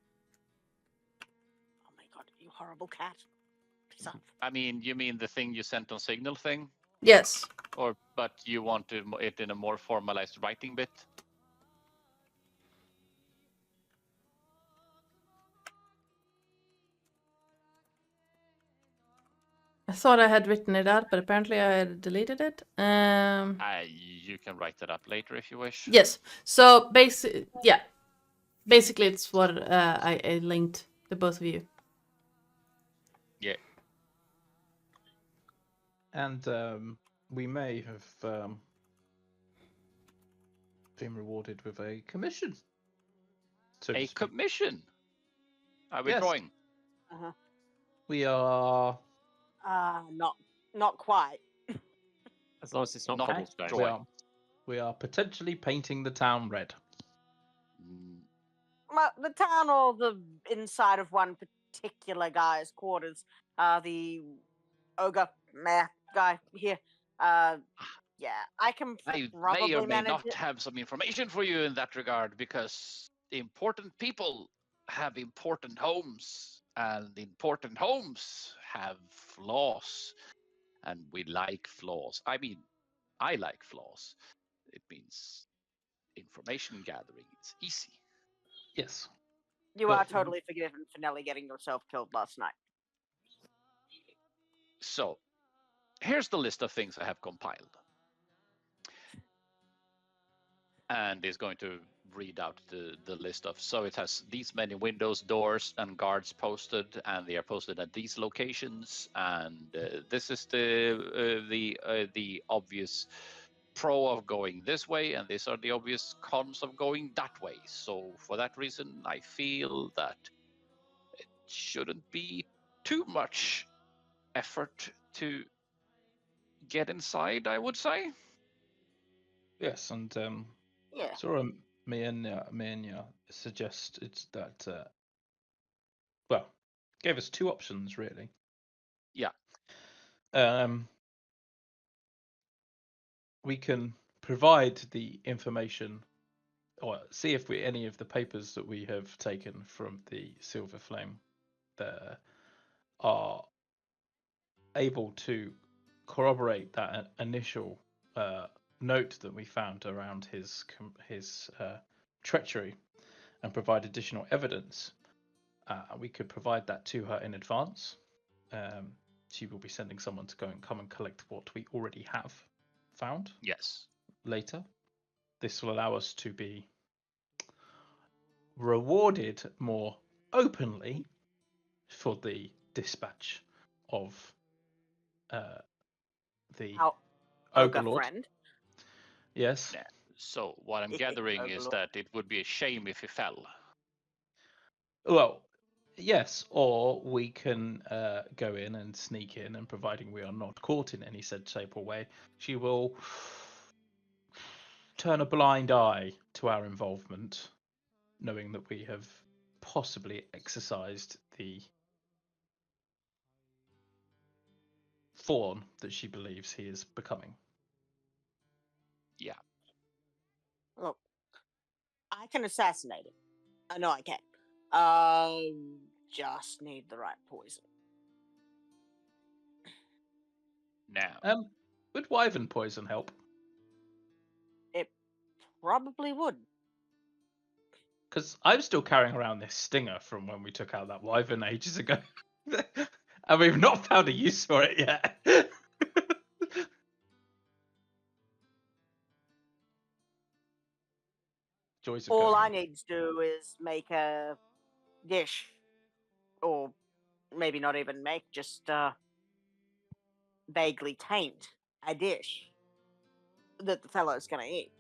my god, you horrible cat. Piss off. I mean, you mean the thing you sent on Signal thing? Yes. But you want it in a more formalized writing bit? I thought I had written it out, but apparently I had deleted it. You can write that up later if you wish. Yes. So basically it's what I linked to both of you. Yeah. And we may have been rewarded with a commission. So to A speak. commission. Are we Yes. drawing? Uh-huh. We are. Not quite. As long as it's not Not cobblestone. drawing. We are potentially painting the town red. Mm, Well, the town or the inside of one particular guy's quarters. The ogre meh guy here. Yeah, I can I probably may or may manage not it. have some information for you in that regard because important people have important homes and important homes have flaws and we like flaws. I mean, I like flaws. It means information gathering is easy. Yes. You But are totally forgiven for Nelly getting yourself killed last night. So, here's the list of things I have compiled. And is going to read out the list of, so it has these many windows, doors, and guards posted, and they are posted at these locations. And this is the obvious pro of going this way, and these are the obvious cons of going that way. So for that reason, I feel that it shouldn't be too much effort to get inside, I would say. yes, and Yeah. Sora Maenia suggested that. Well, gave us two options really. Yeah. We can provide the information, or see if any of the papers that we have taken from the Silver Flame there are able to corroborate that initial note that we found around his treachery and provide additional evidence. We could provide that to her in advance. she will be sending someone to come and collect what we already have found Yes. later. This will allow us to be rewarded more openly for the dispatch of the Our ogre Overlord. friend. Yes. Yeah. So what I'm gathering is Overlord. that it would be a shame if he fell. Well, yes, or we can go in and sneak in, and providing we are not caught in any said shape or way, she will turn a blind eye to our involvement, knowing that we have possibly exercised the fawn that she believes he is becoming. Yeah. Look, I can assassinate him. I know I can. Just need the right poison. Now, Would wyvern poison help? It probably would. Because I'm still carrying around this stinger from when we took out that wyvern ages ago. And we've not found a use for it yet. Joys of All going I in. need to do is make a dish, or maybe not even make, just vaguely taint a dish that the fellow's gonna eat.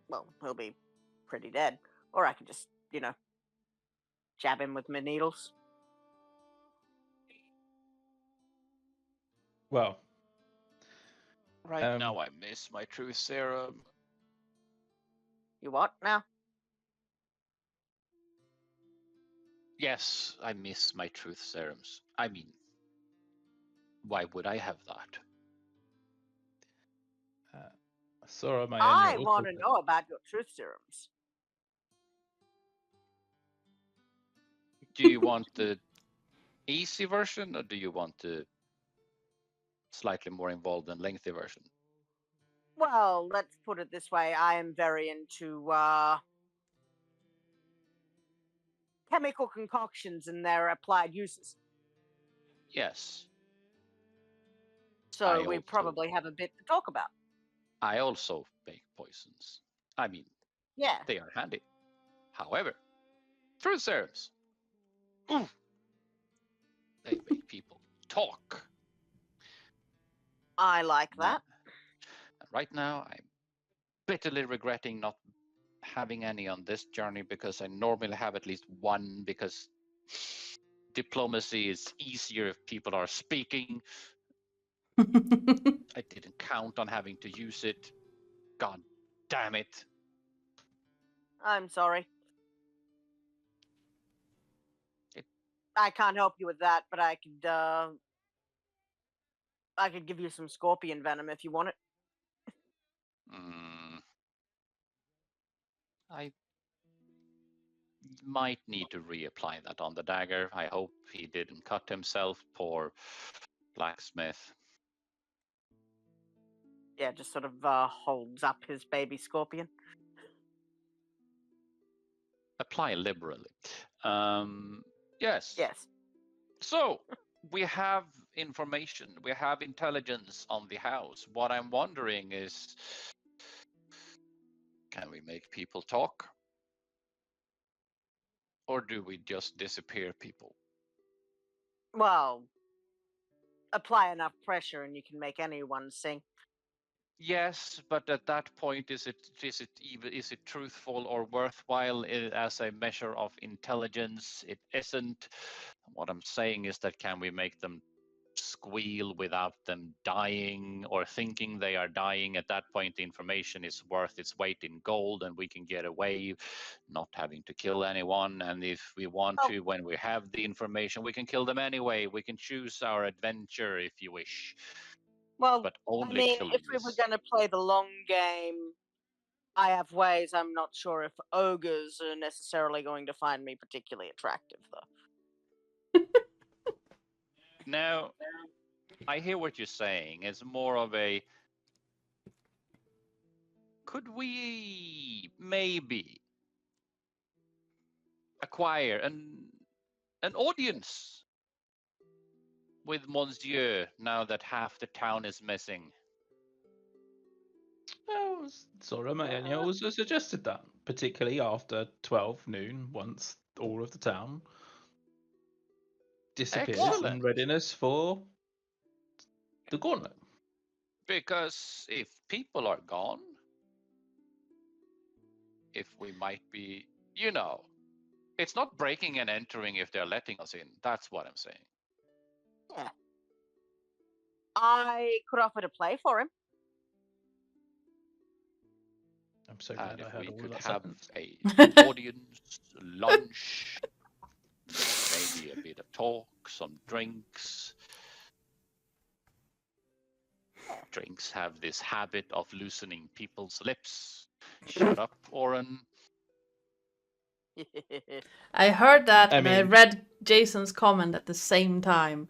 Well, he'll be pretty dead. Or I can just, jab him with my needles. Well, right now I miss my truth serum. You what now? Yes, I miss my truth serums. I mean, why would I have that? Sora, my I annual want to know about your truth serums. Do you want the easy version, or do you want the slightly more involved and lengthy version? Well, let's put it this way. I am very into chemical concoctions and their applied uses. Yes. So we probably have a bit to talk about. I also make poisons. I mean, Yeah. they are handy. However, truth serums, they make people talk. I like that. And right now, I'm bitterly regretting not having any on this journey, because I normally have at least one, because diplomacy is easier if people are speaking. I didn't count on having to use it. God damn it. I'm sorry. I can't help you with that, but I could give you some scorpion venom if you want it. I might need to reapply that on the dagger. I hope he didn't cut himself, poor blacksmith. Yeah, just sort of holds up his baby scorpion. Apply liberally. Yes. Yes. So, we have information, we have intelligence on the house. What I'm wondering is, can we make people talk? Or do we just disappear people? Well, apply enough pressure and you can make anyone sing. Yes, but at that point, is it truthful or worthwhile as a measure of intelligence? It isn't. What I'm saying is that, can we make them squeal without them dying or thinking they are dying? At that point, the information is worth its weight in gold, and we can get away not having to kill anyone. And if we want to, when we have the information, we can kill them anyway. We can choose our adventure if you wish. Well, But only I mean, killing if we were going to play the long game, I have ways. I'm not sure if ogres are necessarily going to find me particularly attractive, though. Now, I hear what you're saying. It's more of a, could we maybe acquire an audience with Monsieur now that half the town is missing? Well, Zora Mayenya also suggested that, particularly after 12 noon, once all of the town disappears in Excellent. readiness for the gauntlet. Because if people are gone, if we might be, it's not breaking and entering if they're letting us in. That's what I'm saying. Yeah. I could offer to play for him. I'm so And glad I if heard we all could that have sentence. an audience, lunch, maybe a bit of talk, some drinks. Drinks have this habit of loosening people's lips. Shut up, Oren. I heard that I and I mean- read Jason's comment at the same time.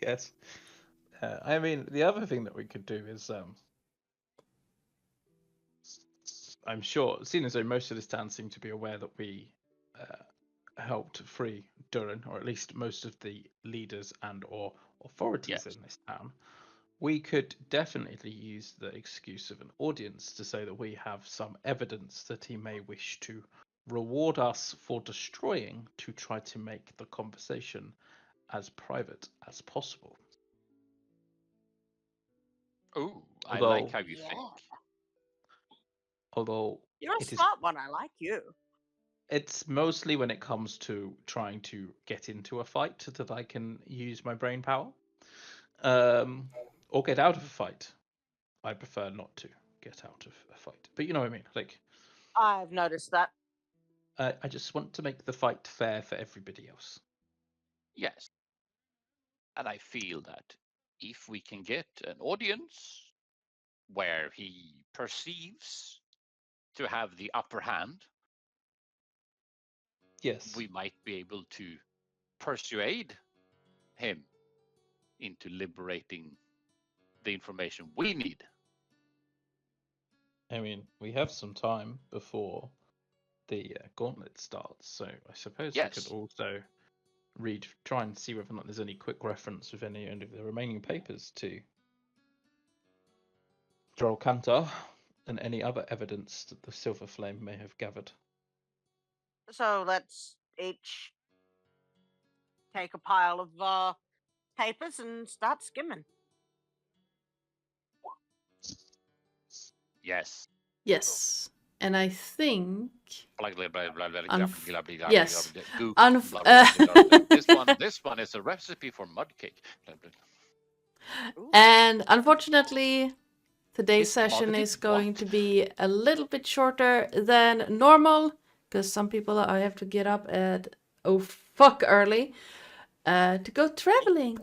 Yes. I mean, the other thing that we could do is, I'm sure, seeing as though most of this town seem to be aware that we helped free Durin, or at least most of the leaders and or authorities Yes. in this town, we could definitely use the excuse of an audience to say that we have some evidence that he may wish to reward us for destroying, to try to make the conversation as private as possible. Ooh, I Although- like how you Yeah. think. Although You're a it is, smart one. I like you. it's mostly when it comes to trying to get into a fight that I can use my brain power, or get out of a fight. I prefer not to get out of a fight, but you know what I mean. Like, I've noticed that. I just want to make the fight fair for everybody else. Yes. And I feel that if we can get an audience where he perceives to have the upper hand, Yes. we might be able to persuade him into liberating the information we need. I mean, we have some time before the gauntlet starts, so I suppose we Yes. could also try and see whether or not there's any quick reference with any of the remaining papers to Droll Cantor and any other evidence that the Silver Flame may have gathered. So let's each take a pile of papers and start skimming. Yes. Yes. And I think yes. Goop, Unf- blah, blah, blah, blah. This one is a recipe for mud cake. Blah, blah. Ooh. and unfortunately today's Is session Margaret is going what? to be a little bit shorter than normal because some people I have to get up at fuck early to go traveling.